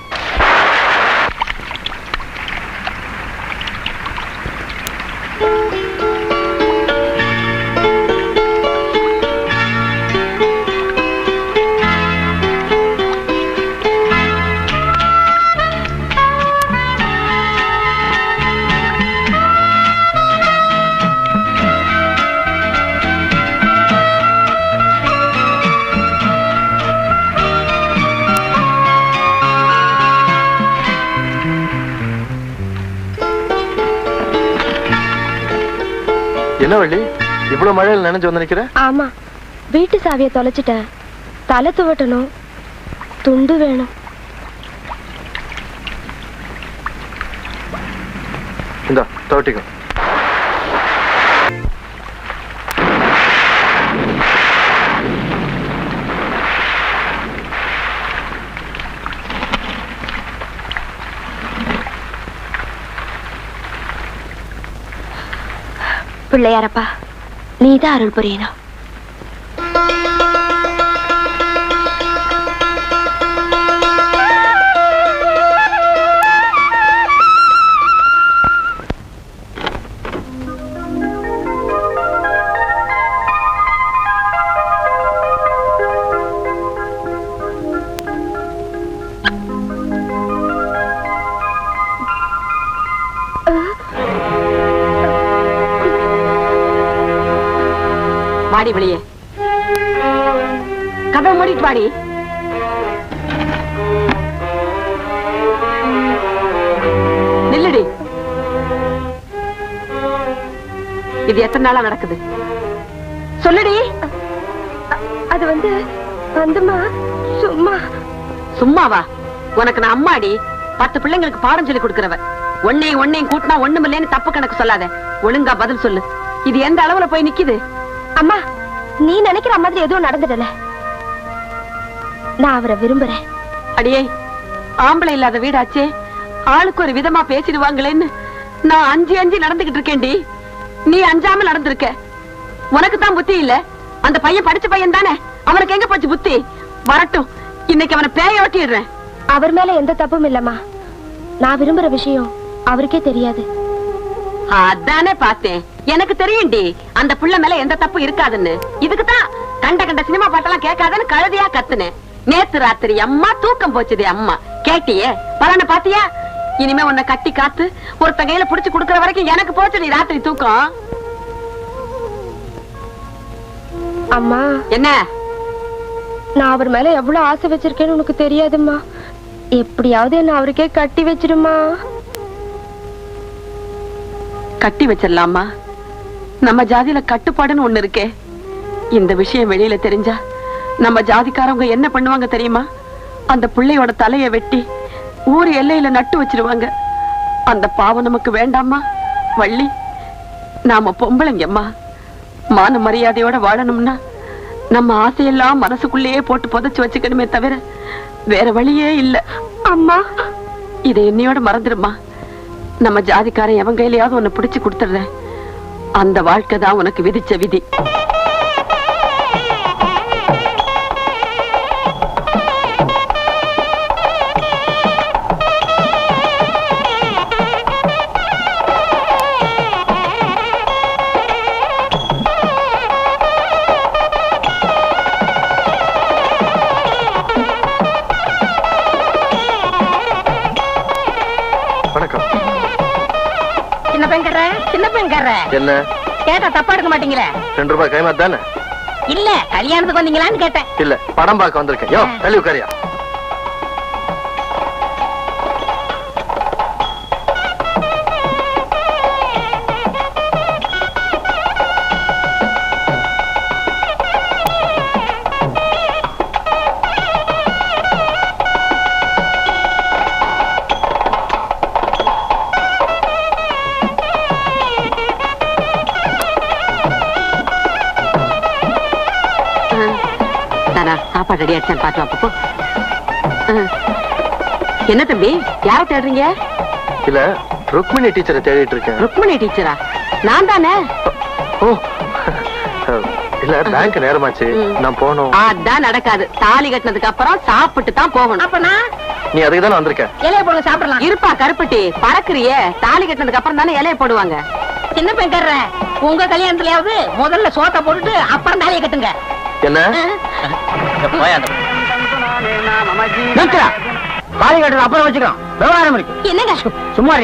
என்ன வள்ளி இவ்வளவு மழையில் நினைஞ்சு வந்து நிக்கிற?
ஆமா, வீட்டு சாவியை தொலைச்சிட்டேன். தலை துவட்டணும், துண்டு வேணும்.
இந்தா துவட்டிக்கோ.
பிள்ளையாரப்பா, நீதான் அருள் புரியணும்.
வாடி வெளியே, கதவை மூடிட்டு வாடி. நில்லுடி. இது எத்தனை நாளா நடக்குது சொல்லுடி.
அது வந்துமா சும்மா.
சும்மாவா? உனக்கு நான் அம்மாடி, 10 பிள்ளைங்களுக்கு பாடம் சொல்லி கொடுக்கிறவ. ஒன்னையும் கூட்டினா ஒண்ணும் இல்லைன்னு தப்பு கணக்கு சொல்லாத. ஒழுங்கா பதில் சொல்லு. இது எந்த அளவுல போய் நிக்குது?
அம்மா, நீ நினைக்கிற மாதிரி எதுவும் நடந்துடல. நான் அவரை விரும்புறேன்.
அடியே, ஆம்பளை இல்லாத வீடாச்சே, ஆளுக்கு ஒரு விதமா பேசிடுவாங்களேன்னு நான் அஞ்சு நடந்துகிட்டு இருக்கேன்டி. நீ அஞ்சாம நடந்திருக்க. உனக்கு தான் புத்தி இல்ல. அந்த பையன் படிச்ச பையன் தானே, அவனுக்கு எங்க போச்சு புத்தி? வரட்டும், இன்னைக்கு அவனை பேய ஓட்டிடுறேன்.
அவர் மேல எந்த தப்பும் இல்லம்மா. நான் விரும்புற விஷயம் அவருக்கே தெரியாது.
அதானே பார்த்தேன். எனக்கு தெரியும்டி அந்த புள்ள மேல எந்த தப்பு இருக்காதுன்னு. இதுக்குதான் கண்ட சினிமா பாட்டெல்லாம் கேட்காதன்னு கழுதியா கத்துனேன். நேத்து ராத்திரி அம்மா தூக்கம் போச்சுதே அம்மா. கேட்டியே பலனை பாத்தியா? இனிமே உன்னை கட்டி காத்து ஒருத்த கையில புடிச்சு குடுக்கற வரைக்கும் எனக்கு போச்சு நீ ராத்திரி தூக்கம்.
அம்மா,
என்ன?
நான் அவர் மேல எவ்வளவு ஆசை வச்சிருக்கேன்னு உனக்கு தெரியாதும்மா. எப்படியாவது என்ன அவருக்கே கட்டி வச்சிருமா.
கட்டி வச்சிடலாமா? நம்ம ஜாதியில கட்டுப்பாடுன்னு ஒண்ணு இருக்கே. இந்த விஷயம் வெளியில தெரிஞ்சா நம்ம ஜாதிக்காரவங்க என்ன பண்ணுவாங்க தெரியுமா? அந்த பிள்ளையோட தலைய வெட்டி ஊர் எல்லையில நட்டு வச்சிருவாங்க. அந்த பாவம் நமக்கு வேண்டாமா வள்ளி? நாம பொம்பளைங்கம்மா, மான மரியாதையோட வாழணும்னா நம்ம ஆசையெல்லாம் மனசுக்குள்ளேயே போட்டு புதைச்சு வச்சுக்கணுமே தவிர வேற வழியே இல்ல.
அம்மா,
இதை என்னையோட மறந்துடுமா. நம்ம ஜாதிக்காரன் எவன் கையிலயாவது உன்னை பிடிச்சு கொடுத்துடுறேன். அந்த வாழ்க்கை தான் உனக்கு விதிச்ச விதி.
என்ன
கேட்டா தப்பா எடுக்க மாட்டீங்களே?
2 ரூபாய் கைமாத் தானே?
இல்ல, கல்யாணத்துக்கு வந்தீங்களான்னு கேட்டேன்.
இல்ல, படம் பார்க்க வந்திருக்கேன். யோ, தள்ளி உட்காரியா.
சாப்பாடு ரெடி ஆச்சு, பாத்து வாப்போ. என்ன தம்பி, யார தேடுறீங்க?
இல்ல, ருக்மிணி டீச்சரை தேடிட்டு இருக்கேன்.
ருக்மிணி டீச்சரா? நான் தானே.
ஓ, இல்ல, பேங்க் நேரமாச்சு, நான் போகணும்.
அதான் நடக்காது. தாலி கட்டினதுக்கு அப்புறம் சாப்பிட்டு தான் போகணும். அப்பனா
நீ அதுக்கு தானே வந்திருக்க.
இலைய போடுங்க, சாப்பிடலாம். இருப்பா கருப்பட்டி, பறக்குறியே. தாலி கட்டினதுக்கு அப்புறம் தானே இலைய போடுவாங்க. சின்ன பெண் கர்ற, உங்க கல்யாணத்துலயாவது முதல்ல சோத்த போட்டுட்டு அப்புறம் தாலியை கட்டுங்க.
என்ன
காலி கட்டுறது அப்புறம் வச்சுக்கலாம். விவகாரம் இருக்கு.
என்னங்க
சும்மா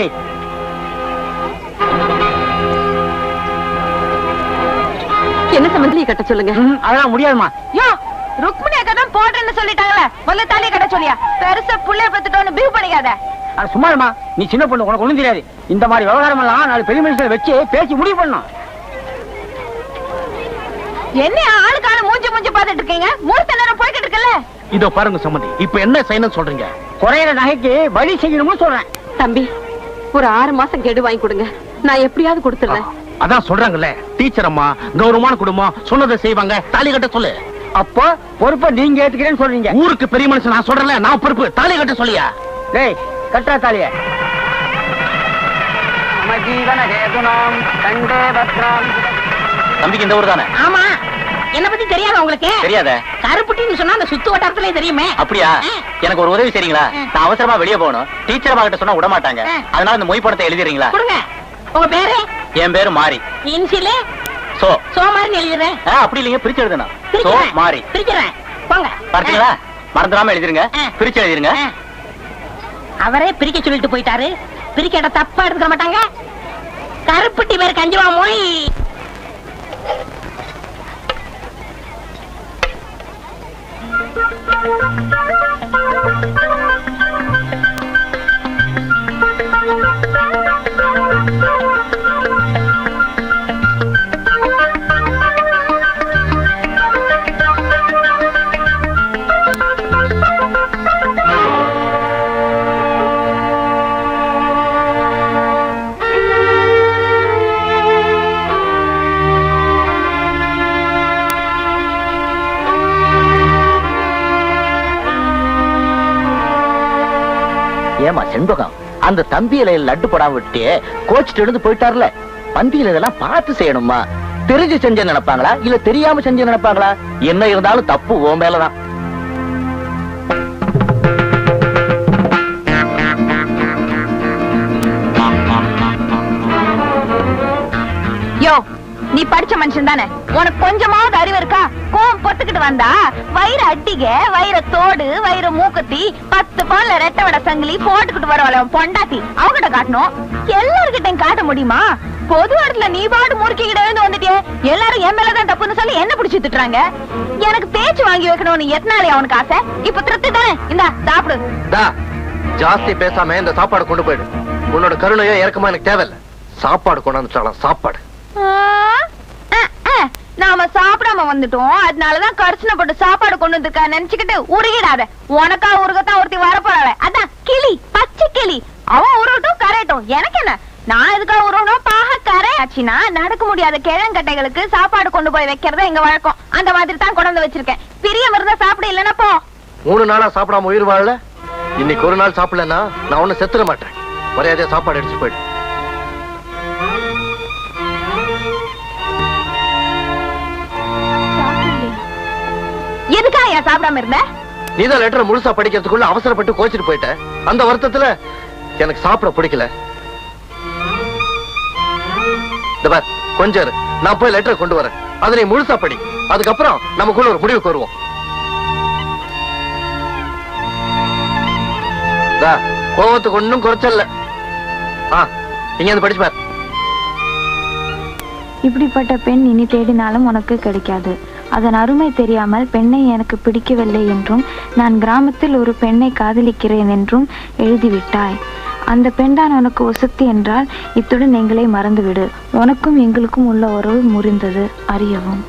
என்ன சம்பந்தியை கட்ட சொல்லுங்க.
அதெல்லாம் முடியாதுமா.
யோ, ருக்மிணி அக்கா தான் போடுறேன்னு சொல்லிட்டாங்களே, முதல்ல தாலியை கட்ட சொல்லியா. பெருசா புள்ளைய பத்துட்டோன்னு பியூ பண்ணிக்காத.
சும்மாமா, நீ சின்ன பொண்ணு, உனக்கு ஒண்ணும் தெரியாது. இந்த மாதிரி விவகாரம் எல்லாம் 4 பெரிய மனுஷங்களை வச்சு பேசி முடிவு பண்ணும்.
என்ன ஆளுக்கு ஆளு மூஞ்சி மூஞ்சி பாத்துட்டு இருக்கீங்க? மூர்த்த நேரம் போய்கிட்டு இருக்கல.
இதோ பாருங்க சம்பந்தி, இப்ப என்ன செய்யணும்னு சொல்றீங்க?
குறையிற நகைக்கு வழி செய்யணும்னு சொல்றேன்.
தம்பி, ஒரு 6 மாசம் கெடு வாங்கி கொடுங்க, நான் எப்படியாவது கொடுத்துறேன்.
அதான் சொல்றாங்கல்ல, டீச்சர் அம்மா கௌரவமான குடும்பம், சொன்னதை செய்வாங்க, தாலி கட்ட சொல்லு.
அப்போ பொறுப்பை நீங்க ஏத்துக்கிறேன்னு சொல்றீங்க.
ஊருக்கு பெரிய மனுஷன் நான் சொல்றேன்ல, நான் பொறுப்பு, தாலி கட்ட சொல்லியா?
டேய் கட்டா தாலிய.
தம்பிக்கு இந்த ஊர் தானே?
ஆமா, என்ன பத்தி தெரியாத உங்களுக்கு?
தெரியாத?
கருப்புட்டின்னு சொன்னா அந்த சுத்து வட்டாரத்திலே தெரியுமே.
அப்படியா? எனக்கு ஒரு உதவி செய்றீங்களா? நான் அவசரமா வெளியே போகணும், டீச்சர் அம்மா கிட்ட சொன்னா விட மாட்டாங்க, அதனால இந்த மொய் படத்தை எழுதிறீங்களா?
கொடுங்க. உங்க பேரு?
என் பேரு மாரி.
இன்சில
சோ
சோமாரின்னு எழுதுறேன்.
அப்படி இல்லைங்க, பிரிச்சு எழுதணும். சோ மாரி.
பிரிக்கிறேன். போங்க.
பார்த்தீங்களா? மறந்துடாம எழுதிருங்க, பிரிச்சு எழுதிருங்க.
அவரே பிரிக்க சொல்லிட்டு போயிட்டாரு, பிரிக்க தப்பா எடுத்துக்க மாட்டாங்க. கருப்புட்டி பேர் கஞ்சுவா மொய்.
ஏமா செண்பகம், அந்த தம்பி இலையில லட்டு போடாம விட்டு கோச்சிட்டு எழுந்து போயிட்டார்ல, பந்தியில இதெல்லாம் பார்த்து செய்யணுமா? தெரிஞ்சு செஞ்ச நினைப்பாங்களா இல்ல தெரியாம செஞ்ச நினைப்பாங்களா? என்ன இருந்தாலும் தப்பு உன் மேலதான்.
யோ, நீ படிச்ச மனுஷன் தானே, உனக்கு கொஞ்சமாவது அறிவு இருக்கா? கோவம் பொத்துக்கிட்டு வந்தா வயிறு அட்டிக, வயிற தோடு, வயிறு மூக்கத்தி, 10 பவுன்ல ரெட்டை வடை சங்கிலி போட்டுக்கிட்டு வரவள பொண்டாட்டி அவங்கிட்ட காட்டணும். எல்லார்கிட்டையும் காட்ட முடியுமா? பொது இடத்துல நீ பாடு முறுக்கிக்கிட்ட இருந்து வந்துட்டியே, எல்லாரும் என் மேலதான் தப்புன்னு சொல்லி என்ன பிடிச்சி திட்டுறாங்க. எனக்கு பேச்சு வாங்கி வைக்கணும்னு எத்தனாலே அவனுக்கு ஆசை. இப்ப திருப்தி தானே, இந்தா சாப்பிடு.
ஜாஸ்தி பேசாம இந்த சாப்பாடு கொண்டு போயிடு. உன்னோட கருணையோ இறக்கமா எனக்கு தேவையில்ல. சாப்பாடு கொண்டாந்துட்டாலாம், சாப்பாடு.
நாம சாப்பிடாம வந்துட்டோம், அதனாலதான் கரிசனப்பட்டு சாப்பாடு கொண்டு வந்திருக்கா நினைச்சுக்கிட்டு உருகிடாத. உனக்கா உருகத்தான் ஒருத்தி வரப்போறாள, அதான் கிளி, பச்சை கிளி. அவன் உருகட்டும் கரையட்டும், எனக்கு என்ன? நான் எதுக்காக உருவணும்? பாக கரை ஆச்சுன்னா நடக்க முடியாத கிழங்கட்டைகளுக்கு சாப்பாடு கொண்டு போய் வைக்கிறத எங்க வழக்கம். அந்த மாதிரி தான் கொண்டு வந்து வச்சிருக்கேன். பிரியம் இருந்தா சாப்பிட, இல்லன்னா போ.
3 நாளா சாப்பிடாம உயிர் வாழல, இன்னைக்கு ஒரு நாள் சாப்பிடலன்னா நான் ஒண்ணு செத்துட மாட்டேன். மரியாதையா சாப்பாடு எடுத்து போயிடு.
எதுக்கா ஏன் சாப்பிடாம இருந்த?
நீதான் லெட்டர் முழுசா படிக்கிறதுக்குள்ள அவசரப்பட்டு கோச்சிட்டு போயிட்ட. அந்த வருத்தத்துல எனக்கு சாப்பிட பிடிக்கல. கொஞ்சம் இரு, நான் போய் லெட்டர் கொண்டு வரேன். அதை நீ முழுசா படி, அதுக்கப்புறம் நமக்குள்ள ஒரு முடிவுக்கு வருவோம். கோவத்துக்கு ஒன்னும் குறைச்சல்ல. இங்க வந்து படிச்சு பாரு.
இப்படிப்பட்ட பெண் இனி தேடினாலும் உனக்கு கிடைக்காது. அதன் அருமை தெரியாமல் பெண்ணை எனக்கு பிடிக்கவில்லை என்றும் நான் கிராமத்தில் ஒரு பெண்ணை காதலிக்கிறேன் என்றும் எழுதிவிட்டாய். அந்த பெண் தான் உனக்கு ஒசத்தி என்றால் இத்துடன் எங்களை மறந்துவிடு. உனக்கும் எங்களுக்கும் உள்ள உறவு முறிந்தது அறியவும்.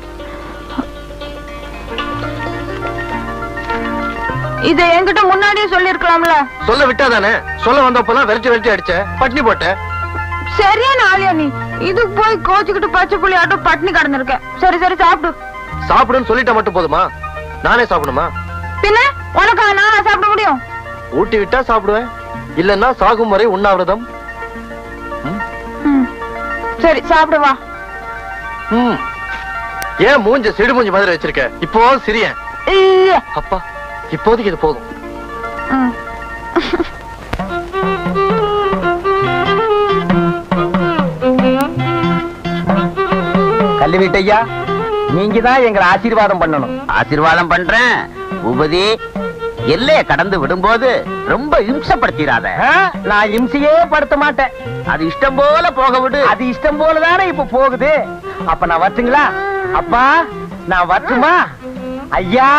இதை என்கிட்ட முன்னாடியே சொல்லி இருக்கலாம்ல.
சொல்ல விட்டாதானே? சொல்ல வந்தப்பெல்லாம் வெரைட்டி வெரைட்டி அடிச்ச, பட்னி போட்ட.
சரியான ஆளியா நீ? இதுக்கு போய் கோச்சுக்கிட்டு பச்சை புள்ளி ஆட்டம் பட்னி கடந்திருக்க. சரி சரி சாப்பிடு.
சாப்பிடுன்னு சொல்லிட்டா மட்டும் போதுமா? நானே சாப்பிடுமா?
பின்ன உனக்கா நானா சாப்பிட முடியும்?
ஊட்டி விட்டா சாப்பிடுவேன், இல்லன்னா சாகும் வரை உண்ணாவிரதம்.
சரி சாப்பிடுவா.
ஏன் மூஞ்ச சிடு மூஞ்சி மாதிரி வச்சிருக்க? இப்போ சிரியன். அப்பா இப்போதைக்கு இது போதும்.
கல்வி வீட்டையா, நீங்க தான் எங்களை ஆசீர்வாதம் பண்ணணும்.
ஆசீர்வாதம் பண்றேன். உபதி எல்லைய கடந்து விடும்போது ரொம்ப இம்சப்படுத்திடாத.
நான் இம்சையே படுத்த மாட்டேன்.
அது இஷ்டம் போல போக விடு.
அது இஷ்டம் போலதானே இப்ப போகுது. அப்ப நான் வரட்டுங்களா? அப்பா நான் வரட்டுமா? ஐயா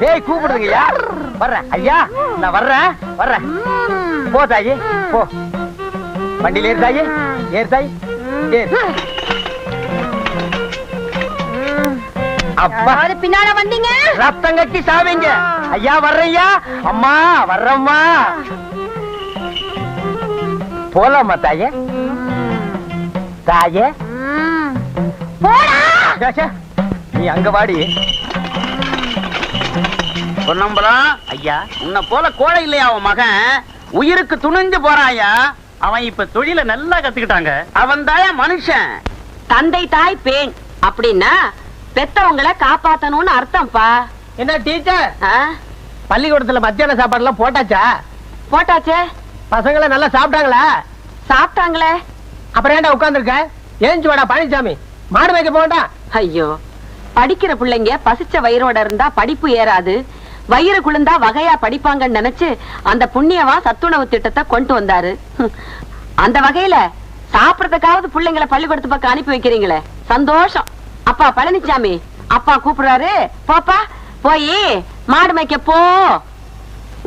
ஏய் கூப்பிடுங்கய்யா. வர்றேன் ஐயா, நான் வர்றேன். போ தாயி போ. வண்டியில ஏறு தாயி, ஏறு தாயி ஏறு. அப்பா
பின்னால வந்தீங்க
ரத்தம் கட்டி சாவீங்க. ஐயா வர்றையா, அம்மா வர்றம்மா. போலாமா தாயே? தாயே
போடா.
நீ அங்க வாடி.
பொன்னம்பலம் ஐயா, உன்னை போல கோழை இல்லையா அவன் மகன்? உயிருக்கு துணிஞ்சு போறாயா. அவன் இப்ப தொழில நல்லா கத்துக்கிட்டாங்க. அவன் தாயா மனுஷன்.
தந்தை தாய் பேன் அப்படின்னா பெத்தவங்களை காப்பாத்தணும்னு அர்த்தம்ப்பா.
என்ன டீச்சர்,
ஆ?
பள்ளிக்கூடத்துல மத்தியான சாப்பாடு எல்லாம் போட்டாச்சா?
போட்டாச்சே.
பசங்களை நல்லா சாப்பிட்டாங்களா?
சாப்பிட்டாங்களே.
அப்புறம் ஏன்டா உட்கார்ந்துருக்க? ஏஞ்சி வாடா பழனிசாமி, மாடு வைக்க போண்டா.
ஐயோ, படிக்கிற பிள்ளைங்க பசிச்ச வயிறோட இருந்தா படிப்பு ஏறாது, வயிறு குளிர்ந்தா வகையா படிப்பாங்கன்னு நினைச்சு அந்த புண்ணியவா சத்துணவு திட்டத்தை கொண்டு வந்தாரு. அந்த வகையில சாப்பிடறதுக்காவது பிள்ளைங்களை பள்ளிக்கூடத்து பக்கம் அனுப்பி வைக்கிறீங்களே, சந்தோஷம். அப்பா பழனிசாமி, அப்பா கூப்பிடுறாரு, போப்பா போய் மாடு மேய்க்க போ.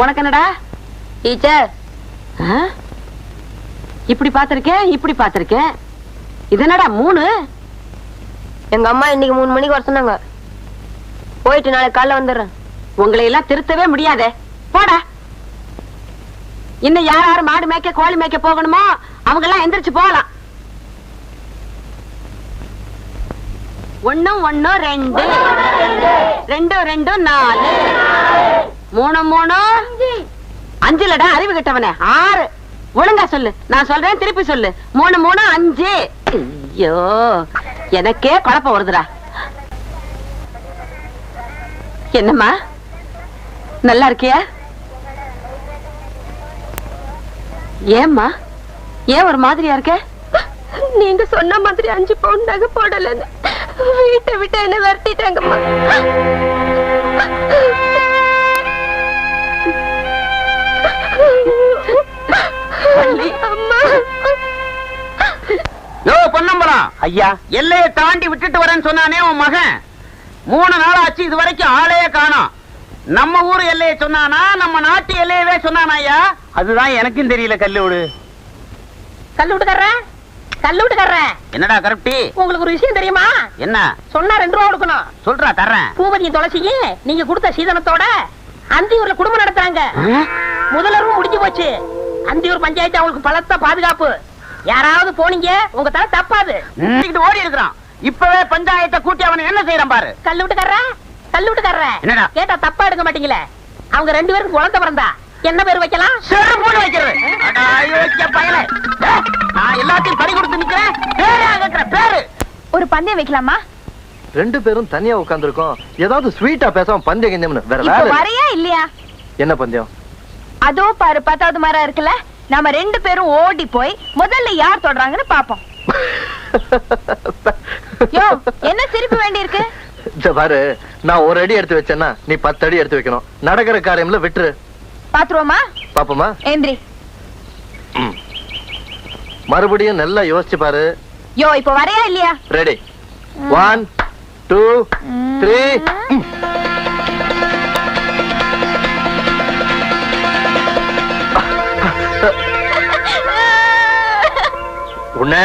உனக்கு என்னடா டீச்சர்? இப்படி பாத்திருக்கேன், இப்படி பாத்திருக்கேன். இது என்னடா 3?
எங்க அம்மா இன்னைக்கு 3 மணிக்கு வர சொன்னாங்க. போயிட்டு நாளைக்கு காலைல வந்துடுறேன்.
உங்களை எல்லாம் திருத்தவே முடியாதே, போடா. இன்னும் யார் யார் மாடு மேய்க்க கோழி மேய்க்க போகணுமோ அவங்க எல்லாம் எந்திரிச்சு போகலாம். 1 1 2 2 2 4 3 3 5லடா அறிவு கெட்டவனே. 6. ஒழுங்கா சொல்லு, நான் சொல்றேன் திருப்பி சொல்லு. 3 3 5. ஐயோ, எனக்கே குழப்பம் வருதுடா. என்னம்மா நல்லா இருக்கியா? ஏம்மா ஏன் ஒரு மாதிரியா இருக்க?
நீங்க சொன்ன மாதிரி 5 பவுண்ட் நகை போடலன்னு வீட்டை விட்டு என்ன விரட்டிட்டாங்கம்மா. அம்மா.
யோ பொன்னம்பலம் ஐயா, எல்லையை தாண்டி விட்டுட்டு வரேன்னு சொன்னானே உன் மகன். 3 நாள் ஆச்சு, இது வரைக்கும் ஆளையே காணோம். நம்ம ஊர் எல்லையை சொன்னானா, நம்ம நாட்டு எல்லையவே சொன்னானா ஐயா? அதுதான் எனக்கும் தெரியல. கல்லூடு
கல்லூட்டுக்கார
என்னடா கரெக்டி?
உங்களுக்கு ஒரு விஷயம் தெரியுமா?
என்ன
சொன்னா 2 ரூபா கொடுக்கணும்.
சொல்றா, தர்றேன்.
பூபதியும் துளசியும் நீங்க கொடுத்த சீதனத்தோட அந்தியூர்ல குடும்பம் நடத்துறாங்க. முதலரும் முடிஞ்சு போச்சு. அந்தியூர் பஞ்சாயத்து அவங்களுக்கு பலத்த பாதுகாப்பு. யாராவது போனீங்க உங்க தலை தப்பாது.
ஓடி இருக்கிறான். இப்பவே பஞ்சாயத்தை கூட்டி அவனை என்ன செய்யறான் பாரு.
கல்லூட்டுக்கார
என்னடா
கேட்டா தப்பா எடுக்க மாட்டீங்களே. அவங்க 2 பேருக்கு குழந்தை பிறந்தா என்ன பேர் வைக்கலாம்?
செருப்போடு வைக்கிறது. பயல, நான் எல்லாத்தையும் பறி கொடுத்து நிக்கிறேன். பேரு
ஒரு பந்தயம் வைக்கலாமா?
2 பேரும் தனியா உட்கார்ந்துருக்கோம். ஏதாவது ஸ்வீட்டா பேசாம பந்தயம் கிந்தயம்னு வேற வேலை
வரையா இல்லையா?
என்ன பந்தயம்?
அதோ பாரு 10வது மரம் இருக்குல்ல, நாம 2 பேரும் ஓடி போய் முதல்ல யார் தொடறாங்கன்னு பாப்போம். யோ, என்ன சிரிப்பு வேண்டி இருக்கு?
பாரு, நான் 1 அடி எடுத்து வச்சேன்னா நீ 10 அடி எடுத்து வைக்கணும். நடக்கிற காரியம்ல விட்டுரு.
பாத்துருவோமா?
பாப்போமா?
ஏந்திரி.
மறுபடியும் நல்லா யோசிச்சு பாரு.
யோ, இப்ப வரையா இல்லையா?
ரெடி. 1 2 3. உன்ன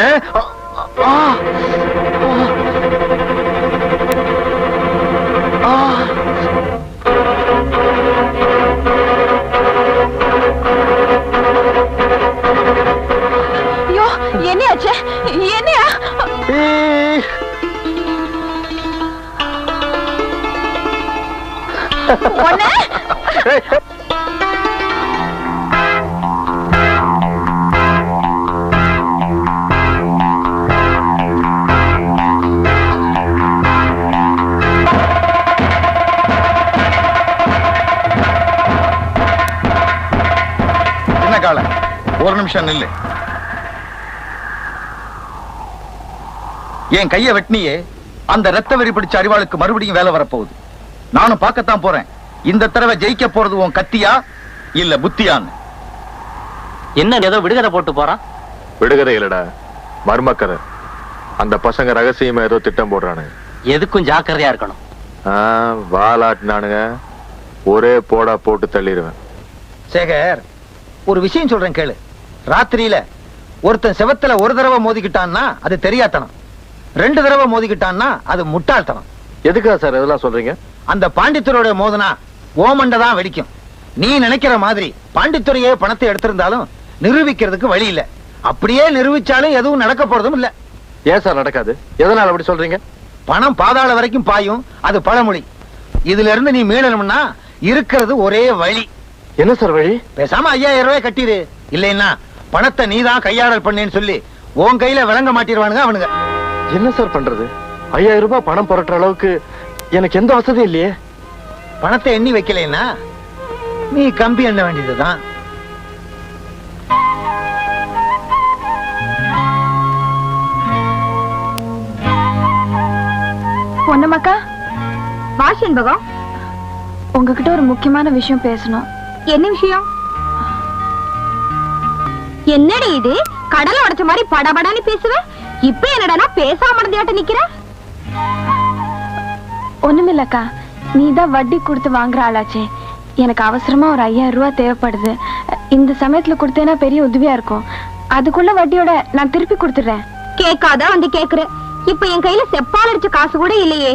ஐயோ, என்னையாச்சு? என்னையா?
என்ன கால? ஒரு நிமிஷம் நில்லு. என் கைய வெட்டினியே, அந்த ரத்த வெறி பிடிச்ச அறிவாளுக்கு மறுபடியும் வேலை வரப்போகுது. நானும் பார்க்கத்தான் போறேன். இந்த தடவை ஜெயிக்க போறது உன் கத்தியா இல்ல புத்தியான்னு.
என்ன ஏதோ விடுகதை போட்டு போறான்?
விடுகதை இல்லடா, மர்மக்கதை. அந்த பசங்க ரகசியமா ஏதோ திட்டம் போடுறானுங்க.
எதுக்கும் ஜாக்கிரதையா இருக்கணும்.
வாலாட்டினானுங்க, ஒரே போடா போட்டு தள்ளிடுவேன்.
சேகர், ஒரு விஷயம் சொல்றேன் கேளு. ராத்திரியில ஒருத்தன் செவத்துல ஒரு தடவை மோதிக்கிட்டான்னா அது தெரியாதனம், 2 தடவை மோதிக்கிட்டான்னா அது முட்டாள்தனம்.
எதுக்கா சார் இதெல்லாம் சொல்றீங்க?
அந்த பாண்டித்துறையோட மோதனா ஓமண்ட தான் வெடிக்கும். நீ நினைக்கிற மாதிரி பாண்டித்துறையே பணத்தை எடுத்திருந்தாலும் நிரூபிக்கிறதுக்கு வழி இல்ல. அப்படியே நிரூபிச்சாலும் எதுவும் நடக்க போறதும் இல்ல.
ஏன் சார் நடக்காது? எதனால அப்படி சொல்றீங்க?
பணம் பாதாள வரைக்கும் பாயும், அது பழமொழி. இதுல இருந்து நீ மீளணும்னா இருக்கிறது ஒரே வழி.
என்ன சார் வழி?
பேசாம 5000 ரூபாய் கட்டிடு. இல்லைன்னா பணத்தை நீதான் கையாடல் பண்ணேன்னு சொல்லி உன் கையில விளங்க மாட்டிடுவானுங்க அவனுங்க.
என்ன சார் பண்றது? 5000 ரூபாய் பணம் புரட்டுற அளவுக்கு எனக்கு எந்த வசதியும் இல்லையே.
பணத்தை எண்ணி வைக்கலைன்னா நீ கம்பி எண்ண வேண்டியதுதான்.
பொன்னமக்கா, வாஷன்பகம், உங்ககிட்ட ஒரு முக்கியமான விஷயம் பேசணும். என்ன விஷயம்? என்னடி இது? கடலை உடைச்ச மாதிரி படபடன்னு பேசுவ. இப்ப என்னடா பேசாம மறந்தியாட்ட நிக்கிற? ஒண்ணுமில்லக்கா, நீதான் வட்டி கொடுத்து வாங்குற ஆளாச்சே. எனக்கு அவசரமா ஒரு 5000 ரூபாய் தேவைப்படுது. இந்த சமயத்துல கொடுத்தேன்னா பெரிய உதவியா இருக்கும். அதுக்குள்ள வட்டியோட நான் திருப்பி கொடுத்துடுறேன். கேட்காத வந்து கேக்குற. இப்ப என் கையில செப்பால் அடிச்ச காசு கூட இல்லையே.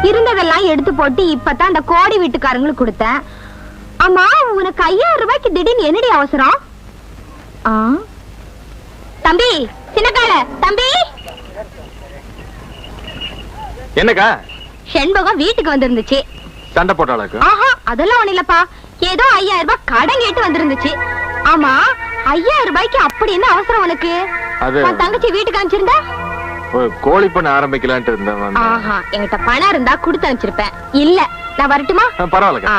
இருந்ததெல்லாம் எடுத்து போட்டு இப்பதான் அந்த கோடி வீட்டுக்காரங்களுக்கு கொடுத்தேன். ஆமா, உனக்கு 5000 ரூபாய்க்கு திடீர்னு என்னடி அவசரம்? தம்பி, சின்னக்கால தம்பி.
என்னக்கா?
செண்பகம் வீட்டுக்கு வந்திருந்துச்சு.
சண்டை போட்டாளுக்கு?
ஆஹா, அதெல்லாம் ஒண்ணு இல்லப்பா. ஏதோ 5000 ரூபாய் கடன் கேட்டு வந்திருந்துச்சு. ஆமா, 5000 ரூபாய்க்கு அப்படி என்ன அவசரம் உனக்கு? உன் தங்கச்சி வீட்டுக்கு அனுப்பிச்சிருந்தா?
கோழி பண்ண ஆரம்பிக்கலான்ட்டு இருந்தேன்.
ஆஹா, என்கிட்ட பணம் இருந்தா கொடுத்து அனுப்பிச்சிருப்பேன். இல்ல, நான் வரட்டுமா?
பரவாயில்ல.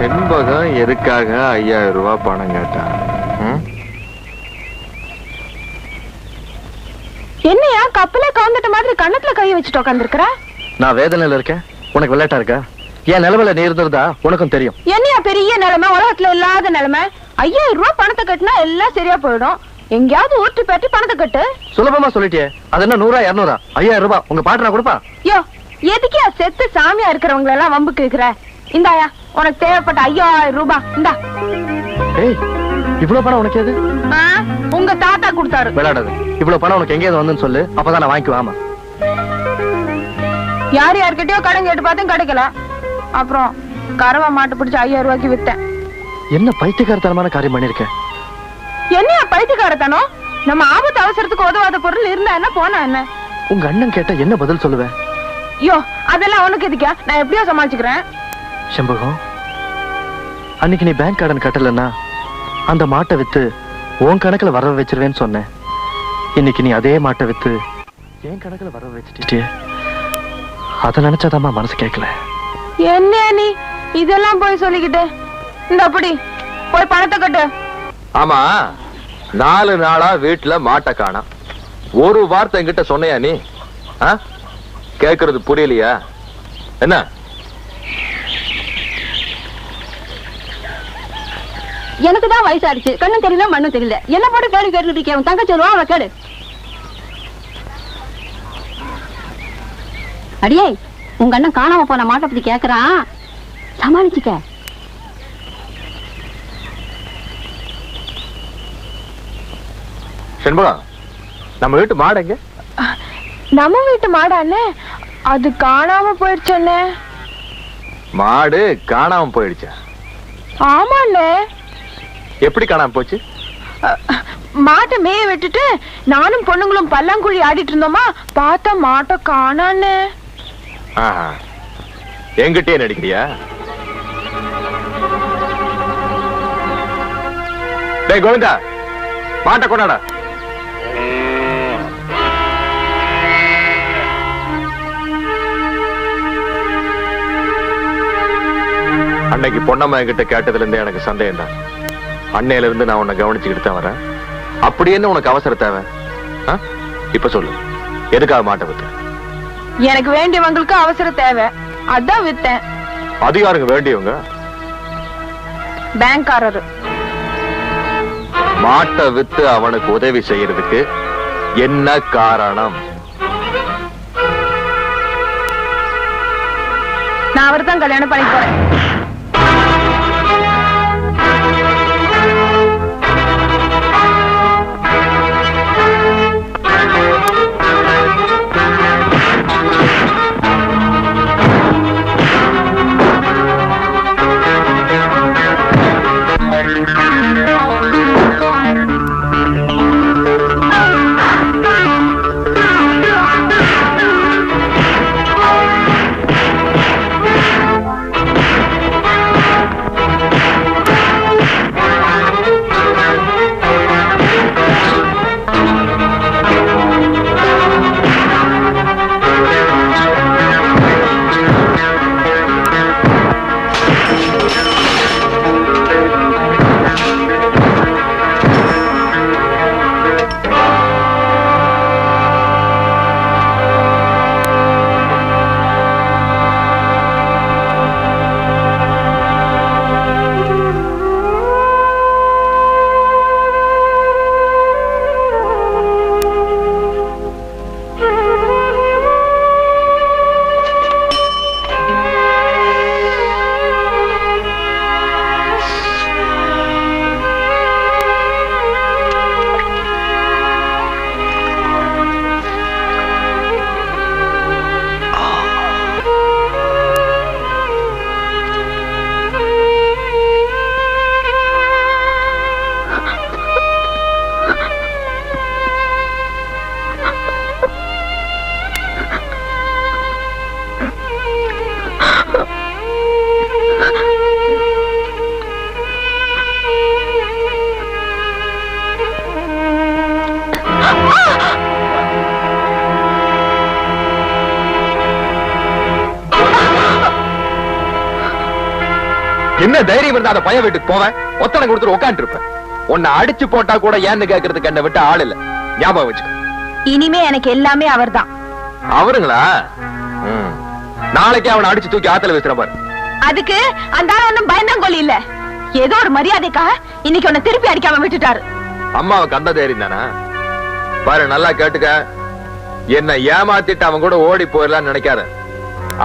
செண்பகம் எதுக்காக 5000 ரூபாய் பணம் கேட்டான்?
என்னையா கப்பலே கவுந்துட்ட மாதிரி கண்ணத்துல கை வச்சுட்டு உட்காந்துருக்கிற?
நான் வேதனையில இருக்கேன், உனக்கு விளையாட்டா இருக்கா? என் நிலைமையில நீ இருந்திருந்தா உனக்கும் தெரியும்.
என்னையா பெரிய நிலைமை, உலகத்துல இல்லாத நிலைமை. 5000 ரூபாய் பணத்தை கட்டினா எல்லாம் சரியா போயிடும். எங்கயாவது ஊட்டி பேட்டி பணத்தை கட்டு.
சுலபமா சொல்லிட்டியே. அது என்ன 100 200? 5000 ரூபாய் உங்க பாட்டனா கொடுப்பா?
யோ, எதுக்கே செத்து சாமியா இருக்கிறவங்க எல்லாம் வம்புக்கு இருக்கிற? இந்தாயா, உனக்கு தேவைப்பட்ட 5000 ரூபாய் இந்தா.
ஏய், இவ்வளவு பணம் உனக்கு எது?
உங்க தாத்தா கொடுத்தாரு.
விளையாடாது. இவ்வளவு பணம் உனக்கு எங்கேயாவது வந்துன்னு சொல்லு, அப்பதான் நான் வாங்கிக்குவாமா.
யார்கிட்டயோ கடன் கேட்டு பார்த்தேன், கிடைக்கல. அப்புறம் கறவை மாட்டு பிடிச்ச 5000 ரூபாய்க்கு வித்தேன்.
என்ன பைத்தியக்காரத்தனமான காரியம் பண்ணிருக்கேன்?
என்னையா பைத்தியக்காரத்தனம்? நம்ம ஆபத்து அவசரத்துக்கு உதவாத பொருள் இருந்தா என்ன, போனா என்ன?
உங்க அண்ணன் கேட்டா என்ன பதில் சொல்லுவேன்?
ஐயோ, அதெல்லாம் உனக்கு எதுக்கா? நான் எப்படியோ சமாளிச்சுக்கிறேன்.
செண்பகம், அன்னைக்கு நீ பேங்க் கடன் கட்டலன்னா அந்த மாட்டை வித்து உன் கணக்குல வரவு வச்சிருவேன்னு சொன்னேன். இன்னைக்கு நீ அதே மாட்டை வித்து என் கணக்குல வரவு வச்சுட்டே. அத நினைச்சாதாமா மனசு கேட்கல.
என்ன நீ இதெல்லாம் போய் சொல்லிக்கிட்டு? இந்த அப்படி போய் பணத்தை கட்டு.
ஆமா, 4 நாளா வீட்டுல மாட்டை காணோம். ஒரு வார்த்தை என்கிட்ட சொன்னையா நீ? கேக்குறது புரியலையா என்ன?
எனக்கு தான் வயசாடுச்சு, கண்ணும் தெரியல மண்ணும் தெரியல. என்ன போட்டு கேள்வி கேட்டுக்கிட்டு இருக்கேன். தங்கச்சி வருவா, அவ கேடு.
அடியே, உங்க அண்ணன் காணாம போன மாட்டை பத்தி கேக்குறான், சமாளிச்சுக்க.
செண்பகம், நம்ம வீட்டு மாடு எங்க?
நம்ம வீட்டு மாடாண்ணே, அது காணாம போயிடுச்சு.
மாடு காணாம போயிடுச்சா?
ஆமாண்ணே.
எப்படி காணாம போச்சு?
மாட்டை மேய விட்டுட்டு நானும் பொண்ணுங்களும் பல்லாங்குழி ஆடிட்டு இருந்தோமா, பார்த்தா மாட்டை காணான்னு.
என்கிட்டயே நடிக்கிறியா? டேய் கோவிந்தா, மாட்டை கொண்டாடா. அன்னைக்கு பொன்னம்மா என்கிட்ட கேட்டதுல இருந்தே எனக்கு சந்தேகம் தான். அன்னையில இருந்து நான் உன்னை கவனிச்சுக்கிட்டு தான் வரேன். அப்படி என்ன உனக்கு அவசர தேவை? இப்ப சொல்லு, எதுக்காக மாட்டை வித்த?
எனக்கு வேண்டியவங்களுக்கு அவசர தேவை, அதான் வித்தேன்.
அதிகாரங்க வேண்டியவங்க?
பேங்க்காரரு.
மாட்டை வித்து அவனுக்கு உதவி செய்யறதுக்கு என்ன காரணம்?
நான் அவர் தான் கல்யாணம் பண்ணி போறேன்.
என்ன தைரியம் இருந்தா அந்த பையன் வீட்டுக்கு போவேன், ஒத்தனை கொடுத்துட்டு உட்காந்து இருப்பேன். உன்னை அடிச்சு போட்டா கூட ஏன்னு கேட்கறதுக்கு என்ன விட்டு ஆள் இல்ல, ஞாபகம் வச்சுக்க.
இனிமே எனக்கு எல்லாமே அவர்தான்.
அவருங்களா? நாளைக்கு அவனை அடிச்சு தூக்கி ஆத்துல வச்சிட பாரு.
அதுக்கு அந்த ஆள் ஒண்ணும் பயந்தாங்கோலி இல்ல, ஏதோ ஒரு மரியாதைக்காக இன்னைக்கு உன்னை திருப்பி அடிக்காம விட்டுட்டாரு.
அம்மாவுக்கு அந்த தைரியம் தானா? பாரு, நல்லா கேட்டுக்க. என்ன ஏமாத்திட்டு அவன் கூட ஓடி போயிடலான்னு நினைக்காத.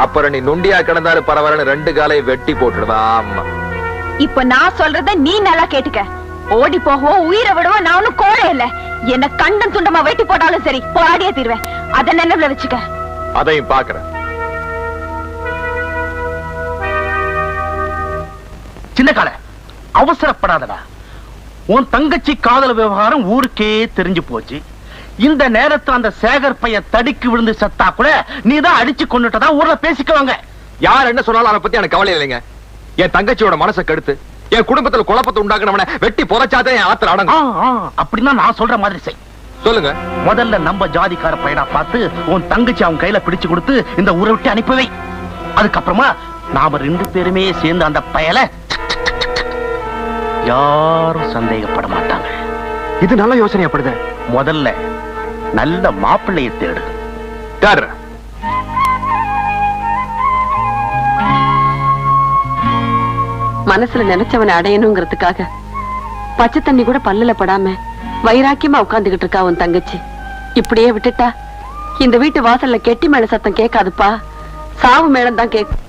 அப்புறம் நீ நுண்டியா கிடந்தாரு பரவாயில்ல, 2 காலையும் வெட்டி போட்டுடுவா அம்மா.
இப்ப நான் சொல்றத நீ நல்லா கேட்டுக்க. ஓடி போகவோ உயிரை விடவோ நான் ஒண்ணும் கோழை இல்ல. என்ன கண்டம் துண்டமா வெட்டி போட்டாலும் சரி, போராடியே தீர்வேன். அத நினைவுல வச்சுக்க.
அதையும் பாக்குறேன்.
சின்ன கால அவசரப்படாதடா. உன் தங்கச்சி காதல் விவகாரம் ஊருக்கே தெரிஞ்சு போச்சு. இந்த நேரத்துல அந்த சேகர் பையன் தடிக்கு விழுந்து செத்தா கூட நீதான் அடிச்சு கொண்டுட்டதா ஊர்ல பேசிக்குவாங்க.
யார் என்ன சொன்னாலும் அதை பத்தி எனக்கு கவலை இல்லைங்க. என் தங்கச்சியோட மனசை கெடுத்து என் குடும்பத்துல குழப்பத்தை உண்டாக்குனவனை வெட்டி புதைச்சாதான் என் ஆத்திர அடங்கும்.
அப்படின்னா நான் சொல்ற மாதிரி செய்.
சொல்லுங்க.
முதல்ல நம்ம ஜாதிக்கார பையனா பார்த்து உன் தங்கச்சி அவன் கையில பிடிச்சு கொடுத்து இந்த ஊரை விட்டு அனுப்பவை. அதுக்கப்புறமா நாம 2 பேருமே சேர்ந்து அந்த பயல யாரும் சந்தேகப்பட மாட்டாங்க.
இது நல்ல யோசனைப்படுது.
முதல்ல நல்ல மாப்பிள்ளையை தேடு.
மனசுல நினைச்சவனை அடையணுங்கிறதுக்காக பச்சை தண்ணி கூட பல்லுல படாம வைராக்கியமா உட்கார்ந்துகிட்டு இருக்கா உன் தங்கச்சி. இப்படியே விட்டுட்டா இந்த வீட்டு வாசல்ல கெட்டி மேல சத்தம் கேட்காதுப்பா, சாவு மேளம் தான் கேட்கும்.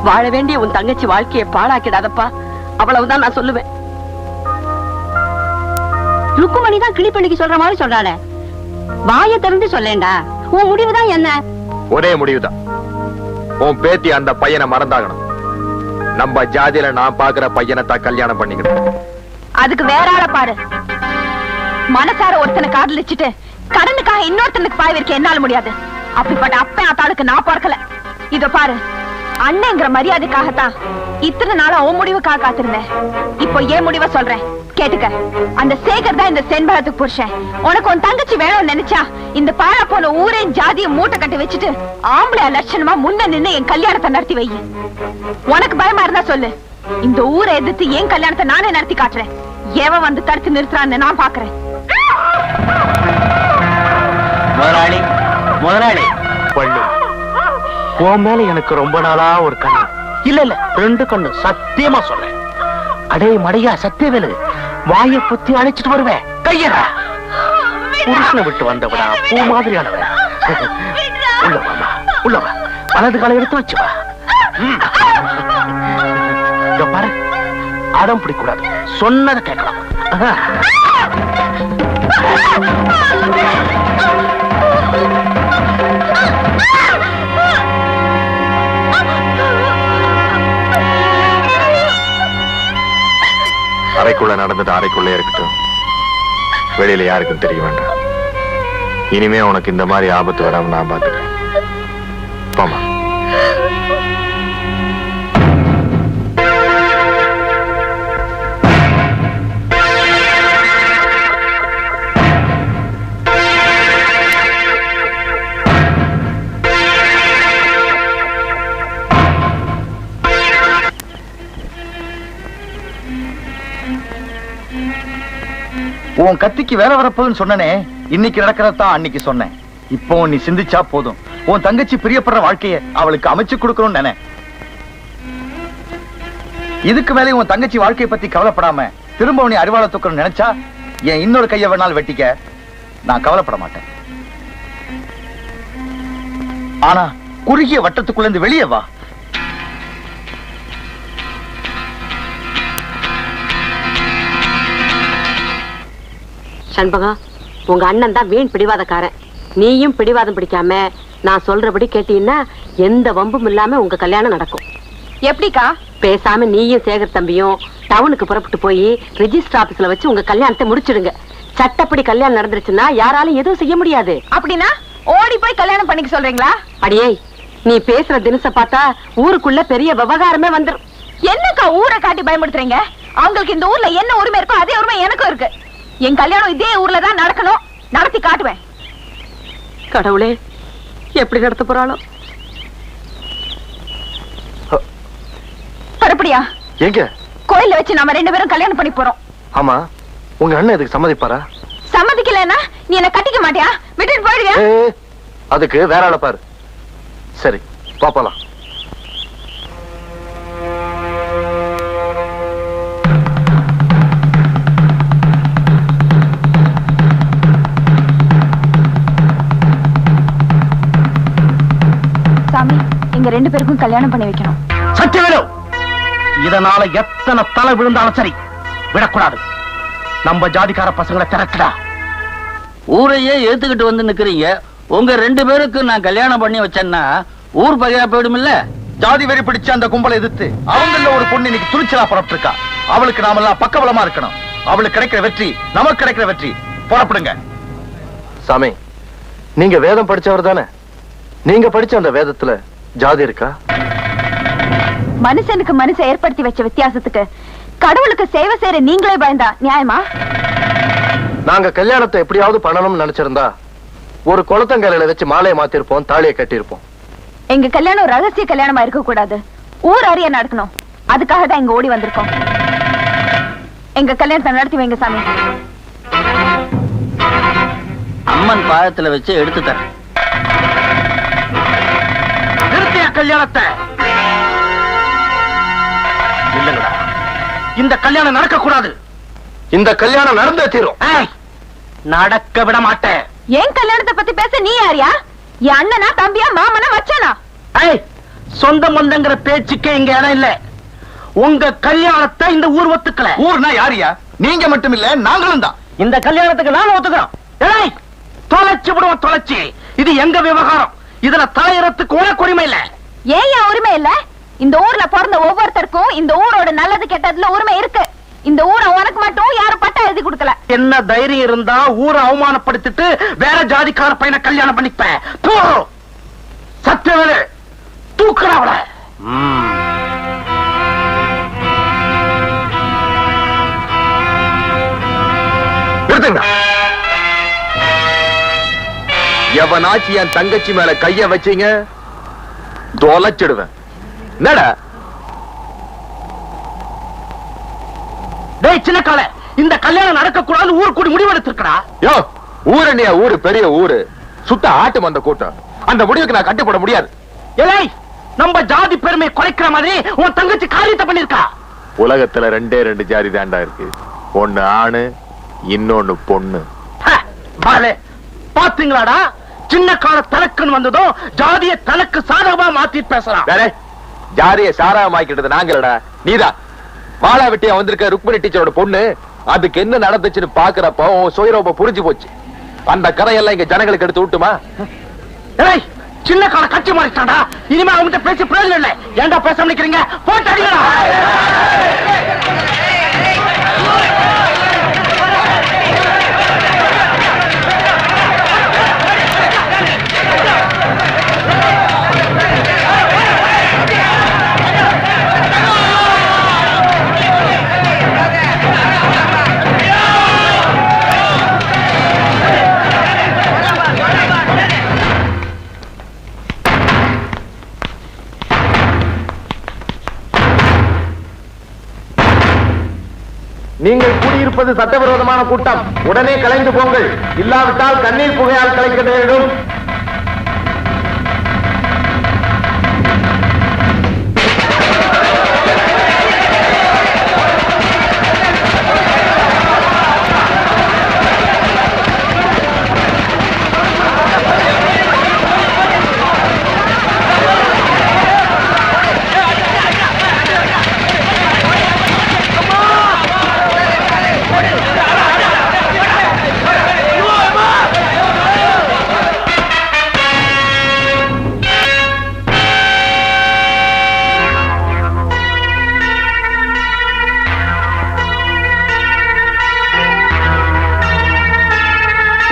வாழ வேண்டிய உன் தங்கச்சி வாழ்க்கையை பாழாக்கிடாதப்பா, அவ்வளவுதான் நான் சொல்லுவேன்.
ருக்குமணி தான் கிளிப்பள்ளிக்கு சொல்ற மாதிரி சொல்றாளே, வாயை திறந்து சொல்லேண்டா. உன் முடிவுதான் என்ன?
ஒரே முடிவுதான். உன் பேத்தி அந்த பையனை மறந்தாகணும். நம்ம ஜாதியில நான் பாக்குற பையனை தான் கல்யாணம் பண்ணிக்கணும்.
அதுக்கு வேற ஆள பாரு. மனசார ஒருத்தனை காதலிச்சுட்டு கடனுக்காக இன்னொருத்தனுக்கு பாய் வைக்க என்னால முடியாது. அப்படிப்பட்ட அப்பன் ஆத்தாளுக்கு நான் பார்க்கல. இத பாரு, அண்ணங்கிற மரியாதைக்காகத்தான் இத்தனை நாளா உன் முடிவுக்காக காத்திருந்தேன். இப்போ ஏன் முடிவை சொல்றேன் கேட்டுக்க. அந்த சேகர் தான் இந்த செண்பகத்துக்கு புருஷன். உனக்கு உன் தங்கச்சி வேணும்னு நினைச்சா இந்த பாழா போன ஊரே ஜாதியை மூட்டை கட்டி வச்சுட்டு ஆம்பளை லட்சணமா முன்ன நின்னு என் கல்யாணத்தை நடத்தி வை. உனக்கு பயமா இருந்தா சொல்லு, இந்த ஊரை எதிர்த்து என் கல்யாணத்தை நானே நடத்தி காட்டுறேன். எவன் வந்து தடுத்து நிறுத்துறான்னு நான் பாக்குறேன்.
முதலாளி, முதலாளி, பள்ளி உன் மேல எனக்கு ரொம்ப நாளா ஒரு கண்ணு இல்ல 2 கண்ணு, சத்தியமா சொல்றேன். அடே மடையா சத்தியவேலு, வாயை புத்தி அழைச்சிட்டு வருவேன். கையடா, புருஷனை விட்டு வந்தவடா, பூ மாதிரியானவன். உள்ளவா, உள்ளவா, வலது காலை எடுத்து வச்சு வா. பாரு, அடம் பிடிக்கூடாது, சொன்னதை கேட்கலாம்.
அறைக்குள்ள நடந்தது அறைக்குள்ளே இருக்கட்டும், வெளியில யாருக்கும் தெரிய வேண்டாம். இனிமே உனக்கு இந்த மாதிரி ஆபத்து வராம நான் பாத்துக்கிறேன். போமா.
உன் கத்திக்கு வேலை வரப்போகுதுன்னு சொன்னனே, இன்னைக்கு நடக்கிறதான் அன்னைக்கு சொன்னேன். இப்போ நீ சிந்திச்சா போதும். உன் தங்கச்சி பிரியப்படுற வாழ்க்கையை அவளுக்கு அமைச்சு கொடுக்கணும்னு நினை. இதுக்கு மேலே உன் தங்கச்சி வாழ்க்கையை பத்தி கவலைப்படாம திரும்ப நீ அறிவாள தூக்கணும்னு நினைச்சா என் இன்னொரு கையை வேணாலும் வெட்டிக்க, நான் கவலைப்பட மாட்டேன். ஆனா குறுகிய வட்டத்துக்குள்ள இருந்து வெளியே வா.
சண்பகம், உங்க அண்ணன் தான் வீண் பிடிவாதக்காரன். நீயும் பிடிவாதம் பிடிக்காம நான் சொல்றபடி கேட்டீங்கன்னா எந்த வம்பும் இல்லாம உங்க கல்யாணம் நடக்கும்.
எப்படிக்கா?
பேசாம நீயும் சேகர் தம்பியும் டவுனுக்கு புறப்பட்டு போய் ரெஜிஸ்டர் ஆபீஸ்ல வச்சு உங்க கல்யாணத்தை முடிச்சிடுங்க. சட்டப்படி கல்யாணம் நடந்துருச்சுன்னா யாராலும் எதுவும் செய்ய முடியாது.
அப்படின்னா ஓடி போய் கல்யாணம் பண்ணிக்க சொல்றீங்களா?
அடியே, நீ பேசுற தினச பார்த்தா ஊருக்குள்ள பெரிய விவகாரமே வந்துரும்.
என்னக்கா ஊரை காட்டி பயமுடுத்துறீங்க? அவங்களுக்கு இந்த ஊர்ல என்ன உரிமை இருக்கோ அதே உரிமை எனக்கும் இருக்கு. என் கல்யாணம் இதே ஊர்ல தான் நடக்கணும், நடத்தி காட்டுவேன்.
கடவுளே, எப்படி நடத்த போறாளோ?
பரப்படியா,
எங்க?
கோயில்ல வச்சு நாம 2 பேரும் கல்யாணம் பண்ணி போறோம்.
ஆமா, உங்க அண்ணன் இதுக்கு சம்மதிப்பாரா?
சம்மதிக்கலன்னா நீ என்ன கட்டிக்க மாட்டியா? விட்டுட்டு போயிடுவியா?
அதுக்கு வேற ஆளை பாரு. சரி, பாப்பலாம்.
சாமி, எங்க 2 பேருக்கும் கல்யாணம் பண்ணி வைக்கணும்.
சத்தியவேலு, இதனால எத்தனை தலை விழுந்தாலும் சரி விடக்கூடாது. நம்ம ஜாதிக்கார பசங்களை திரட்டுடா.
ஊரையே ஏத்துக்கிட்டு வந்து நிக்கிறீங்க. உங்க 2 பேருக்கு நான் கல்யாணம் பண்ணி வச்சேன்னா ஊர் பகையா போயிடும் இல்ல?
ஜாதி வெறி பிடிச்ச அந்த கும்பலை எதிர்த்து அவங்கள ஒரு பொண்ணு இன்னைக்கு துணிச்சலா புறப்பட்டு இருக்கா. அவளுக்கு நாமெல்லாம் பக்கபலமா இருக்கணும். அவளுக்கு கிடைக்கிற வெற்றி நமக்கு கிடைக்கிற வெற்றி. புறப்படுங்க.
சாமி, நீங்க வேதம் படிச்சவர் தானே? நீங்க படிச்ச அந்த வேதத்துல ஜாதி இருக்கா?
மனுஷனுக்கு மனுஷன் ஏற்படுத்தி வச்ச வித்தியாசத்துக்கு கடவுளுக்கு சேவை செய்யற நீங்களே பயந்தா நியாயமா?
நாங்க கல்யாணத்தை எப்படியாவது பண்ணணும்னு நினைச்சிருந்தா ஒரு குளத்தங்கரையில வச்சு மாலையை மாத்திருப்போம், தாலியை கட்டியிருப்போம்.
எங்க கல்யாணம் ரகசிய கல்யாணமா இருக்க கூடாது, ஊர் அறிய நடக்கணும். அதுக்காக தான் இங்க ஓடி வந்திருக்கோம். எங்க கல்யாணத்தை நடத்தி வைங்க சாமி.
அம்மன் பாதத்துல வச்சு எடுத்து தரேன்.
நிறுத்திய கல்யாணத்தை. இல்லங்கடா, இந்த கல்யாணம் நடக்க கூடாது.
இந்த கல்யாணம் நடந்தே தீரும்.
நடக்க விட மாட்டேன்.
ஏன் கல்யாணத்தை பத்தி பேச நீ யாரியா? என் அண்ணனா, தம்பியா, மாமனா, மச்சானா?
சொந்த மந்தங்கிற பேச்சுக்கே இங்க இடம் இல்ல. உங்க கல்யாணத்தை இந்த ஊர் ஒத்துக்கல. ஊர்னா யாரியா? நீங்க மட்டும் இல்ல, நாங்களும் தான். இந்த கல்யாணத்துக்கு நாங்க ஒத்துக்கிறோம். தொலைச்சு விடுவோம், தொலைச்சு. இது எங்க விவகாரம். இதுல தலையறத்துக்கு உனக்கு உரிமை இல்ல.
ஏன் உரிமை இல்ல? இந்த ஊர்ல பிறந்த ஒவ்வொருத்தருக்கும் இந்த ஊரோட நல்லது கெட்டதுல உரிமை இருக்கு. இந்த ஊரை உனக்கு மட்டும் யாரும் பட்டா எழுதி கொடுக்கல.
என்ன தைரியம் இருந்தா ஊரை அவமானப்படுத்திட்டு வேற ஜாதிக்கார பையனை கல்யாணம் பண்ணிப்பேன். சத்தியவேலு, தூக்குற அவள.
எவனாச்சு என் தங்கச்சி மேல கைய வச்சீங்க தொலைச்சிடுவேன். என்னடா
டேய் சின்ன கால, இந்த கல்யாணம் நடக்க கூடாது ஊர் கூடி முடிவெடுத்திருக்கா.
யோ, ஊரணியா ஊரு பெரிய ஊரு, சுத்த ஆட்டு வந்த கூட்டம். அந்த முடிவுக்கு நான் கட்டுப்பட முடியாது.
ஏலே, நம்ம ஜாதி பெருமை குறைக்கிற மாதிரி உன் தங்கச்சி காரியத்தை பண்ணிருக்கா.
உலகத்துல 2 ஜாதி தாண்டா இருக்கு. ஒண்ணு ஆணு, இன்னொன்னு பொண்ணு.
பாத்தீங்களாடா, சின்ன கால தனக்குன்னு வந்ததும் ஜாதிய தனக்கு சாதகமா மாத்தி பேசலாம்.
ஜாதிய சாராமாக்கிட்டது நாங்களடா, நீதான். வாழா வெட்டியா வந்திருக்க ருக்மணி டீச்சரோட பொண்ணு. அதுக்கு என்ன நடந்துச்சுன்னு பாக்குறப்போ சுயரூப புரிஞ்சு போச்சு. அந்த கதையெல்லாம் இங்க ஜனங்களுக்கு எடுத்து விட்டுமா?
சின்ன கால கட்சி மாறிட்டாடா. இனிமே அவங்க பேசி பிரயோஜனம் இல்லை. ஏன்டா பேச நினைக்கிறீங்க? போட்டு அடிங்களா.
நீங்கள் கூடியிருப்பது சட்டவிரோதமான கூட்டம். உடனே கலைந்து போங்கள். இல்லாவிட்டால் கண்ணீர் புகையால் கலைக்க நேரிடும்.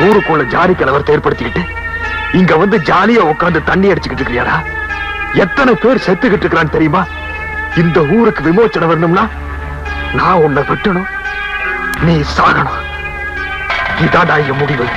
ஊருக்குள்ள ஜாதி கலவரத்தை ஏற்படுத்திக்கிட்டு இங்க வந்து ஜாலியா உட்கார்ந்து தண்ணி அடிச்சுக்கிட்டு இருக்கிறியாடா? எத்தனை பேர் செத்துக்கிட்டு இருக்கிறான்னு தெரியுமா? இந்த ஊருக்கு விமோச்சனம் வரணும்னா நான் உன்னை வெட்டணும், நீ சாகணும். இதாடா என் முடிவு.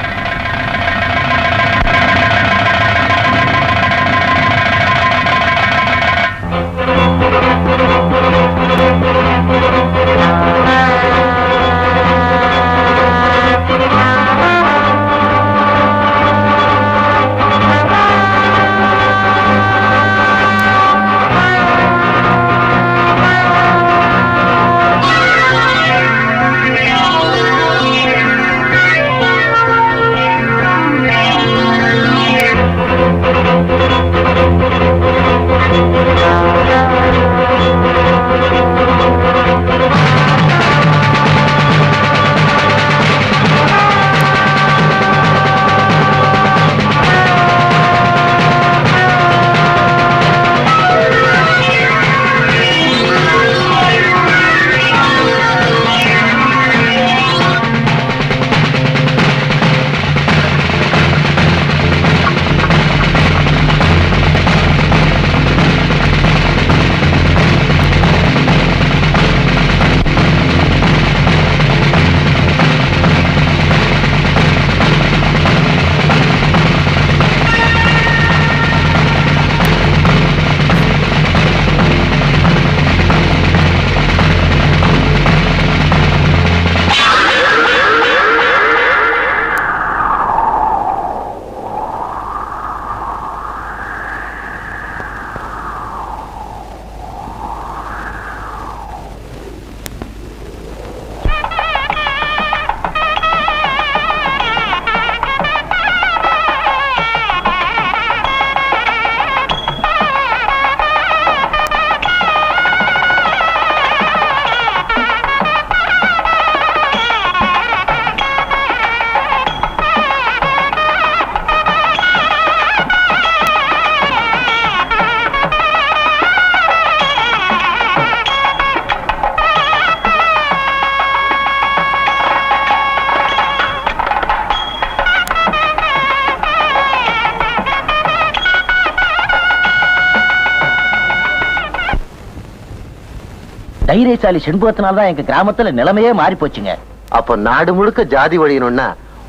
தைரியசாலி செண்பகத்தினால்தான் எங்க கிராமத்துல நிலைமையே மாறி போச்சுங்க.
அப்ப நாடு முழுக்க ஜாதி ஒழியணும்னா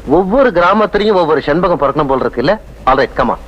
ஒவ்வொரு கிராமத்திலையும் ஒவ்வொரு செண்பகம் பிறக்கணும் போல் இருக்கு இல்ல? Alright, come on.